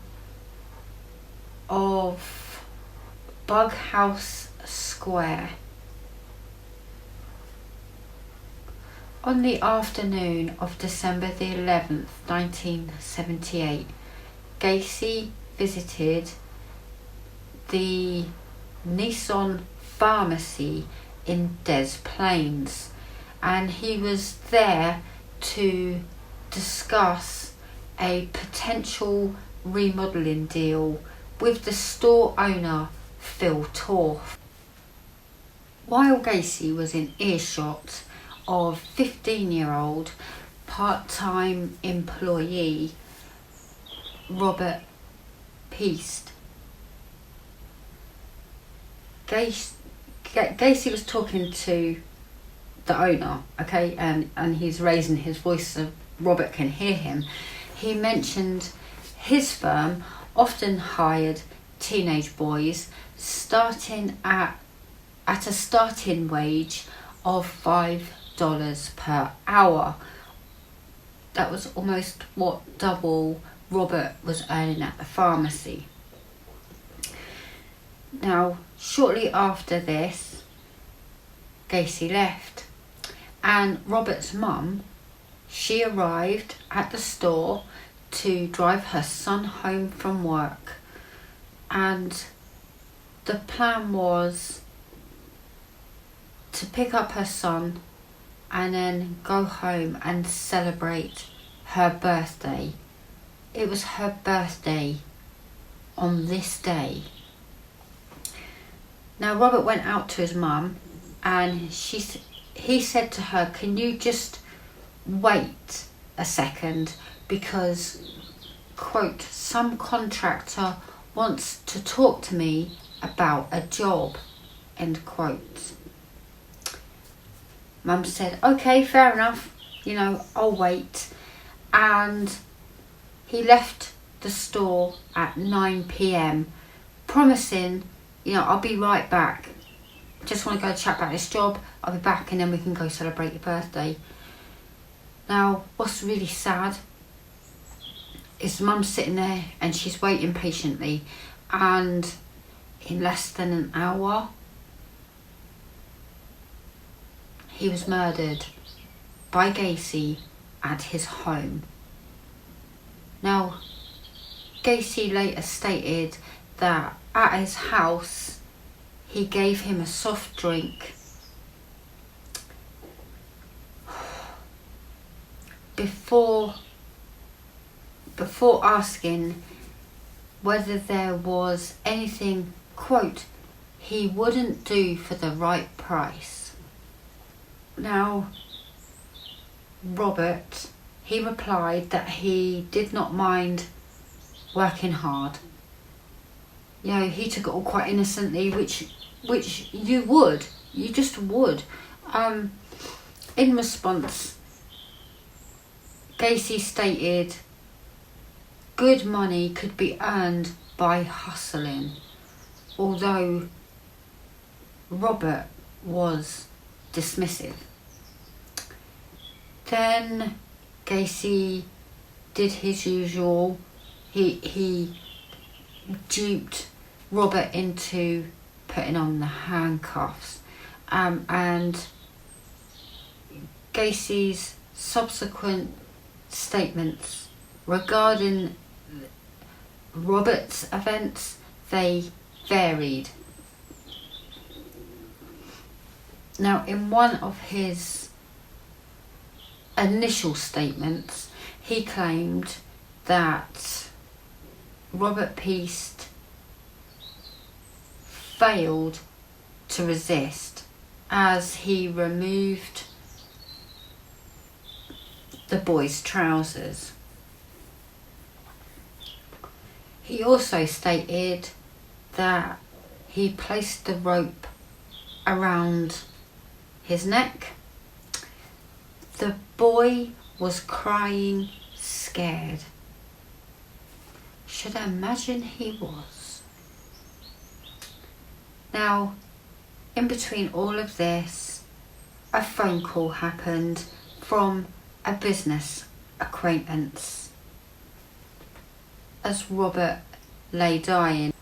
of Bughouse Square. On the afternoon of December the 11th, 1978, Gacy visited the Nissan pharmacy in Des Plaines, and he was there to discuss a potential remodeling deal with the store owner, Phil Torf. While Gacy was in earshot of 15-year-old part-time employee Robert Peast, Gacy was talking to the owner, okay, and he's raising his voice so Robert can hear him. He mentioned his firm often hired teenage boys starting at a starting wage of $5 per hour. That was almost what double Robert was earning at the pharmacy. Now, shortly after this, Gacy left, and Robert's mum, she arrived at the store to drive her son home from work, and the plan was to pick up her son and then go home and celebrate her birthday. It was her birthday on this day. Now, Robert went out to his mum, and he said to her, "Can you just wait a second? because, quote, some contractor wants to talk to me about a job, end quote. Mum said, okay, fair enough, I'll wait. And he left the store at 9 p.m, promising, I'll be right back. Just want to go chat about this job. I'll be back and then we can go celebrate your birthday. Now, what's really sad is Mum's sitting there and she's waiting patiently, and in less than an hour, he was murdered by Gacy at his home. Now, Gacy later stated that at his house, he gave him a soft drink before asking whether there was anything, quote, he wouldn't do for the right price. Now, Robert, he replied that he did not mind working hard. He took it all quite innocently, which you just would. In response, Gacy stated good money could be earned by hustling, although Robert was dismissive. Then Gacy did his usual. He duped Robert into putting on the handcuffs, and Gacy's subsequent statements regarding Robert's events, they varied. Now, in one of his initial statements, he claimed that Robert Peast failed to resist as he removed the boy's trousers. He also stated that he placed the rope around his neck. The boy was crying, scared. Should I imagine he was? Now, in between all of this, a phone call happened from a business acquaintance as Robert lay dying.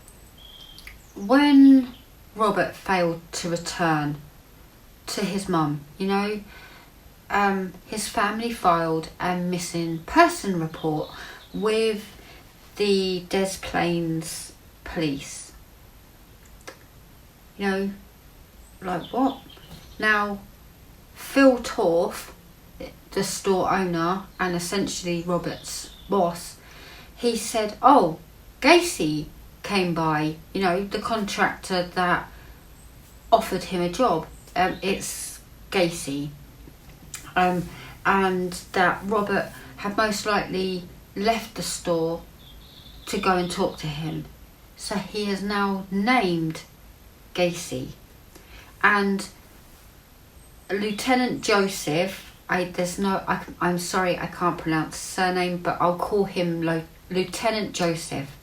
When Robert failed to return to his mum, his family filed a missing person report with the Des Plaines police. Like what? Now, Phil Torf, the store owner and essentially Robert's boss, he said, oh, Gacy came by, the contractor that offered him a job. It's Gacy. And that Robert had most likely left the store to go and talk to him. So he has now named Gacy. And Lieutenant Joseph, I'm sorry, I can't pronounce his surname, but I'll call him Lieutenant Joseph.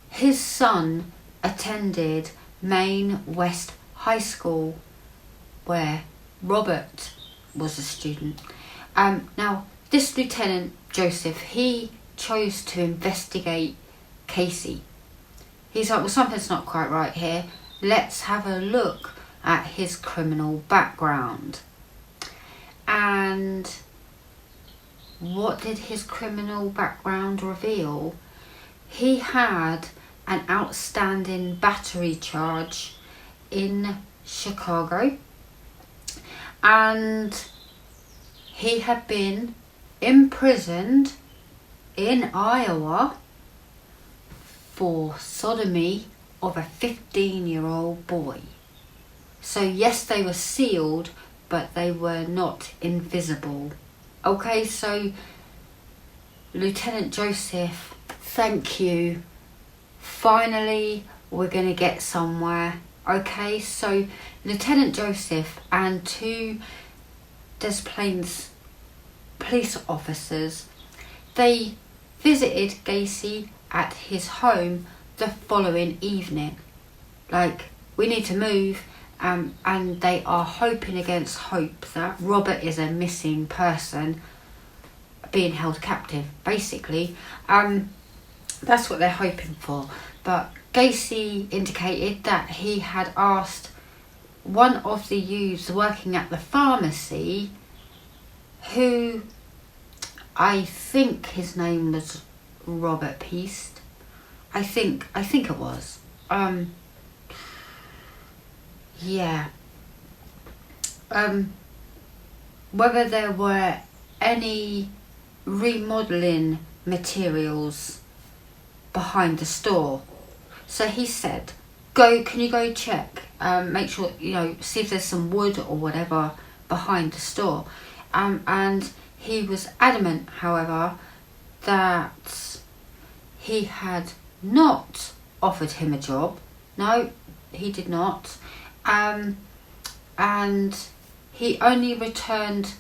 His son attended Maine West High School, where Robert was a student. Now, this Lieutenant Joseph, he chose to investigate Gacy. He's like, well, something's not quite right here. Let's have a look at his criminal background. And what did his criminal background reveal? He had an outstanding battery charge in Chicago, and he had been imprisoned in Iowa for sodomy of a 15-year-old boy. So yes, they were sealed, but they were not invisible. Okay, so Lieutenant Joseph, thank you. Finally, we're going to get somewhere. Okay, so Lieutenant Joseph and 2 Des Plaines police officers, they visited Gacy at his home the following evening. Like, we need to move, and they are hoping against hope that Robert is a missing person being held captive, basically. That's what they're hoping for. But Gacy indicated that he had asked one of the youths working at the pharmacy, who I think his name was Robert Peast. I think it was. Yeah. Whether there were any remodeling materials behind the store. So he said, can you go check, make sure, see if there's some wood or whatever behind the store. And he was adamant, however, that he had not offered him a job. No, he did not. And he only returned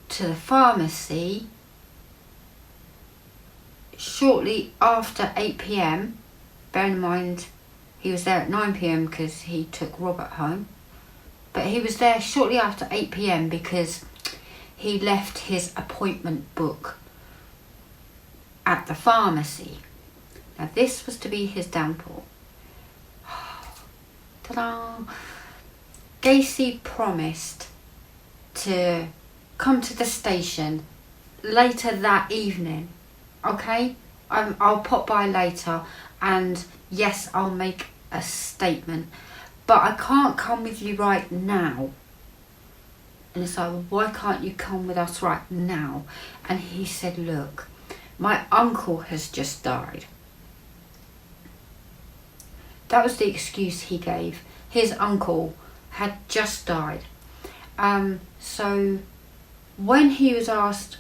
to the pharmacy shortly after 8 p.m. Bear in mind, he was there at 9 p.m. because he took Robert home. But he was there shortly after 8 p.m. because he left his appointment book at the pharmacy. Now this was to be his downfall. Ta-da! Gacy promised to come to the station later that evening. Okay? I'll pop by later, and yes, I'll make a statement, but I can't come with you right now. And it's like, well, why can't you come with us right now? And he said, look, my uncle has just died. That was the excuse he gave. His uncle had just died. So when he was asked,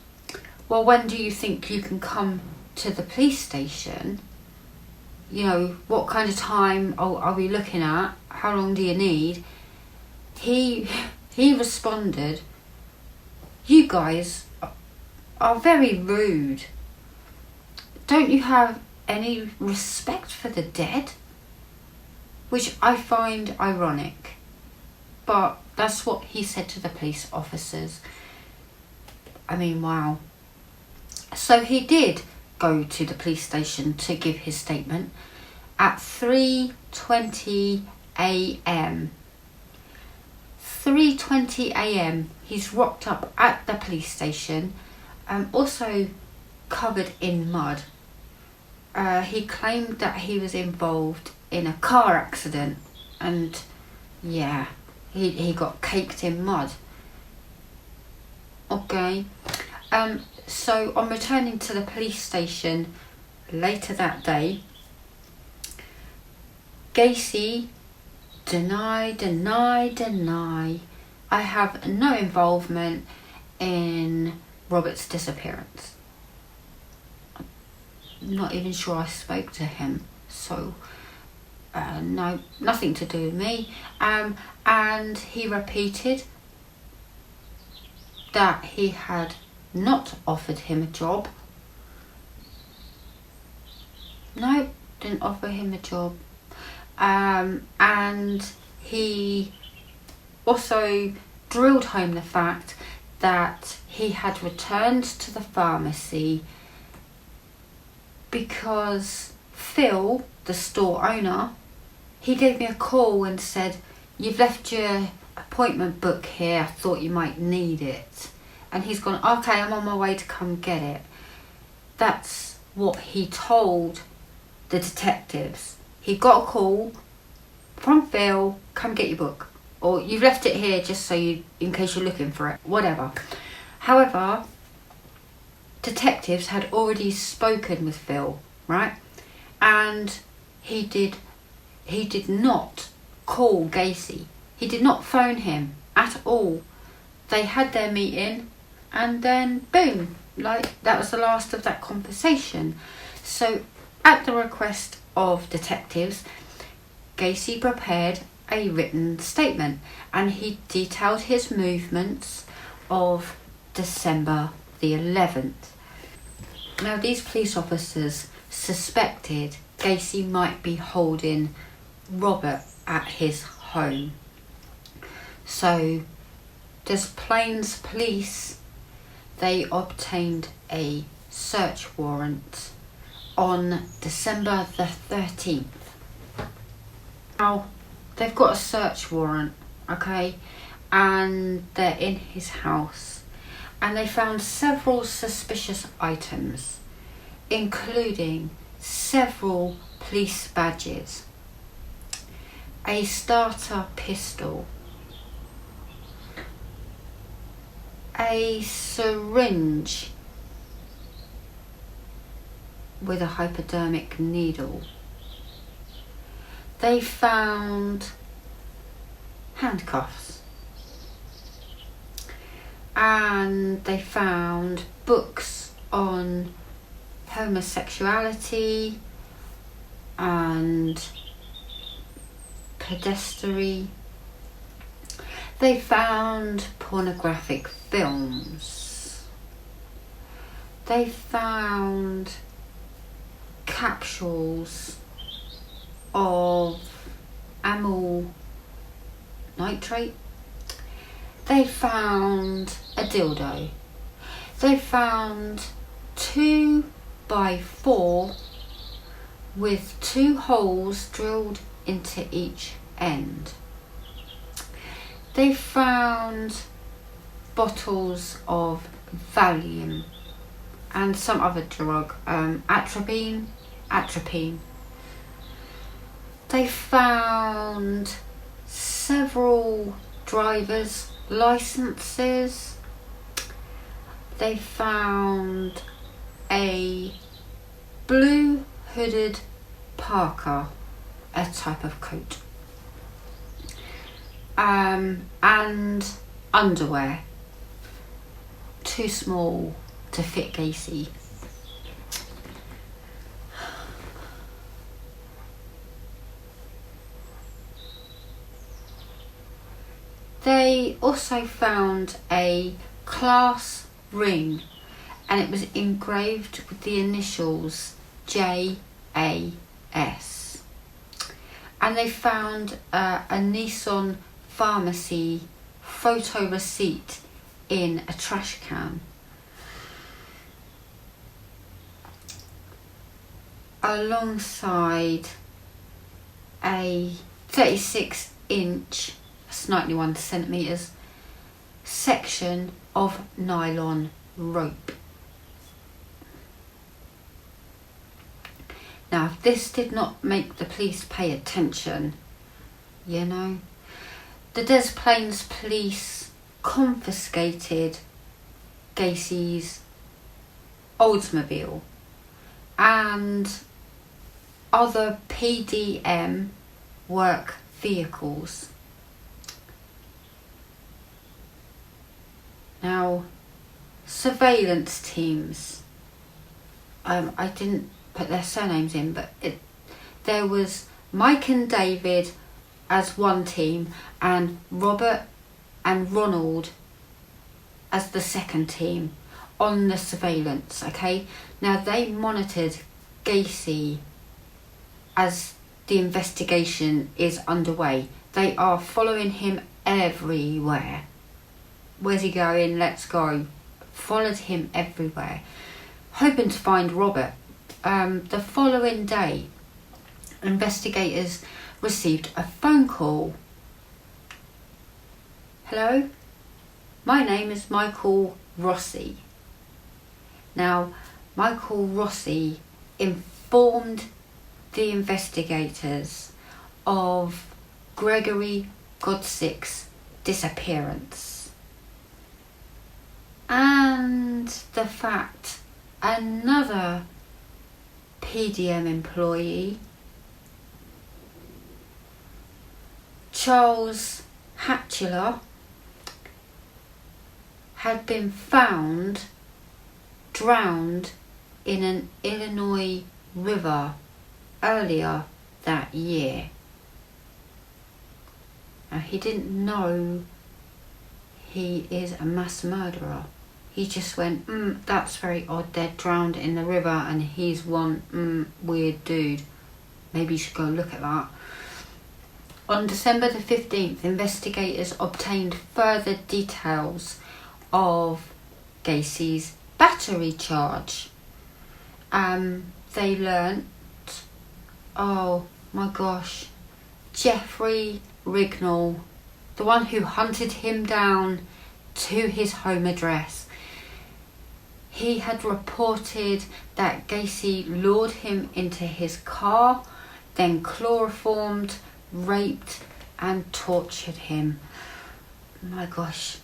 well, when do you think you can come to the police station? What kind of time are we looking at? How long do you need? He responded, you guys are very rude. Don't you have any respect for the dead? Which I find ironic. But that's what he said to the police officers. I mean, wow. So he did go to the police station to give his statement at 3:20 a.m. 3:20 a.m. he's rocked up at the police station, also covered in mud. He claimed that he was involved in a car accident, and yeah, he got caked in mud. Okay. So on returning to the police station later that day, Gacy deny. I have no involvement in Robert's disappearance. I'm not even sure I spoke to him, so no, nothing to do with me. And he repeated that he had not offered him a job. No, didn't offer him a job. And he also drilled home the fact that he had returned to the pharmacy because Phil, the store owner, he gave me a call and said, you've left your appointment book here, I thought you might need it. And he's gone, okay, I'm on my way to come get it. That's what he told the detectives. He got a call from Phil, come get your book. Or you've left it here just so in case you're looking for it, whatever. However, detectives had already spoken with Phil, right? And he did not call Gacy. He did not phone him at all. They had their meeting, and then boom, that was the last of that conversation. So at the request of detectives, Gacy prepared a written statement, and he detailed his movements of December the 11th. Now, these police officers suspected Gacy might be holding Robert at his home. So Des Plaines police, they obtained a search warrant on December the 13th. Now, they've got a search warrant, okay, and they're in his house, and they found several suspicious items, including several police badges, a starter pistol, a syringe with a hypodermic needle. They found handcuffs, and they found books on homosexuality and pedestry. They found pornographic films. They found capsules of amyl nitrate. They found a dildo. They found 2x4 with 2 holes drilled into each end. They found bottles of Valium and some other drug, atropine. They found several drivers' licenses. They found a blue hooded parka, a type of coat, and underwear, too small to fit Gacy. They also found a class ring, and it was engraved with the initials JAS. And they found a Nissan pharmacy photo receipt in a trash can. Alongside a 36-inch, that's 91 centimetres, section of nylon rope. Now, if this did not make the police pay attention, the Des Plaines police confiscated Gacy's Oldsmobile and other PDM work vehicles. Now, surveillance teams, I didn't put their surnames in, but there was Mike and David as one team, and Robert and Ronald as the second team on the surveillance, okay? Now, they monitored Gacy as the investigation is underway. They are following him everywhere. Where's he going? Let's go. Followed him everywhere, hoping to find Robert. The following day, investigators received a phone call. Hello, my name is Michael Rossi. Now, Michael Rossi informed the investigators of Gregory Godsick's disappearance and the fact another PDM employee, Charles Hatchler, had been found drowned in an Illinois river earlier that year. Now, he didn't know he is a mass murderer. He just went, that's very odd, they're drowned in the river and he's one weird dude. Maybe you should go look at that. On December the 15th, investigators obtained further details of Gacy's battery charge. They learnt, oh my gosh, Jeffrey Rignall, the one who hunted him down to his home address, he had reported that Gacy lured him into his car, then chloroformed, raped and tortured him. My gosh.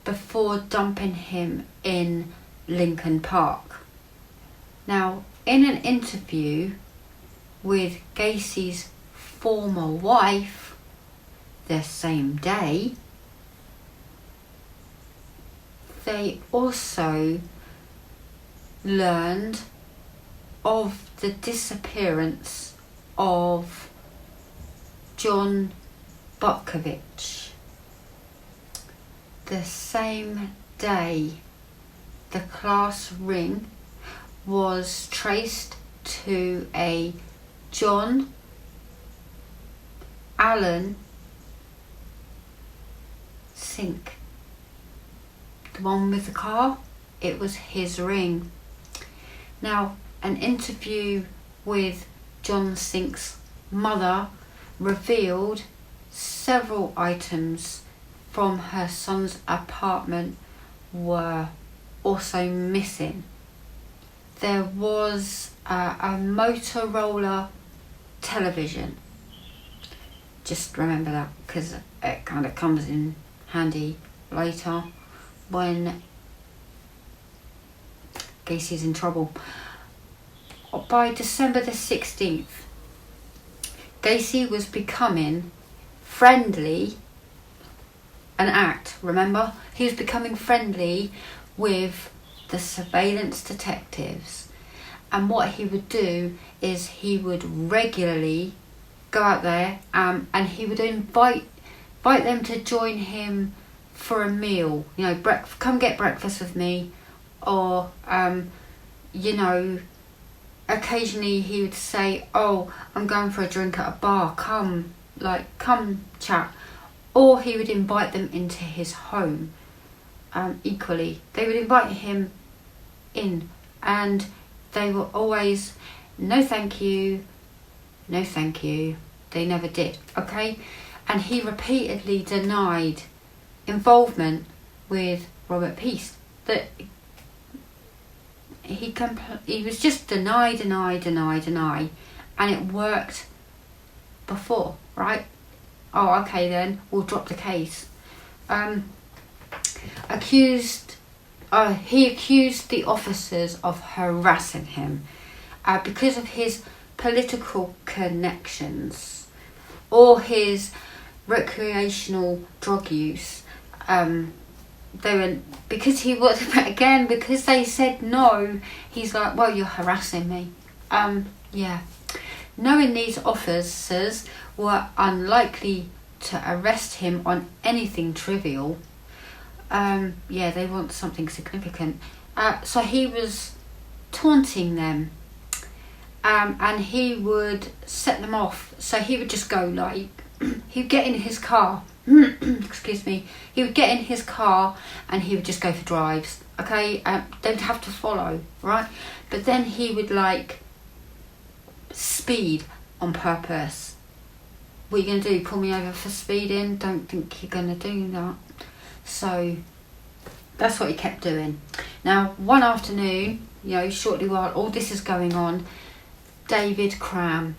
Before dumping him in Lincoln Park. Now, in an interview with Gacy's former wife the same day, they also learned of the disappearance of John Butkovich. The same day, the class ring was traced to a John Allen Sink. The one with the car, it was his ring. Now, an interview with John Sink's mother revealed several items from her son's apartment were also missing. There was a Motorola television. Just remember that, because it kind of comes in handy later when Gacy's in trouble. By December the 16th, Gacy was becoming friendly. An act, remember? He was becoming friendly with the surveillance detectives. And what he would do is he would regularly go out there and he would invite them to join him for a meal. You know, come get breakfast with me. Or, you know, occasionally he would say, oh, I'm going for a drink at a bar. Come chat. Or he would invite them into his home. Equally, they would invite him in, and they were always, no thank you, no thank you. They never did, okay? And he repeatedly denied involvement with Robert Peace. That he was just deny, and it worked before, right? Oh, okay then, we'll drop the case. He accused the officers of harassing him because of his political connections or his recreational drug use. Because they said no, he's like, well, you're harassing me. Yeah. Knowing these officers were unlikely to arrest him on anything trivial, they want something significant. So he was taunting them, and he would set them off. So he would just go like, he'd get in his car, excuse me, he would get in his car and he would just go for drives, okay? They'd have to follow, right? But then he would like speed on purpose. What are you going to do, pull me over for speeding? Don't think you're going to do that. So that's what he kept doing. Now, one afternoon, shortly while all this is going on, David Cram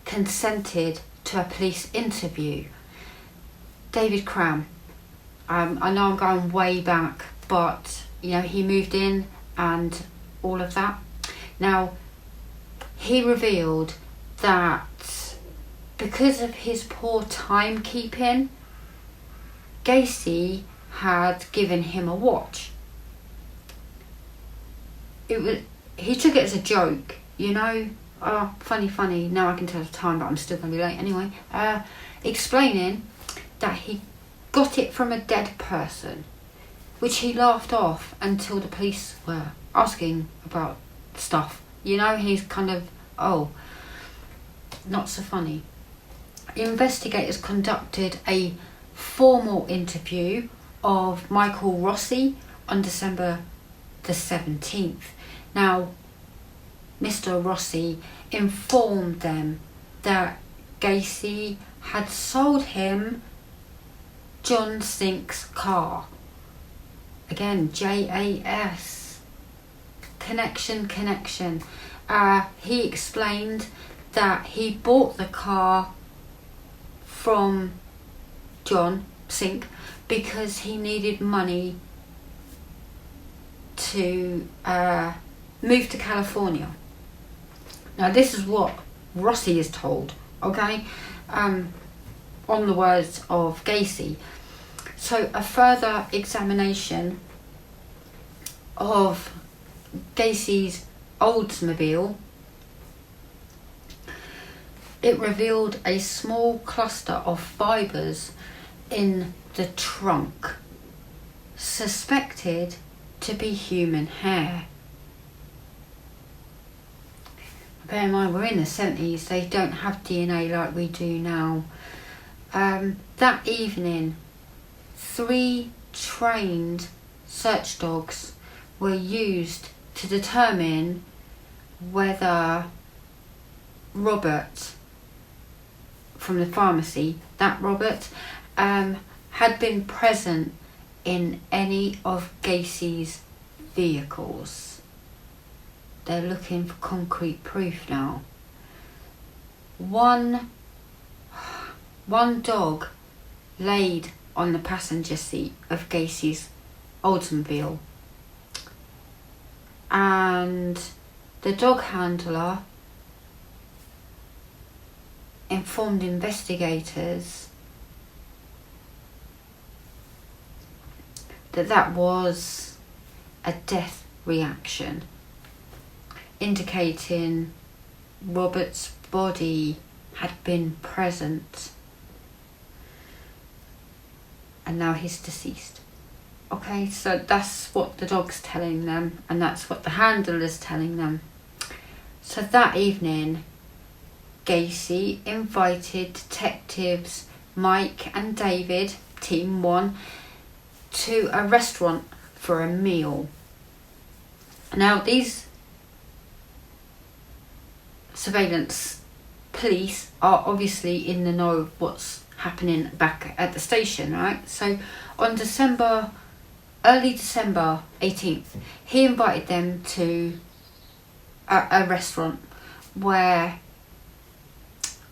consented to a police interview. David Cram, I know I'm going way back, but he moved in and all of that. Now, he revealed that because of his poor timekeeping, Gacy had given him a watch. he took it as a joke, you know. Oh, funny, now I can tell the time, but I'm still going to be late anyway. Explaining that he got it from a dead person, which he laughed off until the police were asking about stuff. You know, he's kind of, oh, not so funny. Investigators conducted a formal interview of Michael Rossi on December the 17th. Now, Mr. Rossi informed them that Gacy had sold him John Sink's car. Again, JAS. Connection. He explained that he bought the car from John Sink because he needed money to move to California. Now, this is what Rossi is told, okay? On the words of Gacy. So a further examination of Gacy's Oldsmobile, it revealed a small cluster of fibres in the trunk, suspected to be human hair. Bear in mind, we're in the 70s, they don't have DNA like we do now. That evening, 3 trained search dogs were used to determine whether Robert from the pharmacy, that Robert, had been present in any of Gacy's vehicles. They're looking for concrete proof now. One dog laid on the passenger seat of Gacy's Oldsmobile, and the dog handler informed investigators that was a death reaction, indicating Robert's body had been present and now he's deceased. Okay, so that's what the dog's telling them, and that's what the handler's telling them. So that evening, Gacy invited detectives Mike and David, Team 1, to a restaurant for a meal. Now, these surveillance police are obviously in the know of what's happening back at the station, right? So on early December 18th, he invited them to a restaurant where,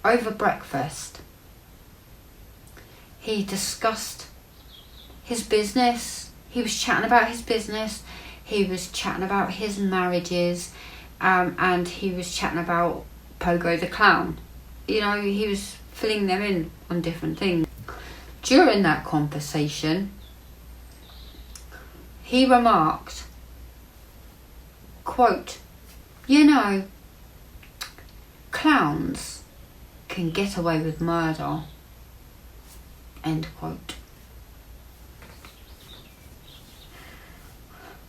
over breakfast, he discussed his business. He was chatting about his business, he was chatting about his marriages, and he was chatting about Pogo the Clown. You know, he was filling them in on different things. During that conversation, he remarked, quote, "You know, clowns can get away with murder," end quote.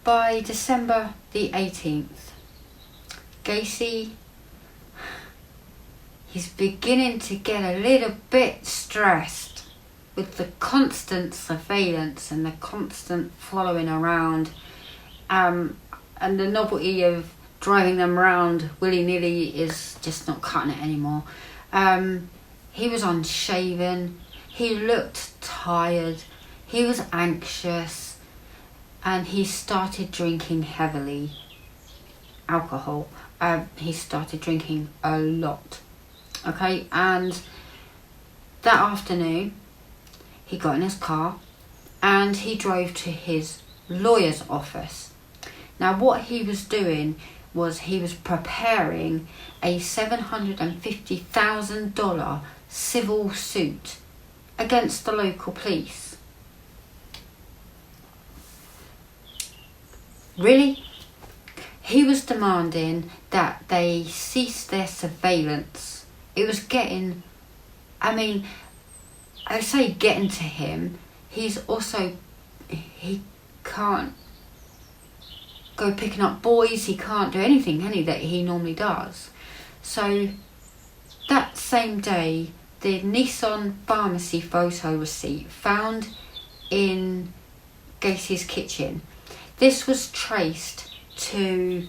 By December the 18th, Gacy, he's beginning to get a little bit stressed with the constant surveillance and the constant following around, and the novelty of driving them around willy-nilly is just not cutting it anymore. He was unshaven, he looked tired, he was anxious, and he started drinking heavily. Alcohol. He started drinking a lot. Okay, and that afternoon, he got in his car and he drove to his lawyer's office. Now, what he was doing was he was preparing a $750,000 civil suit against the local police. Really? he was demanding that they cease their surveillance. It was getting, I say getting to him. He can't go picking up boys. He can't do anything, that he normally does. So that same day, the Nissan pharmacy photo receipt found in Gacy's kitchen. This was traced to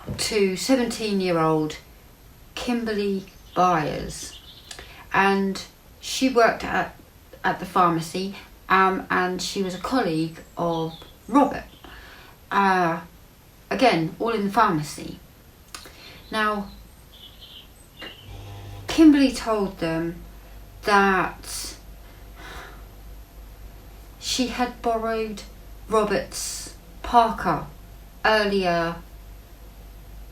17-year-old Kimberly Byers, and she worked at the pharmacy, and she was a colleague of Robert. Again, all in the pharmacy. Now, Kimberly told them that she had borrowed Robert's parka earlier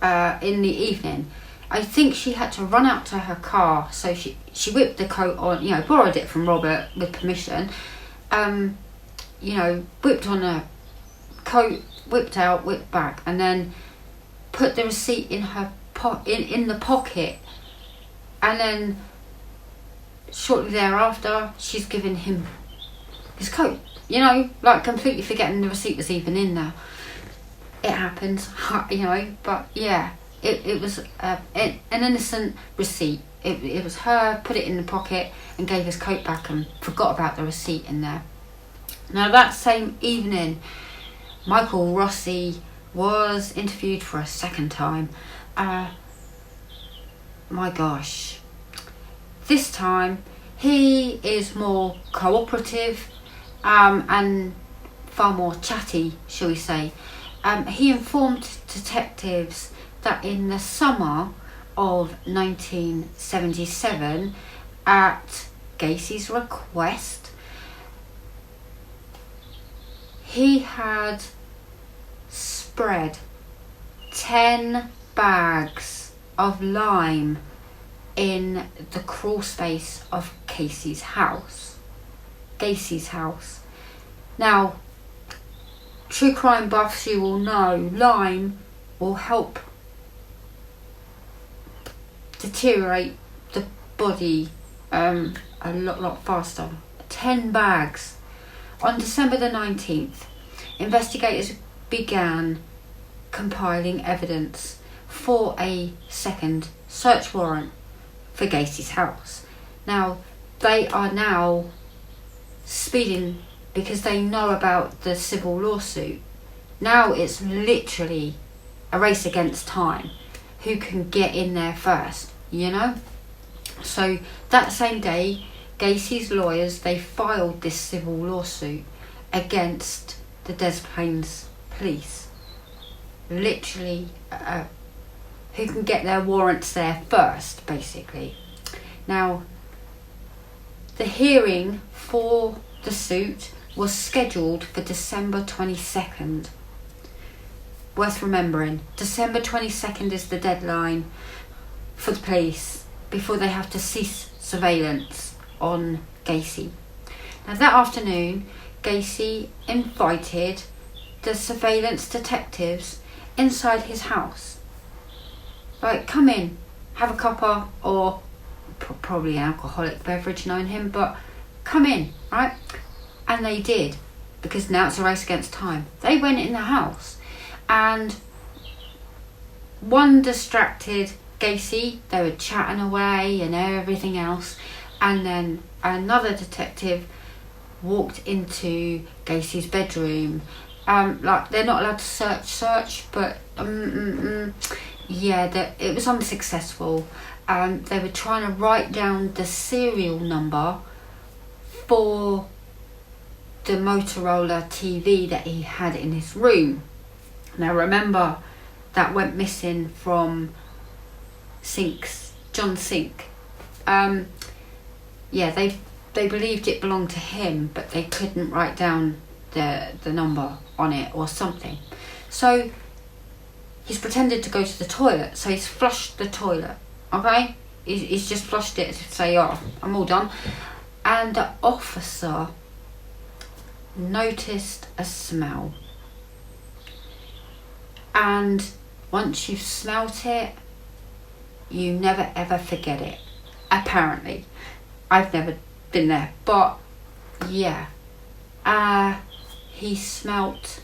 in the evening. I think she had to run out to her car, so she whipped the coat on, borrowed it from Robert with permission, whipped on a coat, whipped out, whipped back, and then put the receipt in her in the pocket, and then shortly thereafter she's given him his coat, completely forgetting the receipt was even in there. It happens, but yeah, it was an innocent receipt. It was her, put it in the pocket and gave his coat back and forgot about the receipt in there. Now, that same evening, Michael Rossi was interviewed for a second time. My gosh. This time, he is more cooperative and far more chatty, shall we say. He informed detectives that in the summer of 1977, at Gacy's request, he had spread 10 bags of lime in the crawl space of Gacy's house. Now, true crime buffs, you will know lime will help deteriorate the body a lot faster. 10 bags. On December the 19th, investigators began compiling evidence for a second search warrant for Gacy's house. Now, they are now speeding because they know about the civil lawsuit. Now it's literally a race against time. Who can get in there first, So that same day, Gacy's lawyers, they filed this civil lawsuit against the Des Plaines police. Literally, who can get their warrants there first, basically. Now, the hearing for the suit was scheduled for December 22nd. Worth remembering, December 22nd is the deadline for the police before they have to cease surveillance on Gacy. Now, that afternoon, Gacy invited the surveillance detectives inside his house. Like, come in, have a cuppa, or probably an alcoholic beverage knowing him, but come in, right? And they did, because now it's a race against time. They went in the house, and one distracted Gacy, they were chatting away and everything else, and then another detective walked into Gacy's bedroom. They're not allowed to search, but it was unsuccessful. They were trying to write down the serial number for the Motorola TV that he had in his room. Now, remember, that went missing from John Sink. They believed it belonged to him, but they couldn't write down the number on it or something. So he's pretended to go to the toilet. So he's flushed the toilet. Okay, he's just flushed it to say, "Oh, I'm all done." And the officer noticed a smell. And once you've smelt it, you never ever forget it. Apparently. I've never been there, but yeah. He smelt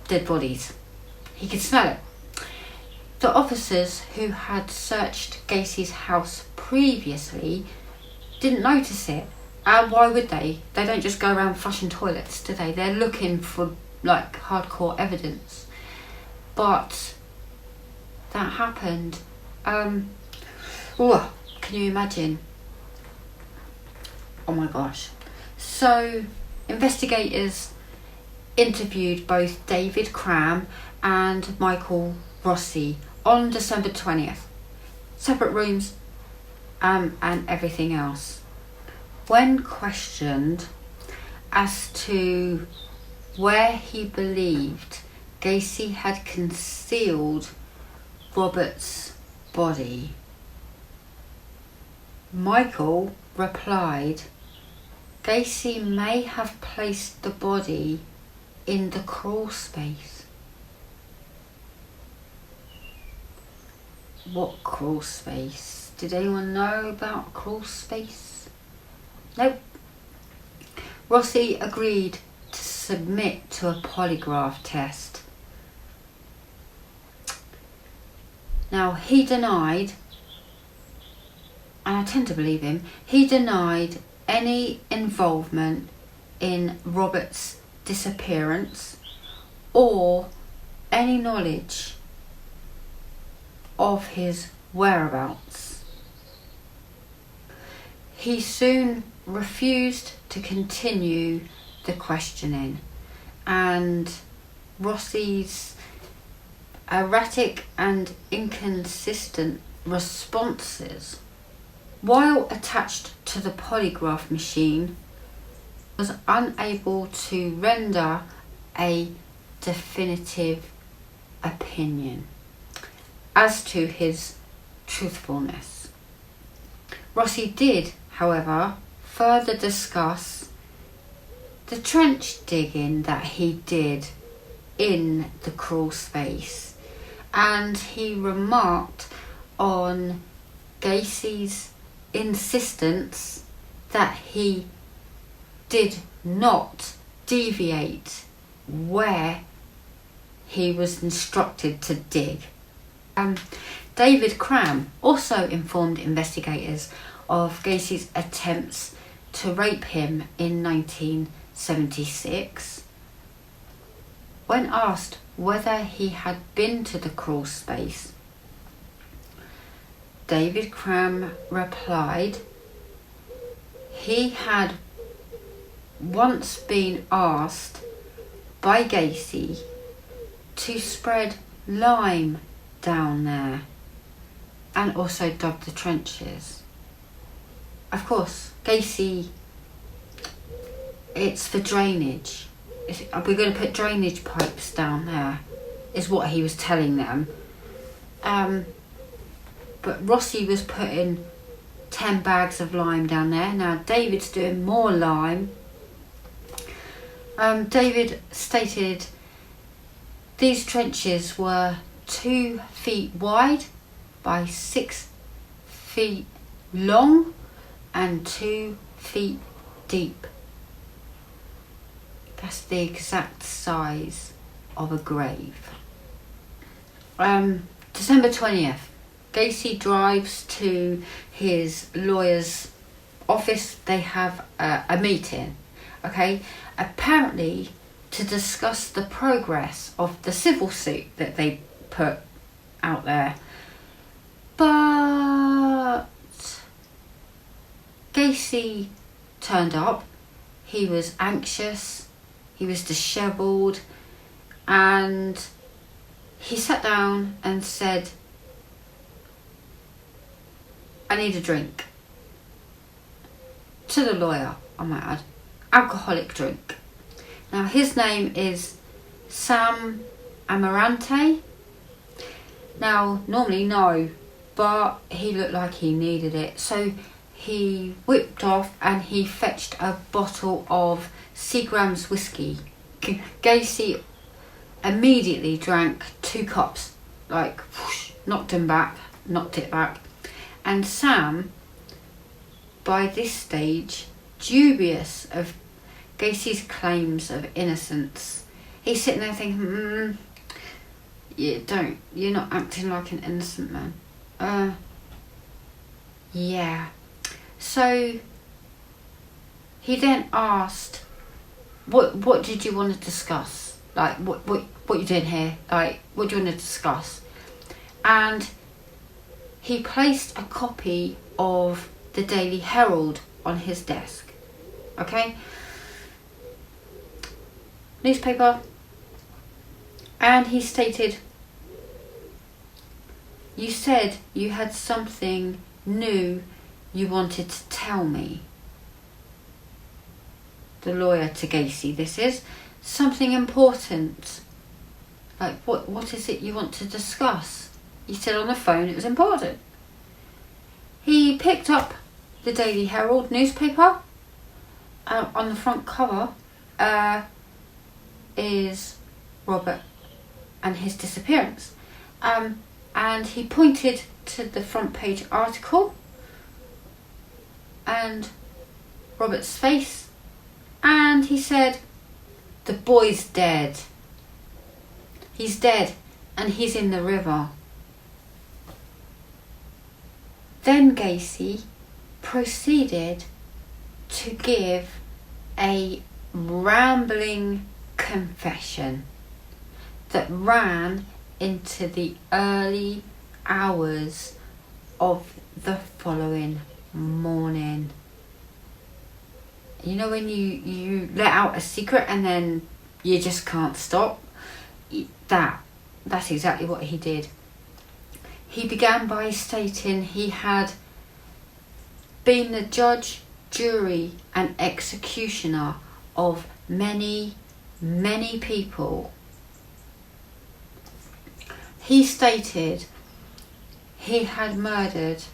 dead bodies. He could smell it. The officers who had searched Gacy's house previously didn't notice it. And why would they? They don't just go around flushing toilets, do they? They're looking for like hardcore evidence. But that happened. Can you imagine? Oh my gosh. So investigators interviewed both David Cram and Michael Rossi on December 20th. Separate rooms and everything else. When questioned as to where he believed Gacy had concealed Robert's body, Michael replied, Gacy may have placed the body in the crawl space. What crawl space? Did anyone know about crawl space? Nope. Rossi agreed to submit to a polygraph test. Now he denied, and I tend to believe him, he denied any involvement in Robert's disappearance or any knowledge of his whereabouts. He soon refused to continue the questioning, and Rossi's erratic and inconsistent responses, while attached to the polygraph machine, was unable to render a definitive opinion as to his truthfulness. Rossi did, however, further discuss the trench digging that he did in the crawl space, and he remarked on Gacy's insistence that he did not deviate where he was instructed to dig. David Cram also informed investigators of Gacy's attempts to rape him in 1976. When asked whether he had been to the crawl space, David Cram replied he had once been asked by Gacy to spread lime down there and also dug the trenches. Of course, Gacy, it's for drainage. We're going to put drainage pipes down there, is what he was telling them. But Rossi was putting 10 bags of lime down there. Now David's doing more lime. David stated these trenches were 2 feet wide by 6 feet long and 2 feet deep. That's the exact size of a grave. December 20th, Gacy drives to his lawyer's office. They have a meeting, okay? Apparently to discuss the progress of the civil suit that they put out there. But Gacy turned up. He was anxious, he was dishevelled, and he sat down and said, I need a drink. To the lawyer, I might add. Alcoholic drink. Now his name is Sam Amarante. Now normally no, but he looked like he needed it, so he whipped off and he fetched a bottle of Seagram's whiskey. Gacy immediately drank 2 cups, like whoosh, knocked it back. And Sam, by this stage, dubious of Gacy's claims of innocence, he's sitting there thinking, you're not acting like an innocent man. Yeah. So he then asked, what did you want to discuss? Like, what you doing here? Like, what do you want to discuss? And he placed a copy of the Daily Herald on his desk. Okay? Newspaper. And he stated, you said you had something new you wanted to tell me. The lawyer to Gacy, this is. Something important. Like, what is it you want to discuss? You said on the phone it was important. He picked up the Daily Herald newspaper. On the front cover is Robert and his disappearance. And he pointed to the front page article and Robert's face, and he said, the boy's dead. He's dead and he's in the river. Then Gacy proceeded to give a rambling confession that ran into the early hours of the following morning. You know when you let out a secret and then you just can't stop? That's exactly what he did. He began by stating he had been the judge, jury and executioner of many, many people. He stated he had murdered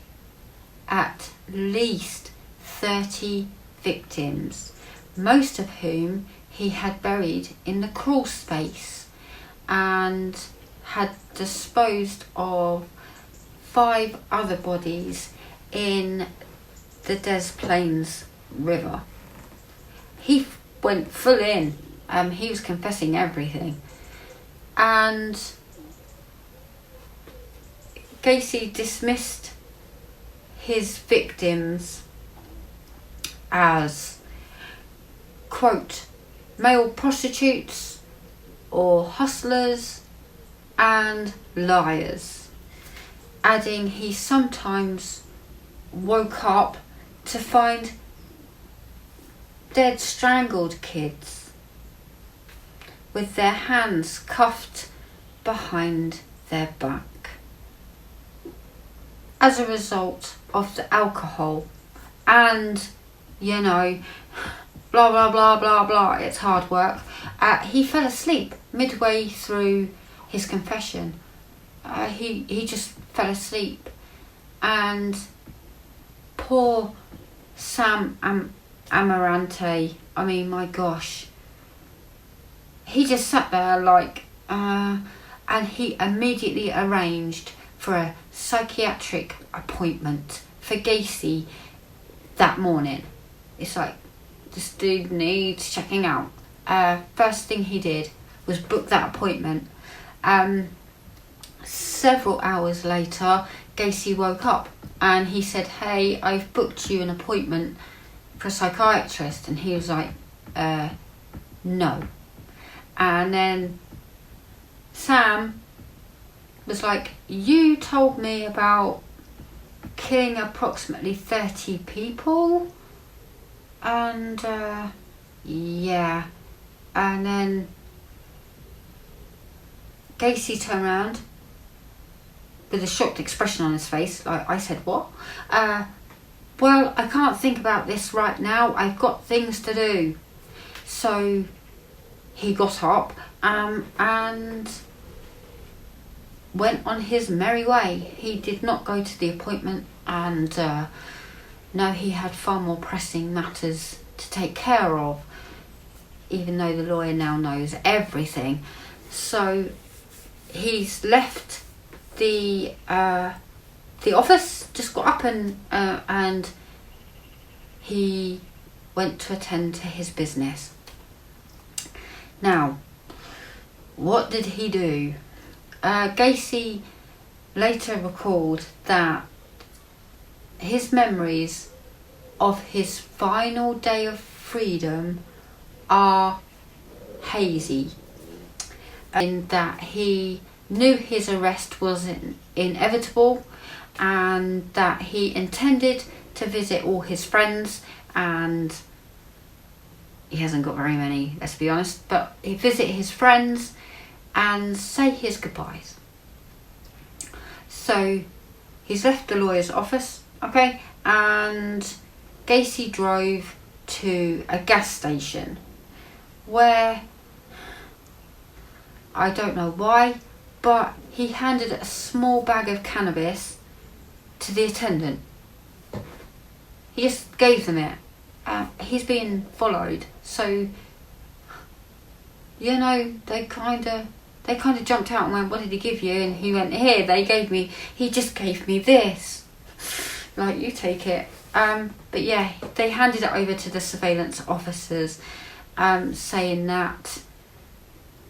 at least 30 victims, most of whom he had buried in the crawl space, and had disposed of 5 other bodies in the Des Plaines River. He went full in. He was confessing everything. And Gacy dismissed his victims as, quote, male prostitutes or hustlers and liars, adding he sometimes woke up to find dead, strangled kids with their hands cuffed behind their back as a result of the alcohol and, you know, blah blah blah blah blah, it's hard work. He fell asleep midway through his confession. He just fell asleep, and poor Sam Amarante, I mean, my gosh, he just sat there like, and he immediately arranged for a psychiatric appointment for Gacy that morning. It's like, this dude needs checking out. First thing he did was book that appointment. Several hours later, Gacy woke up and he said, hey, I've booked you an appointment for a psychiatrist. And he was like, no. And then Sam was like, you told me about killing approximately 30 people. And yeah. And then Gacy turned around with a shocked expression on his face. Like, I said, what? Well, I can't think about this right now. I've got things to do. So he got up and went on his merry way. He did not go to the appointment, and no, he had far more pressing matters to take care of. even though the lawyer now knows everything. So he's left the office, just got up and he went to attend to his business. Now, what did he do? Gacy later recalled that his memories of his final day of freedom are hazy, in that he knew his arrest was inevitable and that he intended to visit all his friends, and he hasn't got very many, let's be honest, but he visit his friends and say his goodbyes. So he's left the lawyer's office, okay, and Gacy drove to a gas station where, I don't know why, but he handed a small bag of cannabis to the attendant. He just gave them it. He's being followed, so you know they kind of jumped out and went, "What did he give you?" And he went, "Here, he just gave me this. Like, you take it." But yeah, they handed it over to the surveillance officers, saying that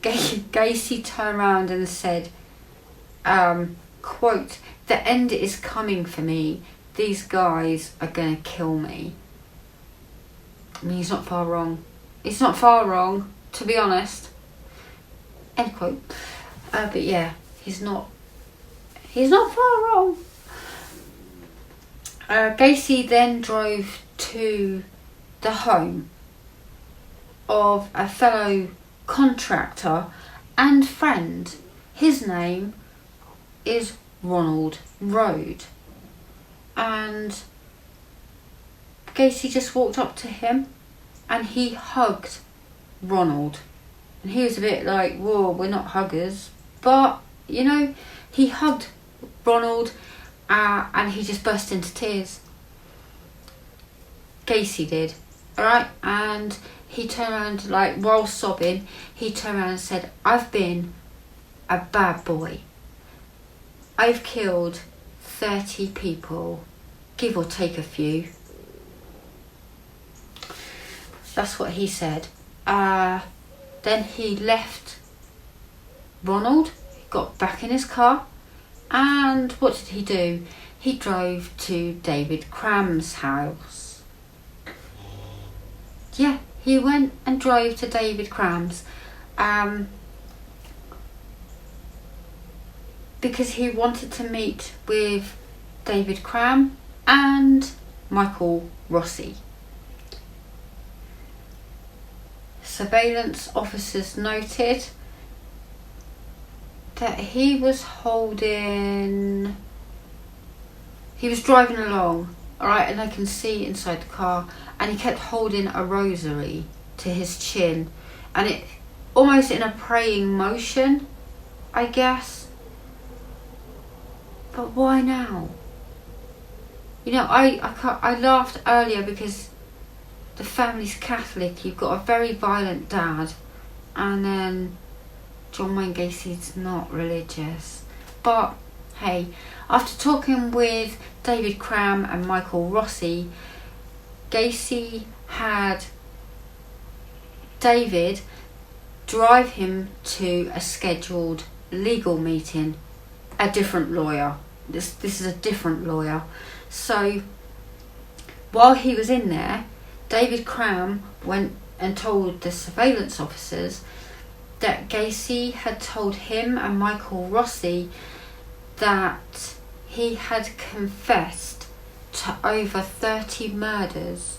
Gacy turned around and said, quote, "The end is coming for me. These guys are going to kill me." I mean, he's not far wrong. It's not far wrong, to be honest. End quote. But yeah, he's not far wrong. Gacy then drove to the home of a fellow contractor and friend. His name is Ronald Rode. And Gacy just walked up to him and he hugged Ronald. And he was a bit like, "Whoa, we're not huggers." But, you know, he hugged Ronald and he just burst into tears. Gacy did, alright? And he turned around, like, while sobbing, he turned around and said, "I've been a bad boy. I've killed 30 people, give or take a few." That's what he said. Then he left Ronald, got back in his car, and what did he do? He drove to David Cram's house. Yeah, he went and drove to David Cram's because he wanted to meet with David Cram and Michael Rossi. Surveillance officers noted that he was driving along, alright, and I can see inside the car, and he kept holding a rosary to his chin, and it almost in a praying motion, I guess. But why now? You know, I laughed earlier because the family's Catholic. You've got a very violent dad, and then John Wayne Gacy's not religious. But hey, after talking with David Cram and Michael Rossi, Gacy had David drive him to a scheduled legal meeting. A different lawyer. This is a different lawyer. So while he was in there, David Cram went and told the surveillance officers that Gacy had told him and Michael Rossi that he had confessed to over 30 murders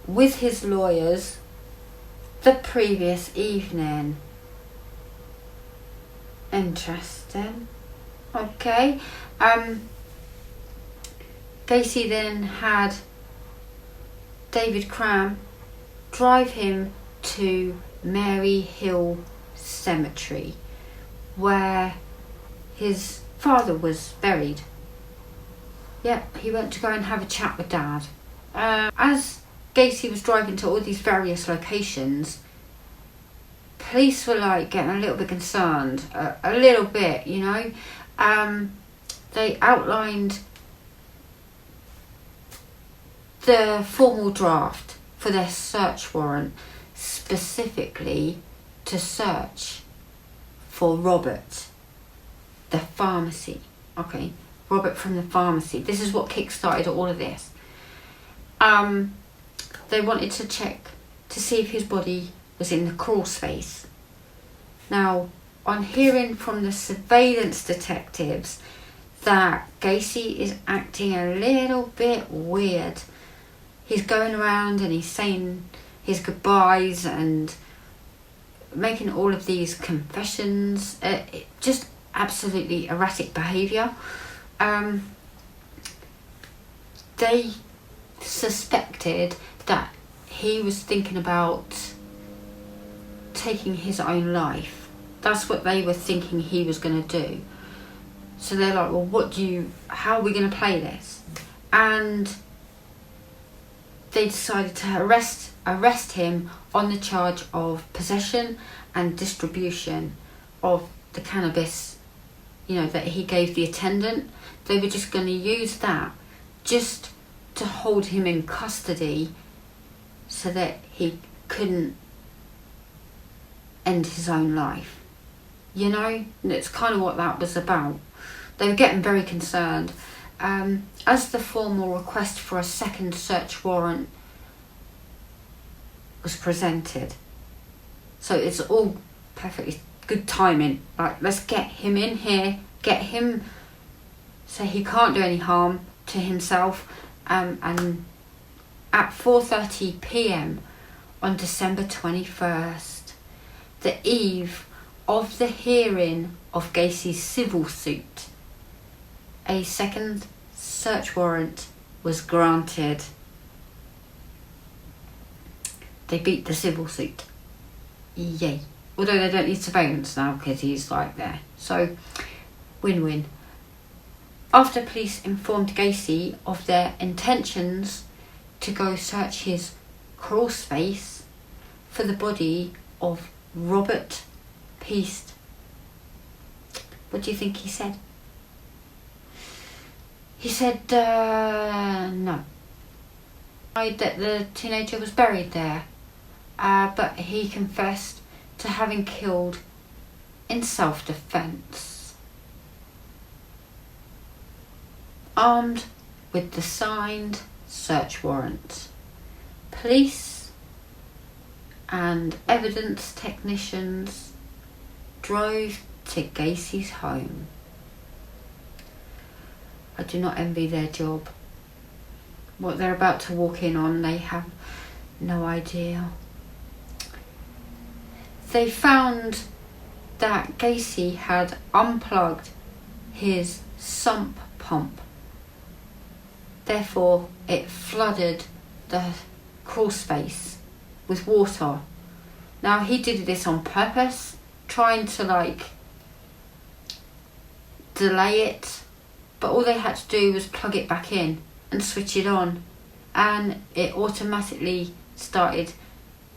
with his lawyers the previous evening. Interesting. Okay. Gacy then had David Cram drive him to Mary Hill Cemetery, where his father was buried. Yeah, he went to go and have a chat with Dad. As Gacy was driving to all these various locations, police were like getting a little bit concerned, a little bit, you know. They outlined the formal draft for their search warrant specifically to search for Robert, the pharmacy. Okay, Robert from the pharmacy. This is what kick-started all of this. They wanted to check to see if his body was in the crawl space. Now, on hearing from the surveillance detectives that Gacy is acting a little bit weird, he's going around and he's saying his goodbyes and making all of these confessions, just absolutely erratic behaviour. They suspected that he was thinking about taking his own life. That's what they were thinking he was going to do. So they're like, well, how are we going to play this? And they decided to arrest him on the charge of possession and distribution of the cannabis, you know, that he gave the attendant. They were just going to use that just to hold him in custody so that he couldn't end his own life. You know, and it's kind of what that was about. They were getting very concerned. As the formal request for a second search warrant was presented, so it's all perfectly good timing. Like, let's get him in here, get him so he can't do any harm to himself. And at 4:30 p.m. on December 21st, the eve of the hearing of Gacy's civil suit, a second search warrant was granted. They beat the civil suit. Yay. Although they don't need surveillance now because he's like there. So, win-win. After police informed Gacy of their intentions to go search his crawl space for the body of Robert Peast, what do you think he said? He said no. That the teenager was buried there, but he confessed to having killed in self-defense. Armed with the signed search warrant, police and evidence technicians drove to Gacy's home. I do not envy their job. What they're about to walk in on, they have no idea. They found that Gacy had unplugged his sump pump. Therefore, it flooded the crawl space with water. Now, he did this on purpose, trying to delay it, but all they had to do was plug it back in and switch it on, and it automatically started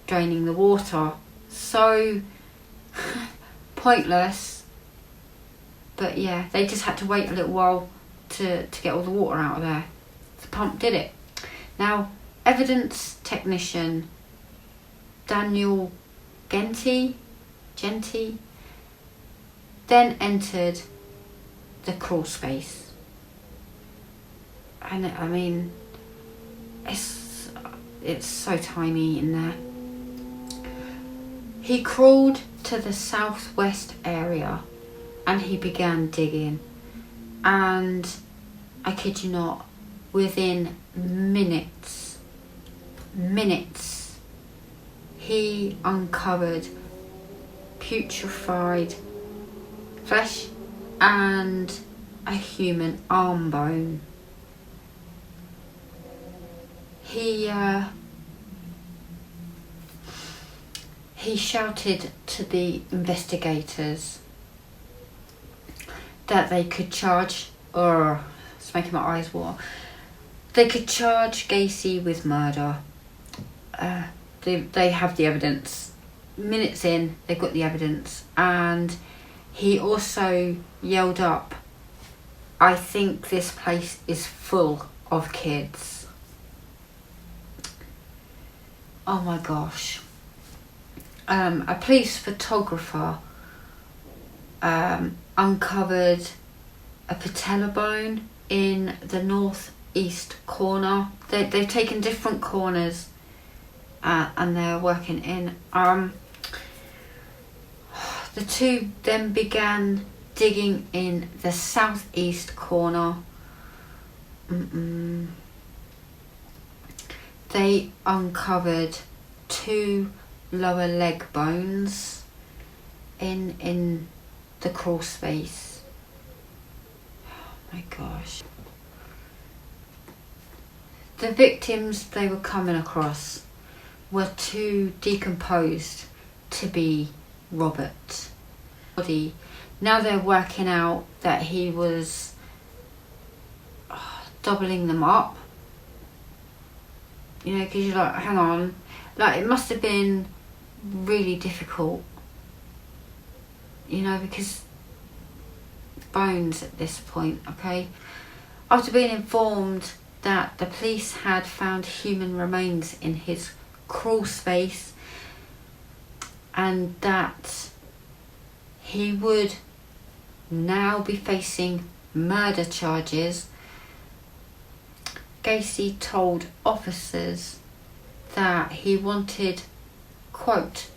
draining the water. So pointless, but yeah, they just had to wait a little while to get all the water out of there. The pump did it. Now, evidence technician Daniel Genty then entered the crawl space, and I mean, it's so tiny in there. He crawled to the southwest area and he began digging, and I kid you not, within minutes he uncovered putrefied flesh and a human arm bone. He shouted to the investigators that they could charge, it's making my eyes water, they could charge Gacy with murder they have the evidence. Minutes in, they've got the evidence. And he also yelled up, "I think this place is full of kids." Oh my gosh. A police photographer uncovered a patella bone in the northeast corner. They've taken different corners and they're working in. The two then began digging in the southeast corner. They uncovered 2 lower leg bones in the crawl space. Oh my gosh. The victims they were coming across were too decomposed to be Robert. Now they're working out that he was doubling them up. You know, because you're like, hang on. Like, it must have been really difficult. You know, because bones at this point, okay? After being informed that the police had found human remains in his crawl space and that he would now be facing murder charges, Gacy told officers that he wanted, quote,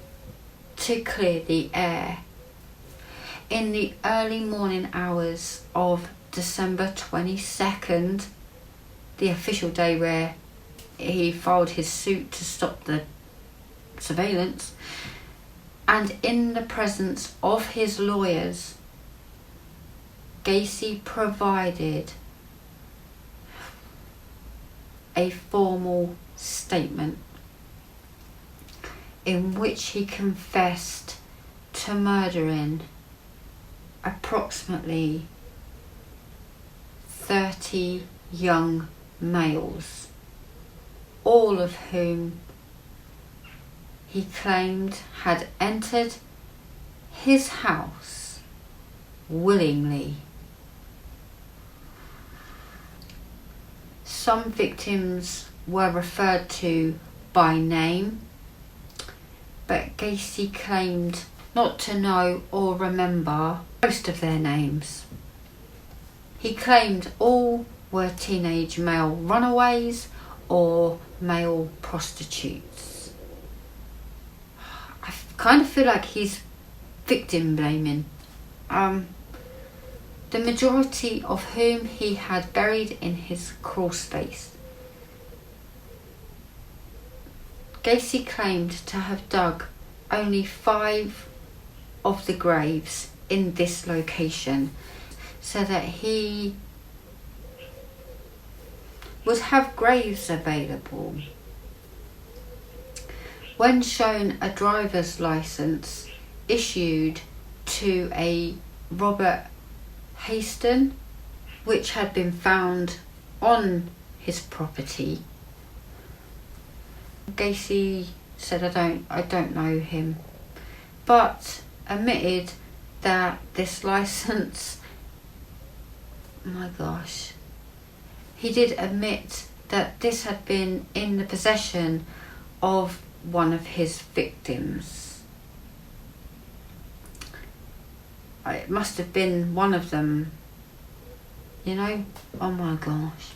to clear the air. In the early morning hours of December 22nd, the official day where he filed his suit to stop the surveillance, and in the presence of his lawyers, Gacy provided a formal statement in which he confessed to murdering approximately 30 young males, all of whom he claimed had entered his house willingly. Some victims were referred to by name, but Gacy claimed not to know or remember most of their names. He claimed all were teenage male runaways or male prostitutes. I kind of feel like he's victim blaming. The majority of whom he had buried in his crawl space. Gacy claimed to have dug only 5 of the graves in this location so that he would have graves available. When shown a driver's license issued to a Robert Haston, which had been found on his property, Gacy said, I don't know him, but admitted that this license, my gosh, he did admit that this had been in the possession of one of his victims. It must have been one of them, you know? Oh my gosh.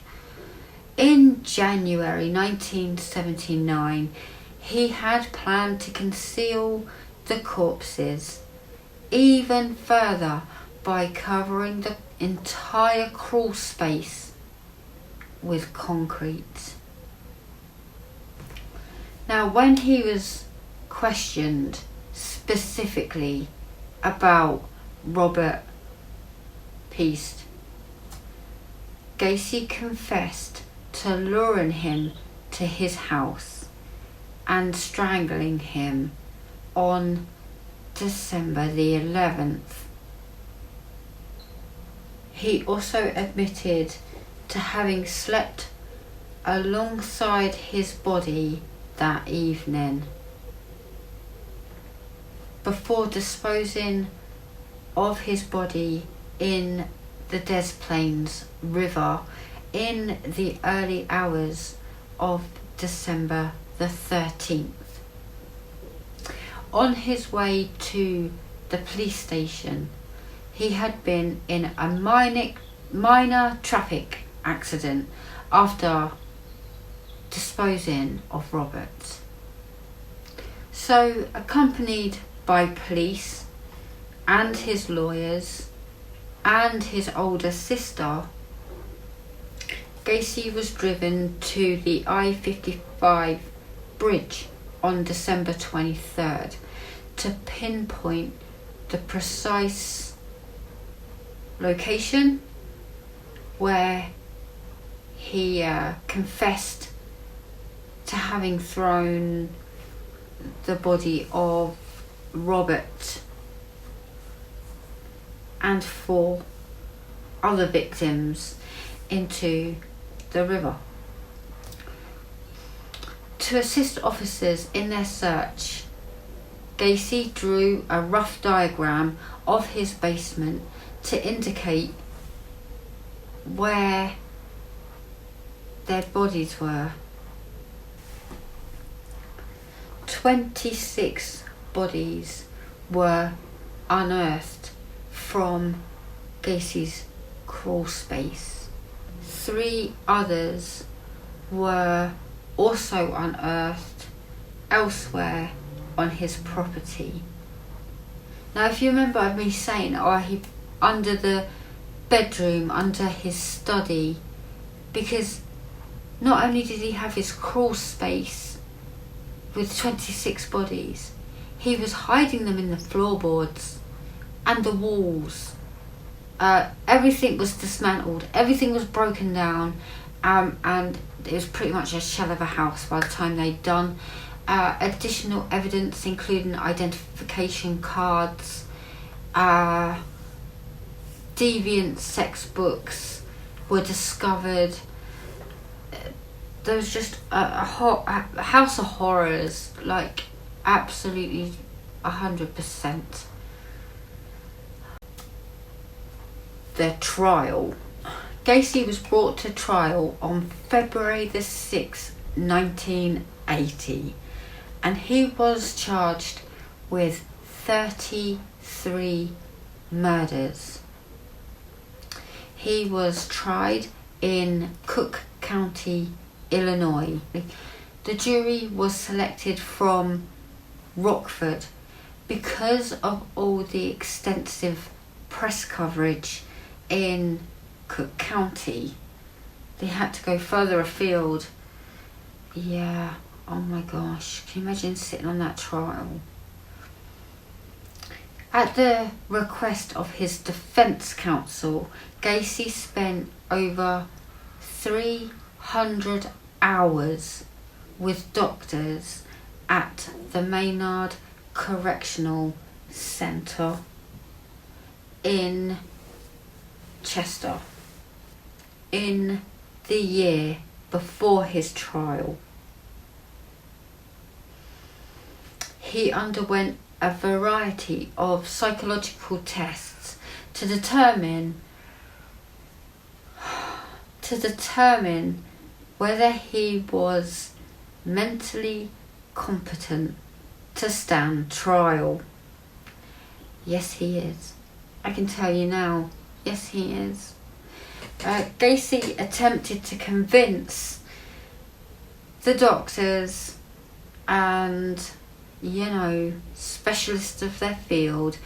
In January 1979, he had planned to conceal the corpses even further by covering the entire crawl space with concrete. Now, when he was questioned specifically about Robert Peast, Gacy confessed to luring him to his house and strangling him on December the 11th. He also admitted to having slept alongside his body that evening before disposing of his body in the Des Plaines River in the early hours of December the 13th. On his way to the police station, he had been in a minor traffic accident after disposing of Robert. So, accompanied by police and his lawyers and his older sister, Gacy was driven to the I-55 bridge on December 23rd to pinpoint the precise location where he confessed to having thrown the body of Robert and 4 other victims into the river. To assist officers in their search, Gacy drew a rough diagram of his basement to indicate where their bodies were. 26 bodies were unearthed from Gacy's crawl space. 3 others were also unearthed elsewhere on his property. Now, if you remember me saying, he under the bedroom, under his study, because not only did he have his crawl space with 26 bodies, he was hiding them in the floorboards and the walls. Everything was dismantled, everything was broken down, and it was pretty much a shell of a house by the time they'd done. Additional evidence, including identification cards, deviant sex books, were discovered. There was just a house of horrors, like absolutely 100%. Their trial. Gacy was brought to trial on February the 6th, 1980, and he was charged with 33 murders. He was tried in Cook County, Illinois. The jury was selected from Rockford because of all the extensive press coverage in Cook County. They had to go further afield. Yeah, oh my gosh, can you imagine sitting on that trial? At the request of his defence counsel, Gacy spent over 300 hours with doctors at the Maynard Correctional Centre in Chester in the year before his trial. He underwent a variety of psychological tests to determine whether he was mentally competent to stand trial. Yes, he is. I can tell you now. Yes, he is. Gacy attempted to convince the doctors and, specialists of their field,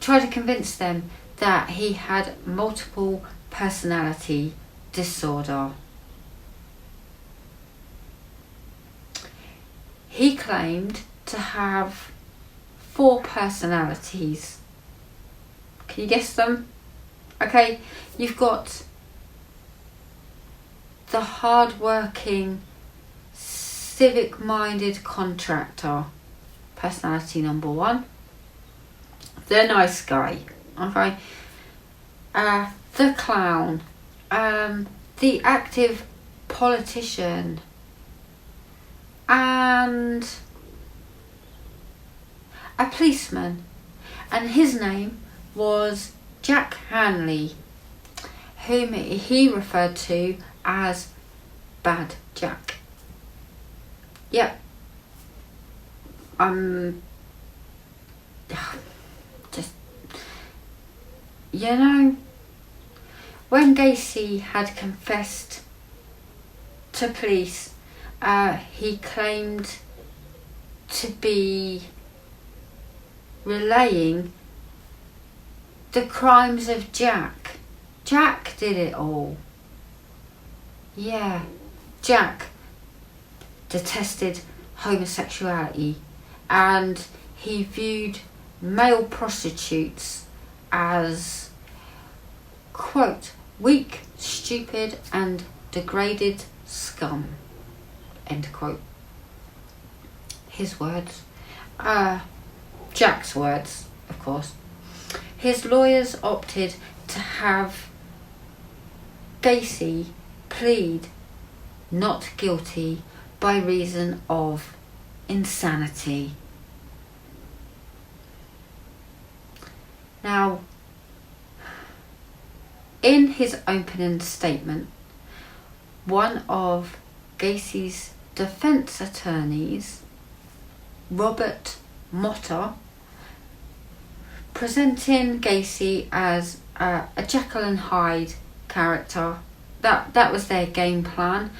tried to convince them that he had multiple personality disorder. He claimed to have 4 personalities. Can you guess them? Okay, you've got the hard-working, civic-minded contractor, personality number 1. The nice guy, okay. The clown, the active politician, and a policeman, and his name was Jack Hanley, whom he referred to as Bad Jack. Yep. Just, when Gacy had confessed to police, he claimed to be relaying the crimes of Jack. Jack did it all. Yeah, Jack detested homosexuality, and he viewed male prostitutes as, quote, weak, stupid and degraded scum, end quote. His words. Jack's words, of course. His lawyers opted to have Gacy plead not guilty by reason of insanity. Now, in his opening statement, one of Gacy's defense attorneys, Robert Motter, presenting Gacy as a Jekyll and Hyde character. That was their game plan.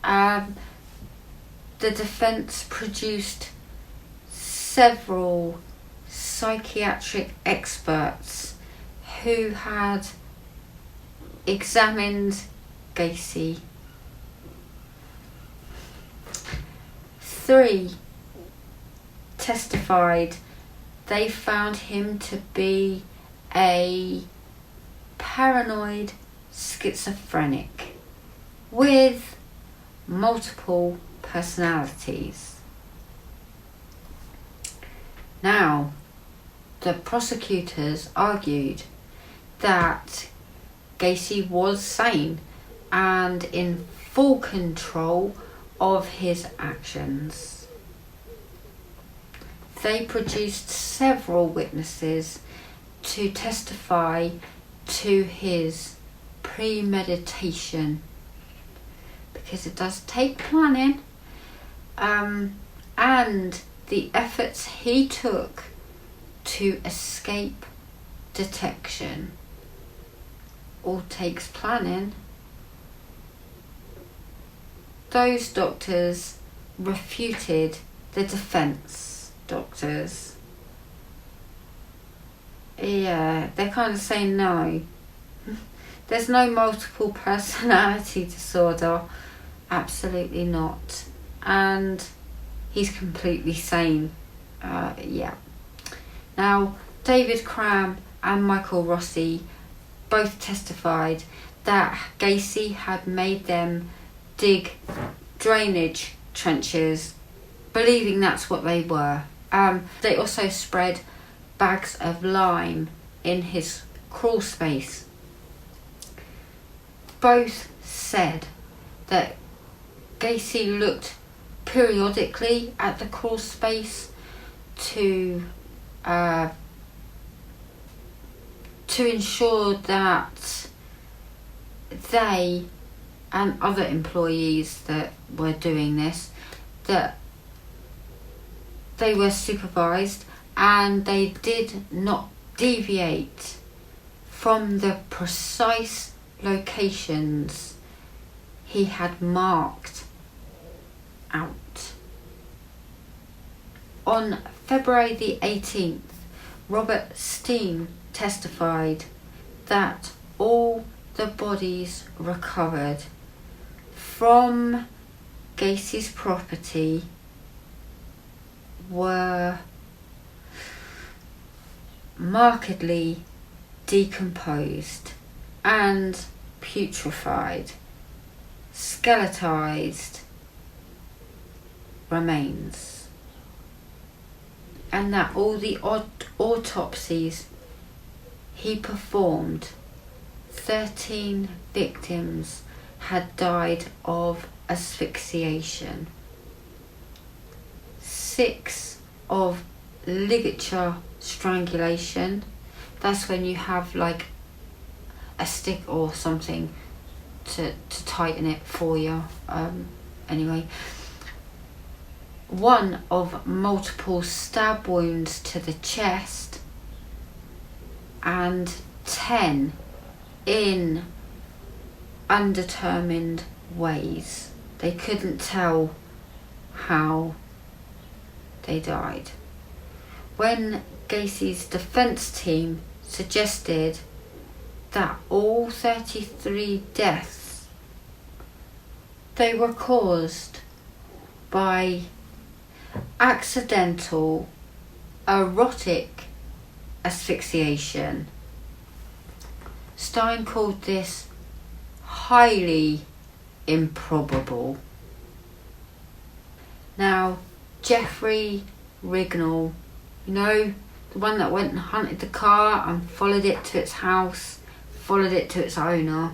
The defense produced several psychiatric experts who had examined Gacy. 3 testified they found him to be a paranoid schizophrenic with multiple personalities. Now, the prosecutors argued that Gacy was sane and in full control of his actions. They produced several witnesses to testify to his premeditation, because it does take planning, and the efforts he took to escape detection. All takes planning. Those doctors refuted the defense doctors. Yeah, they're kind of saying no. There's no multiple personality disorder. Absolutely not. And he's completely sane. Yeah. Now, David Cram and Michael Rossi both testified that Gacy had made them dig drainage trenches, believing that's what they were. They also spread bags of lime in his crawl space. Both said that Gacy looked periodically at the crawl space to ensure that they and other employees that were doing this, that they were supervised and they did not deviate from the precise locations he had marked out. On February the 18th, Robert Steen testified that all the bodies recovered from Gacy's property were markedly decomposed and putrefied, skeletized remains, and that all the autopsies he performed, 13 victims had died of asphyxiation. 6 of ligature strangulation. That's when you have like a stick or something to tighten it for you. Anyway, 1 of multiple stab wounds to the chest, and 10 in undetermined ways. They couldn't tell how they died. When Gacy's defense team suggested that all 33 deaths, they were caused by accidental erotic asphyxiation, Stein called this highly improbable. Now, Jeffrey Rignall, you know, the one that went and hunted the car and followed it to its house, followed it to its owner,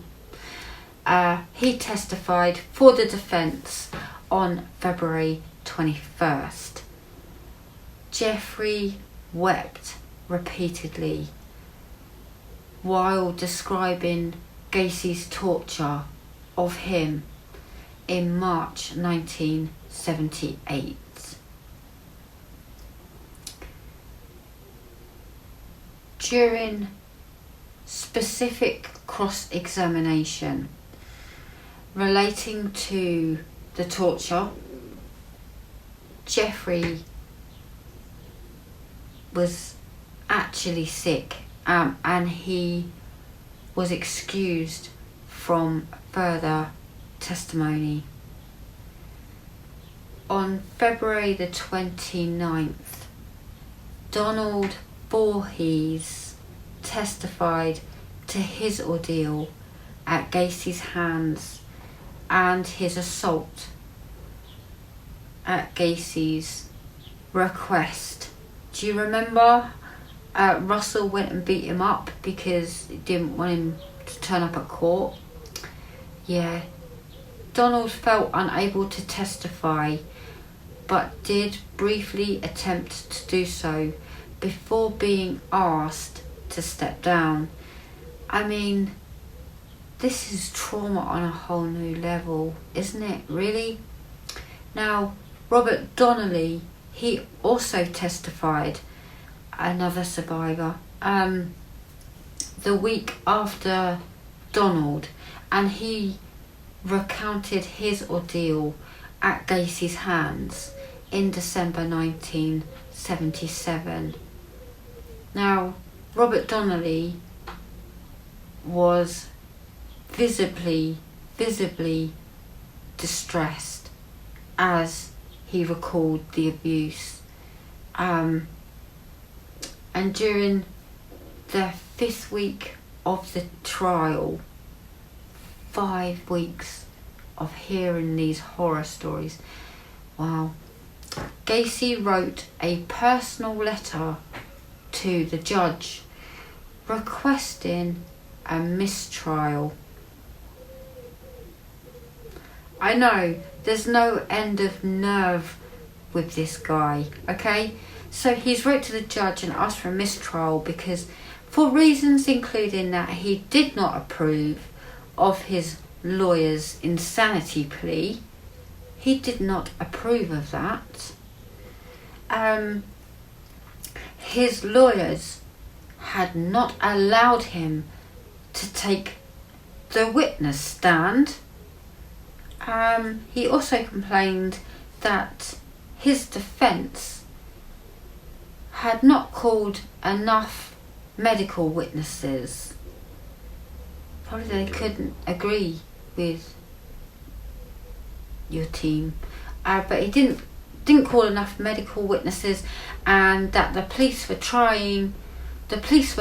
he testified for the defence on February 21st. Jeffrey wept repeatedly while describing Gacy's torture of him in March 1978. During specific cross-examination relating to the torture, Jeffrey was actually sick, and he was excused from further testimony. On February the 29th, Donald Voorhees testified to his ordeal at Gacy's hands and his assault at Gacy's request. Do you remember Russell went and beat him up because he didn't want him to turn up at court? Yeah. Donald felt unable to testify, but did briefly attempt to do so before being asked to step down. I mean, this is trauma on a whole new level, isn't it, really? Now, Robert Donnelly, he also testified, another survivor, the week after Donald, and he recounted his ordeal at Gacy's hands in December 1977. Now, Robert Donnelly was visibly distressed as he recalled the abuse. And during the 5th week of the trial, 5 weeks of hearing these horror stories, wow, Gacy wrote a personal letter to the judge requesting a mistrial. I know there's no end of nerve with this guy, okay? So he's wrote to the judge and asked for a mistrial because, for reasons including that he did not approve of his lawyer's insanity plea, he did not approve of that. His lawyers had not allowed him to take the witness stand. He also complained that his defence had not called enough medical witnesses. Probably they couldn't agree with your team, but he didn't call enough medical witnesses, and that the police were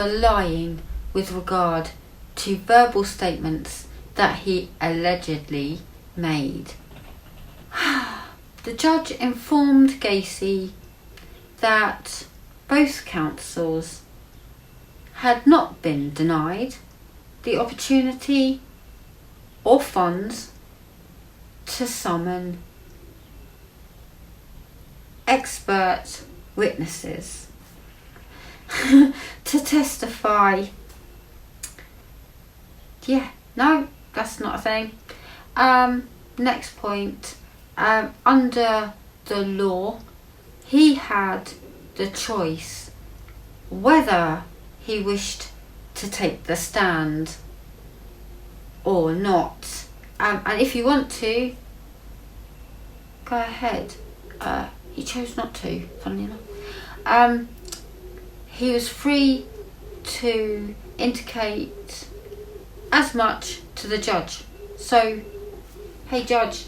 lying with regard to verbal statements that he allegedly made. The judge informed Gacy that both counsels had not been denied the opportunity or funds to summon expert witnesses to testify. Yeah, no, that's not a thing. Next point, under the law, he had the choice whether he wished to take the stand or not. And if you want to, go ahead. He chose not to, funnily enough. He was free to indicate as much to the judge. So, hey judge,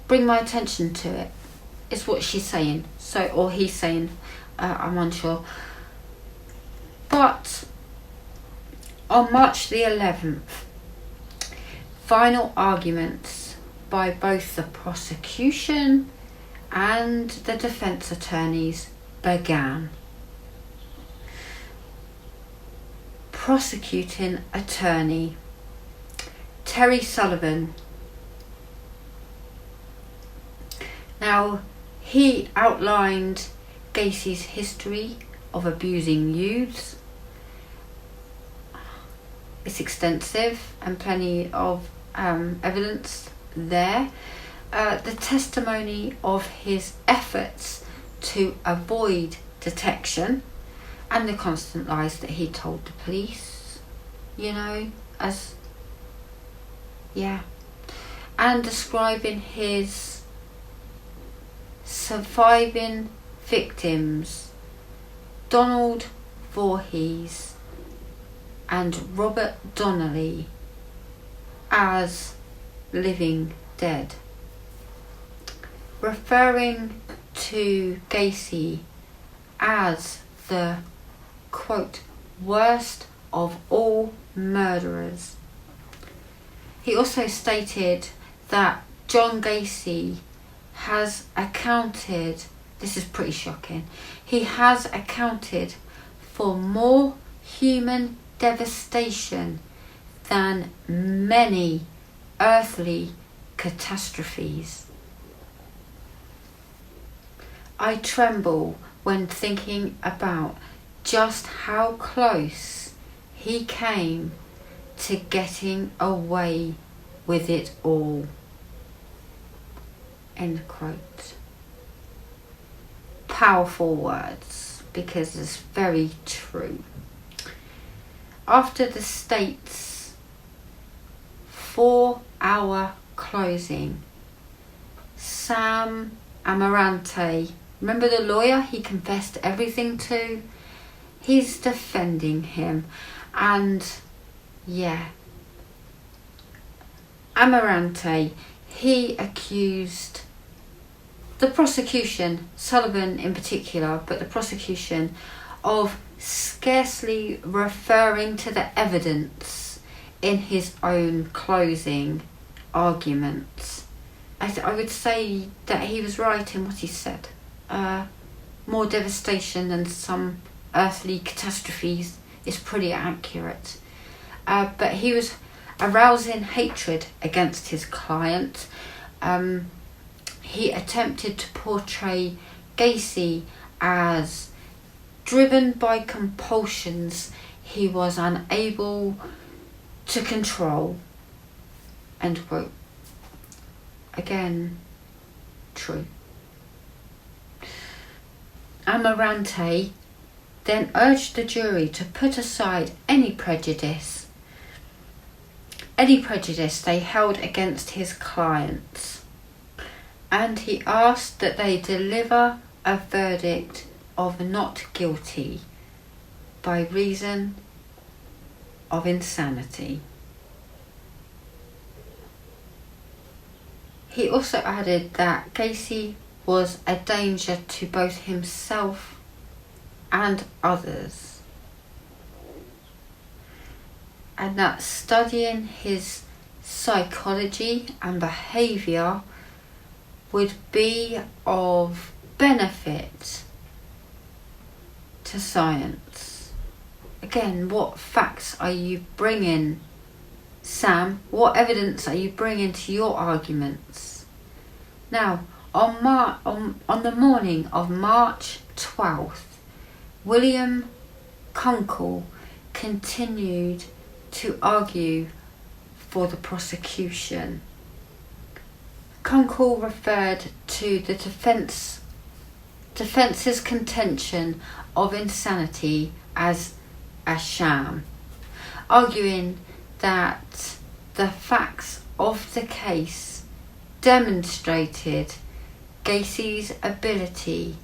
bring my attention to it, is what she's saying. So, or he's saying, I'm unsure. But on March the 11th, final arguments by both the prosecution and the defence attorneys began. Prosecuting attorney Terry Sullivan. Now, he outlined Gacy's history of abusing youths. It's extensive and plenty of evidence there. The testimony of his efforts to avoid detection and the constant lies that he told the police, and describing his surviving victims, Donald Voorhees and Robert Donnelly, as living dead, referring to Gacy as the, quote, worst of all murderers. He also stated that John Gacy has accounted, this is pretty shocking, he has accounted for more human devastation than many earthly catastrophes. I tremble when thinking about just how close he came to getting away with it all. End quote. Powerful words, because it's very true. After the state's 4-hour closing, Sam Amarante, remember the lawyer he confessed everything to? He's defending him. And Amarante, he accused the prosecution, Sullivan in particular, but the prosecution, of scarcely referring to the evidence in his own closing arguments. I would say that he was right in what he said. More devastation than some earthly catastrophes is pretty accurate. But he was arousing hatred against his client. He attempted to portray Gacy as driven by compulsions he was unable to control. End quote. Again, true. Amarante then urged the jury to put aside any prejudice they held against his clients, and he asked that they deliver a verdict of not guilty by reason of insanity. He also added that Gacy was a danger to both himself and others, and that studying his psychology and behaviour would be of benefit to science. Again, what facts are you bringing, Sam? What evidence are you bringing to your arguments? Now, On the morning of March 12th, William Kunkel continued to argue for the prosecution. Kunkel referred to the defence's contention of insanity as a sham, arguing that the facts of the case demonstrated Gacy's ability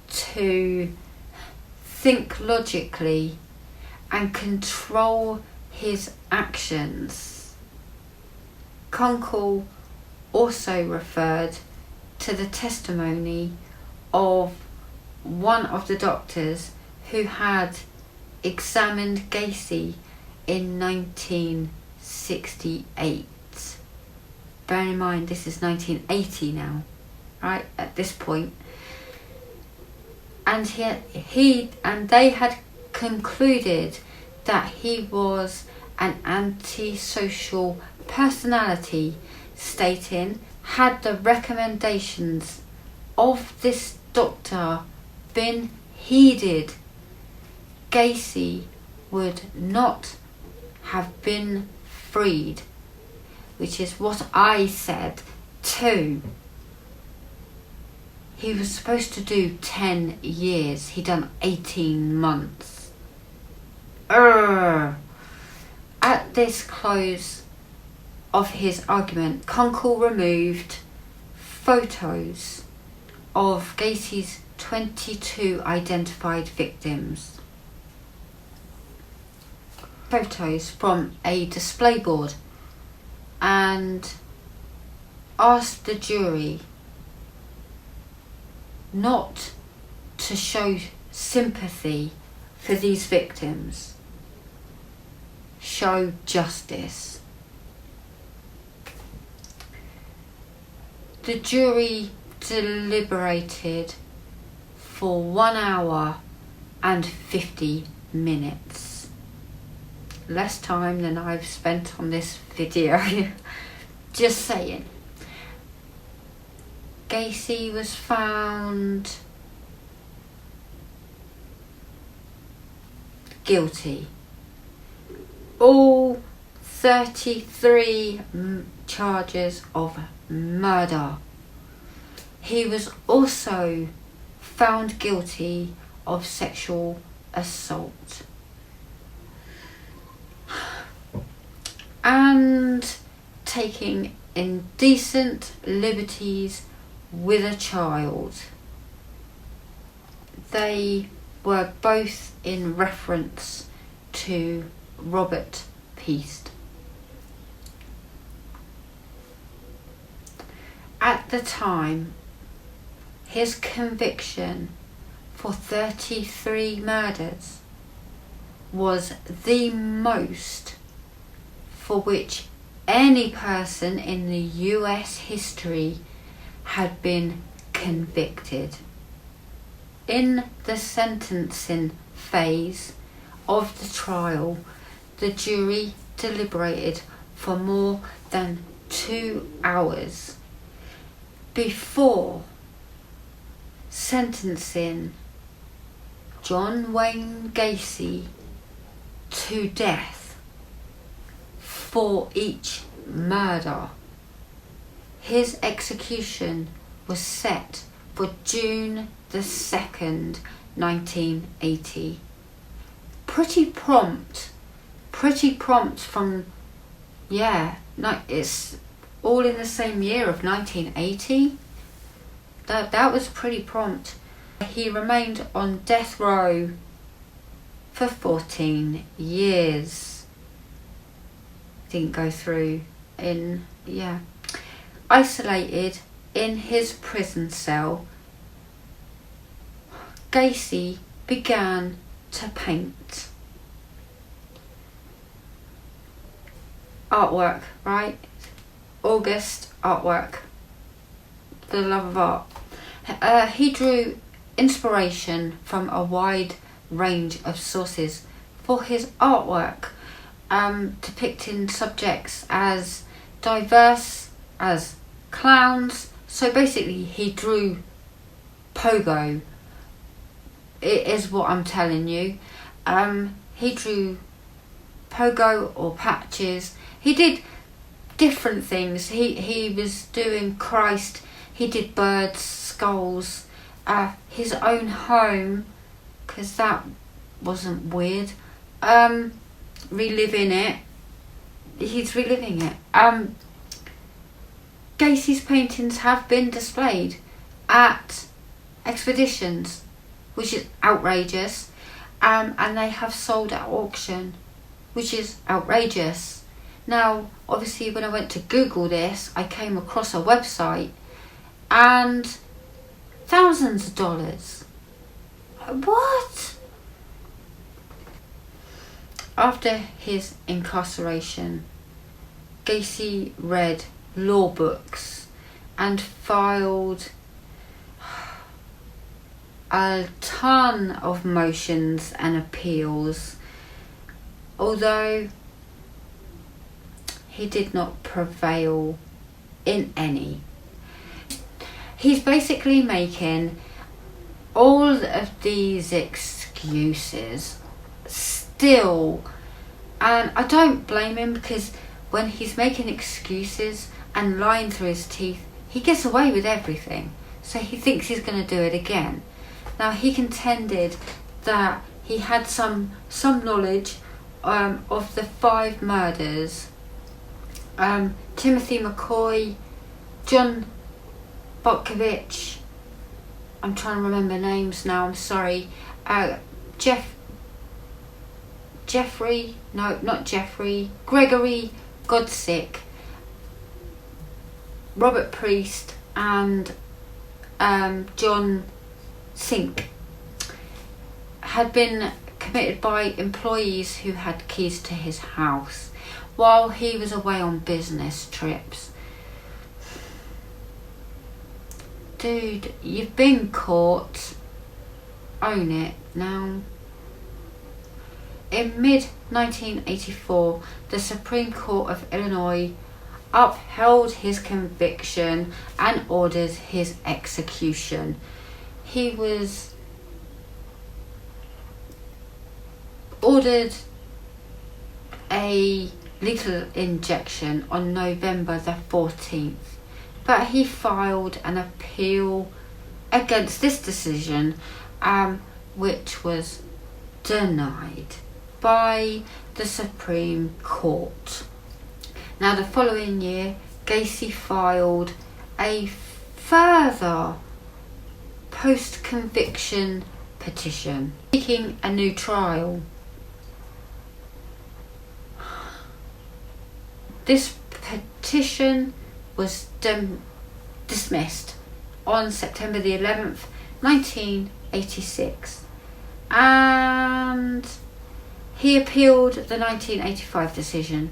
to think logically and control his actions. Kunkel also referred to the testimony of one of the doctors who had examined Gacy in 1968. Bear in mind, this is 1980 now, right, at this point. And they had concluded that he was an antisocial personality, stating, had the recommendations of this doctor been heeded, Gacy would not have been freed, which is what I said too. He was supposed to do 10 years. He done 18 months. At this close of his argument, Kunkel removed photos of Gacy's 22 identified victims. Photos from a display board and asked the jury not to show sympathy for these victims. Show justice. The jury deliberated for 1 hour and 50 minutes. Less time than I've spent on this video. Just saying. Gacy was found guilty. All 33 charges of murder. He was also found guilty of sexual assault and taking indecent liberties with a child. They were both in reference to Robert Peast. At the time, his conviction for 33 murders was the most for which any person in the US history had been convicted. In the sentencing phase of the trial, the jury deliberated for more than 2 hours before sentencing John Wayne Gacy to death for each murder. His execution was set for June the 2nd, 1980. Pretty prompt from, it's all in the same year of 1980. That was pretty prompt. He remained on death row for 14 years. Didn't go through isolated in his prison cell, Gacy began to paint. Artwork, right? August artwork. The love of art. He drew inspiration from a wide range of sources for his artwork, depicting subjects as diverse as clowns, So basically he drew pogo. It is what I'm telling you. He drew pogo or patches. He did different things. He was doing Christ. He did birds, skulls, his own home, because that wasn't weird. Reliving it. He's reliving it. Gacy's paintings have been displayed at expeditions, which is outrageous, and they have sold at auction, which is outrageous. Now, obviously, when I went to Google this, I came across a website and thousands of dollars. What? After his incarceration, Gacy read law books and filed a ton of motions and appeals, although he did not prevail in any. He's basically making all of these excuses still, and I don't blame him, because when he's making excuses and lying through his teeth, he gets away with everything, so he thinks he's going to do it again. Now, he contended that he had some knowledge of the 5 murders. Timothy McCoy, John Botkovich, I'm trying to remember names now, I'm sorry. Gregory Godsick, Robert Priest, and John Sink had been committed by employees who had keys to his house while he was away on business trips. Dude, you've been caught. Own it now. In mid-1984, the Supreme Court of Illinois upheld his conviction and ordered his execution. He was ordered a lethal injection on November the 14th, but he filed an appeal against this decision, which was denied by the Supreme Court. Now, the following year, Gacy filed a further post-conviction petition seeking a new trial. This petition was dismissed on September the 11th, 1986, and he appealed the 1985 decision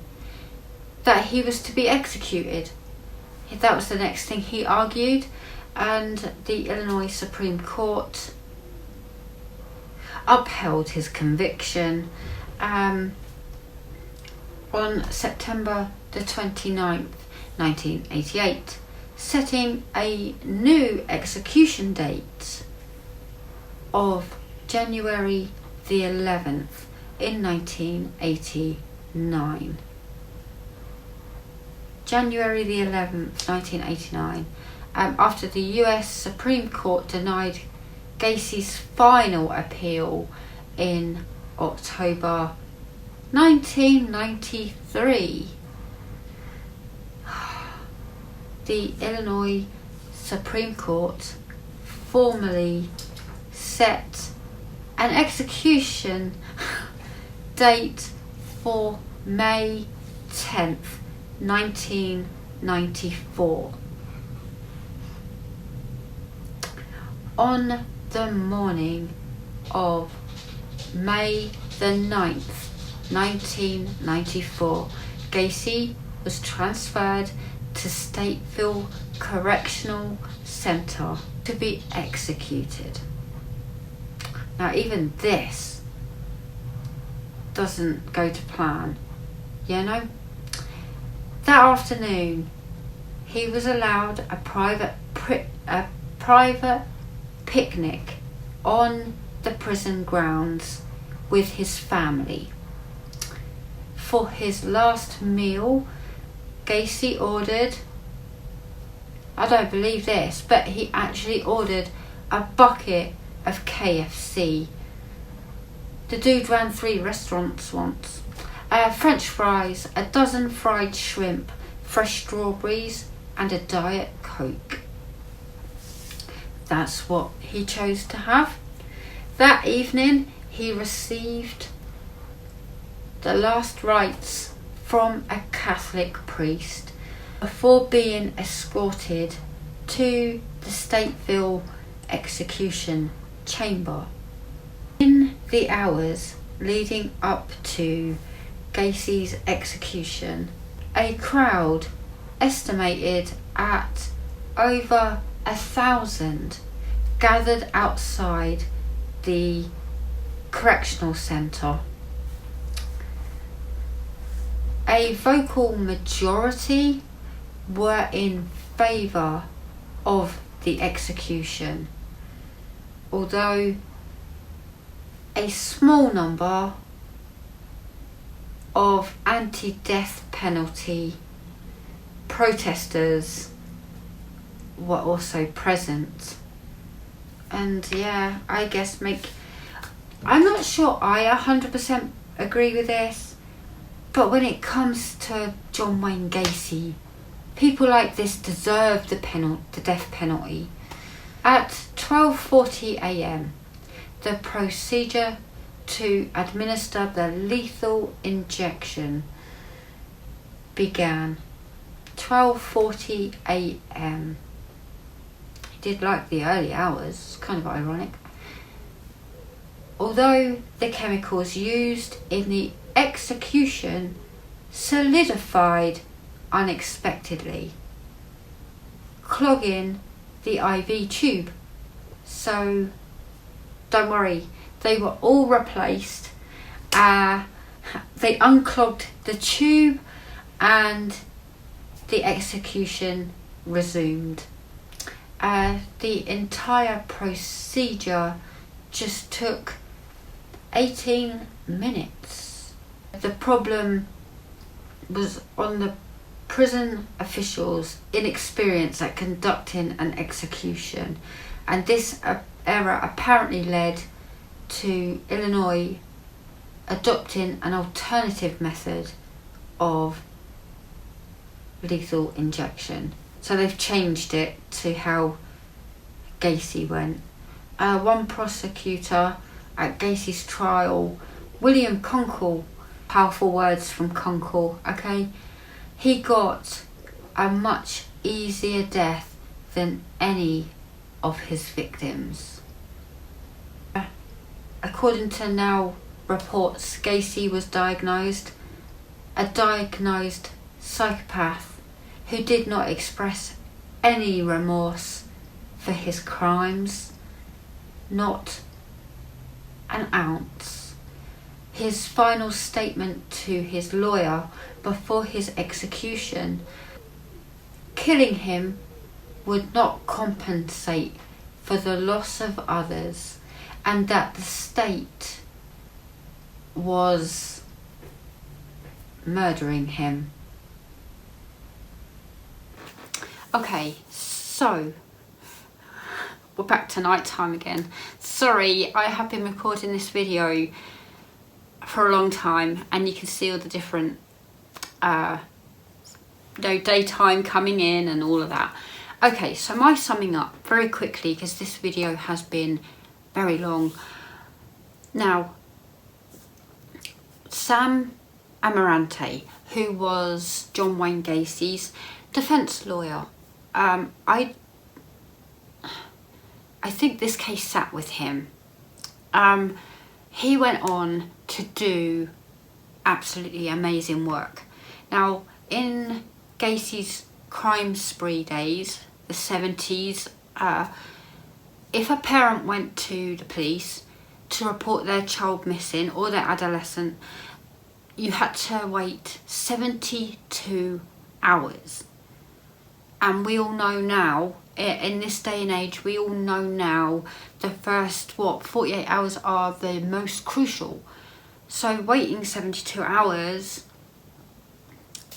that he was to be executed. That was the next thing he argued, and the Illinois Supreme Court upheld his conviction on September the 29th, 1988, setting a new execution date of January the 11th in 1989. January the 11th, 1989, after the US Supreme Court denied Gacy's final appeal in October 1993. The Illinois Supreme Court formally set an execution date for May 10th, 1994. On the morning of May the 9th, 1994, Gacy was transferred to Stateville Correctional Center to be executed. Now, even this doesn't go to plan, you know? That afternoon, he was allowed a private picnic on the prison grounds with his family. For his last meal, Gacy ordered, I don't believe this, but he actually ordered a bucket of KFC. The dude ran 3 restaurants once. French fries, a dozen fried shrimp, fresh strawberries, and a Diet Coke. That's what he chose to have. That evening, he received the last rites from a Catholic priest before being escorted to the Stateville execution chamber. In the hours leading up to Gacy's execution, a crowd estimated at over 1,000 gathered outside the correctional centre. A vocal majority were in favour of the execution, although a small number of anti-death penalty protesters were also present. And yeah, I guess I'm not sure I 100% agree with this, but when it comes to John Wayne Gacy, people like this deserve the death penalty. At 12:40 a.m, the procedure to administer the lethal injection began. 12:40 a.m. He did like the early hours, it's kind of ironic. Although the chemicals used in the execution solidified unexpectedly, clogging the IV tube. So don't worry, they were all replaced. They unclogged the tube and the execution resumed. The entire procedure just took 18 minutes. The problem was on the prison officials' inexperience at conducting an execution, and this error apparently led to Illinois adopting an alternative method of lethal injection. So they've changed it to how Gacy went. One prosecutor at Gacy's trial, William Conkle, powerful words from Conkle, okay? He got a much easier death than any of his victims. According to now reports, Gacy was a diagnosed psychopath who did not express any remorse for his crimes, not an ounce. His final statement to his lawyer before his execution: killing him would not compensate for the loss of others, and that the state was murdering him. Okay, so we're back to night time again. Sorry, I have been recording this video for a long time, and you can see all the different daytime coming in and all of that. Okay, so my summing up very quickly, because this video has been very long. Now, Sam Amarante, who was John Wayne Gacy's defense lawyer, I think this case sat with him. He went on to do absolutely amazing work. Now, in Gacy's crime spree days, the 70s, if a parent went to the police to report their child missing or their adolescent, you had to wait 72 hours And we all know now, in this day and age, we all know now the first, 48 hours are the most crucial. So waiting 72 hours,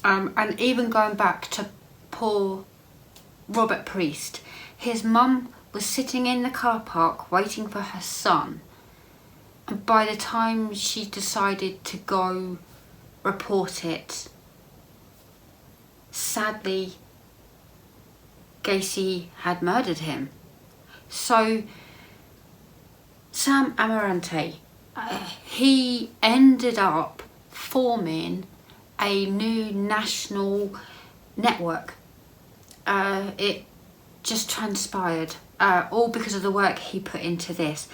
and even going back to poor Robert Priest, his mum was sitting in the car park waiting for her son. And by the time she decided to go report it, sadly, Gacy had murdered him. So Sam Amarante, he ended up forming a new national network. It just transpired, all because of the work he put into this.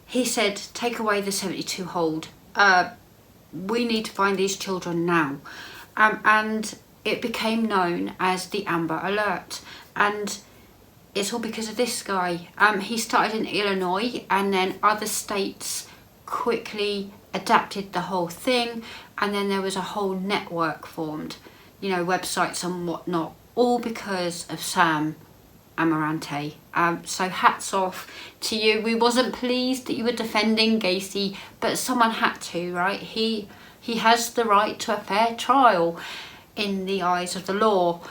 He said, take away the 72 hold. We need to find these children now. And it became known as the Amber Alert. And it's all because of this guy. He started in Illinois, and then other states quickly adapted the whole thing, and then there was a whole network formed, websites and whatnot, all because of Sam Amarante. So hats off to you. We wasn't pleased that you were defending Gacy, but someone had to, right? He has the right to a fair trial in the eyes of the law.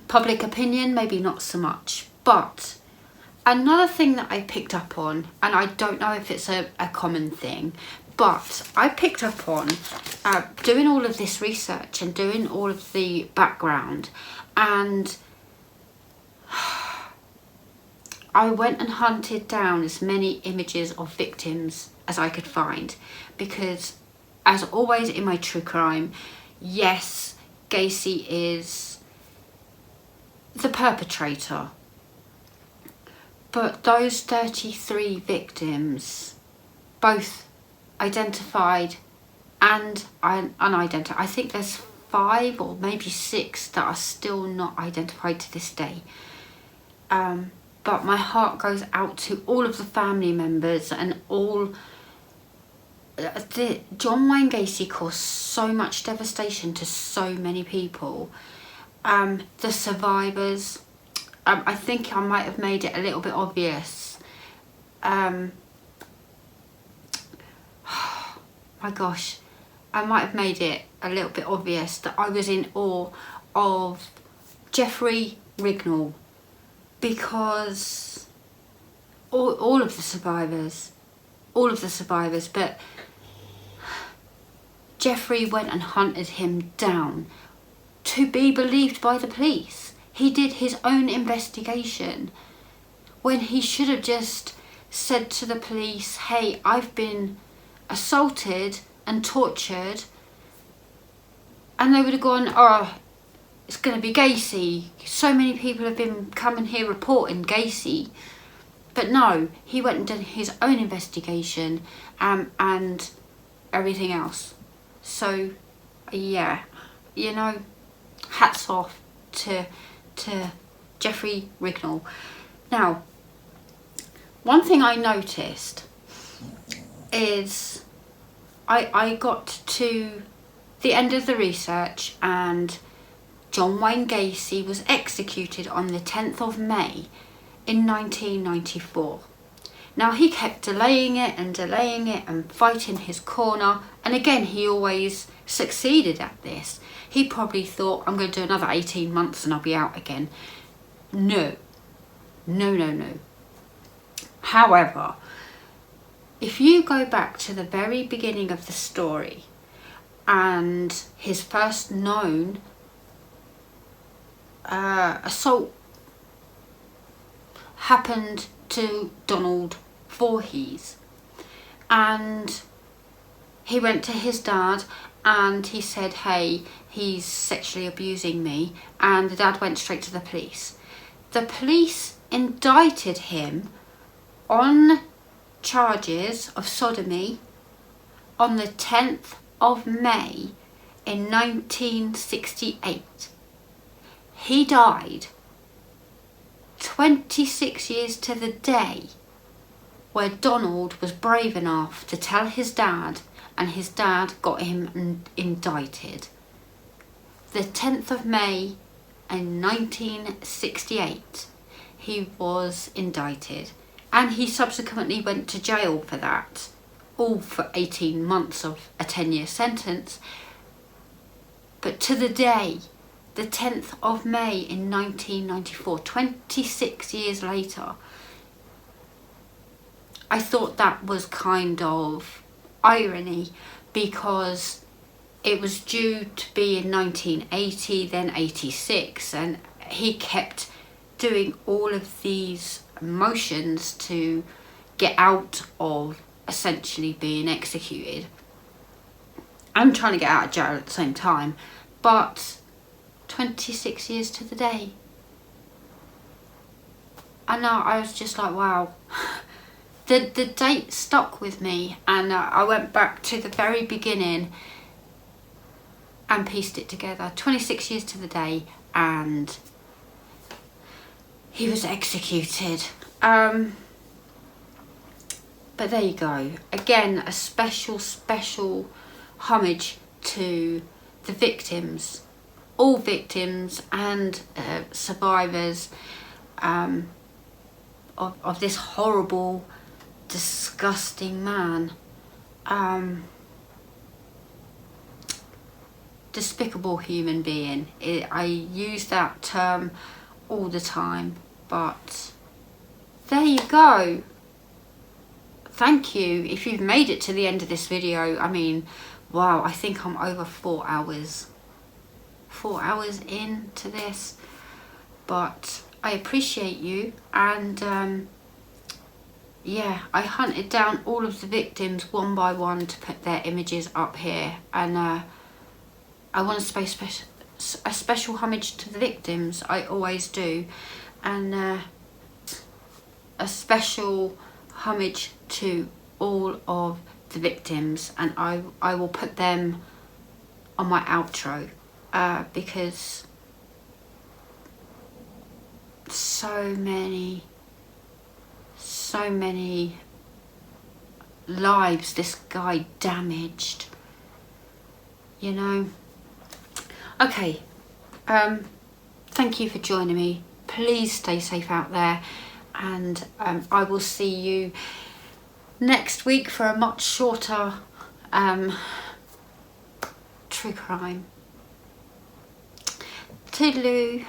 Public opinion, maybe not so much. But another thing that I picked up on, and I don't know if it's a common thing, but I picked up on doing all of this research and doing all of the background, and I went and hunted down as many images of victims as I could find, because as always in my true crime, yes, Gacy is the perpetrator, but those 33 victims, both identified and unidentified, I think there's 5 or maybe 6 that are still not identified to this day. But my heart goes out to all of the family members and all. John Wayne Gacy caused so much devastation to so many people. The survivors, I think I might have made it a little bit obvious. My gosh, I might have made it a little bit obvious that I was in awe of Jeffrey Rignall, because all of the survivors, but Jeffrey went and hunted him down to be believed by the police. He did his own investigation when he should have just said to the police, hey, I've been assaulted and tortured, and they would have gone, oh, it's going to be Gacy. So many people have been coming here reporting Gacy. But no, he went and did his own investigation and everything else. So, yeah, hats off to Jeffrey Rignall. Now, one thing I noticed is I got to the end of the research, and John Wayne Gacy was executed on the 10th of May in 1994. Now, he kept delaying it and fighting his corner, and again, he always succeeded at this. He probably thought, I'm going to do another 18 months and I'll be out again. No. However, if you go back to the very beginning of the story, and his first known assault happened to Donald Voorhees, and he went to his dad and he said, hey, he's sexually abusing me, and the dad went straight to the police. The police indicted him on charges of sodomy on the 10th of May in 1968. He died 26 years to the day where Donald was brave enough to tell his dad, and his dad got him indicted. The 10th of May in 1968 he was indicted, and he subsequently went to jail for that, all for 18 months of a 10-year sentence. But to the day, the 10th of May in 1994, 26 years later, I thought that was kind of irony, because it was due to be in 1980, then 86, and he kept doing all of these motions to get out of essentially being executed. I'm trying to get out of jail at the same time, but 26 years to the day. I know, I was just like, wow. The date stuck with me, and I went back to the very beginning and pieced it together. 26 years to the day, and he was executed. But there you go. Again, a special homage to the victims, all victims and survivors of this horrible, disgusting man. Despicable human being. I use that term all the time, but there you go. Thank you if you've made it to the end of this video. I mean, wow, I think I'm over 4 hours. 4 hours into this, but I appreciate you. And yeah, I hunted down all of the victims one by one to put their images up here, and I want to pay a special homage to the victims. I always do, and a special homage to all of the victims, and I will put them on my outro, because so many lives this guy damaged, you know. Okay, thank you for joining me. Please stay safe out there, and I will see you next week for a much shorter true crime. Toodaloo.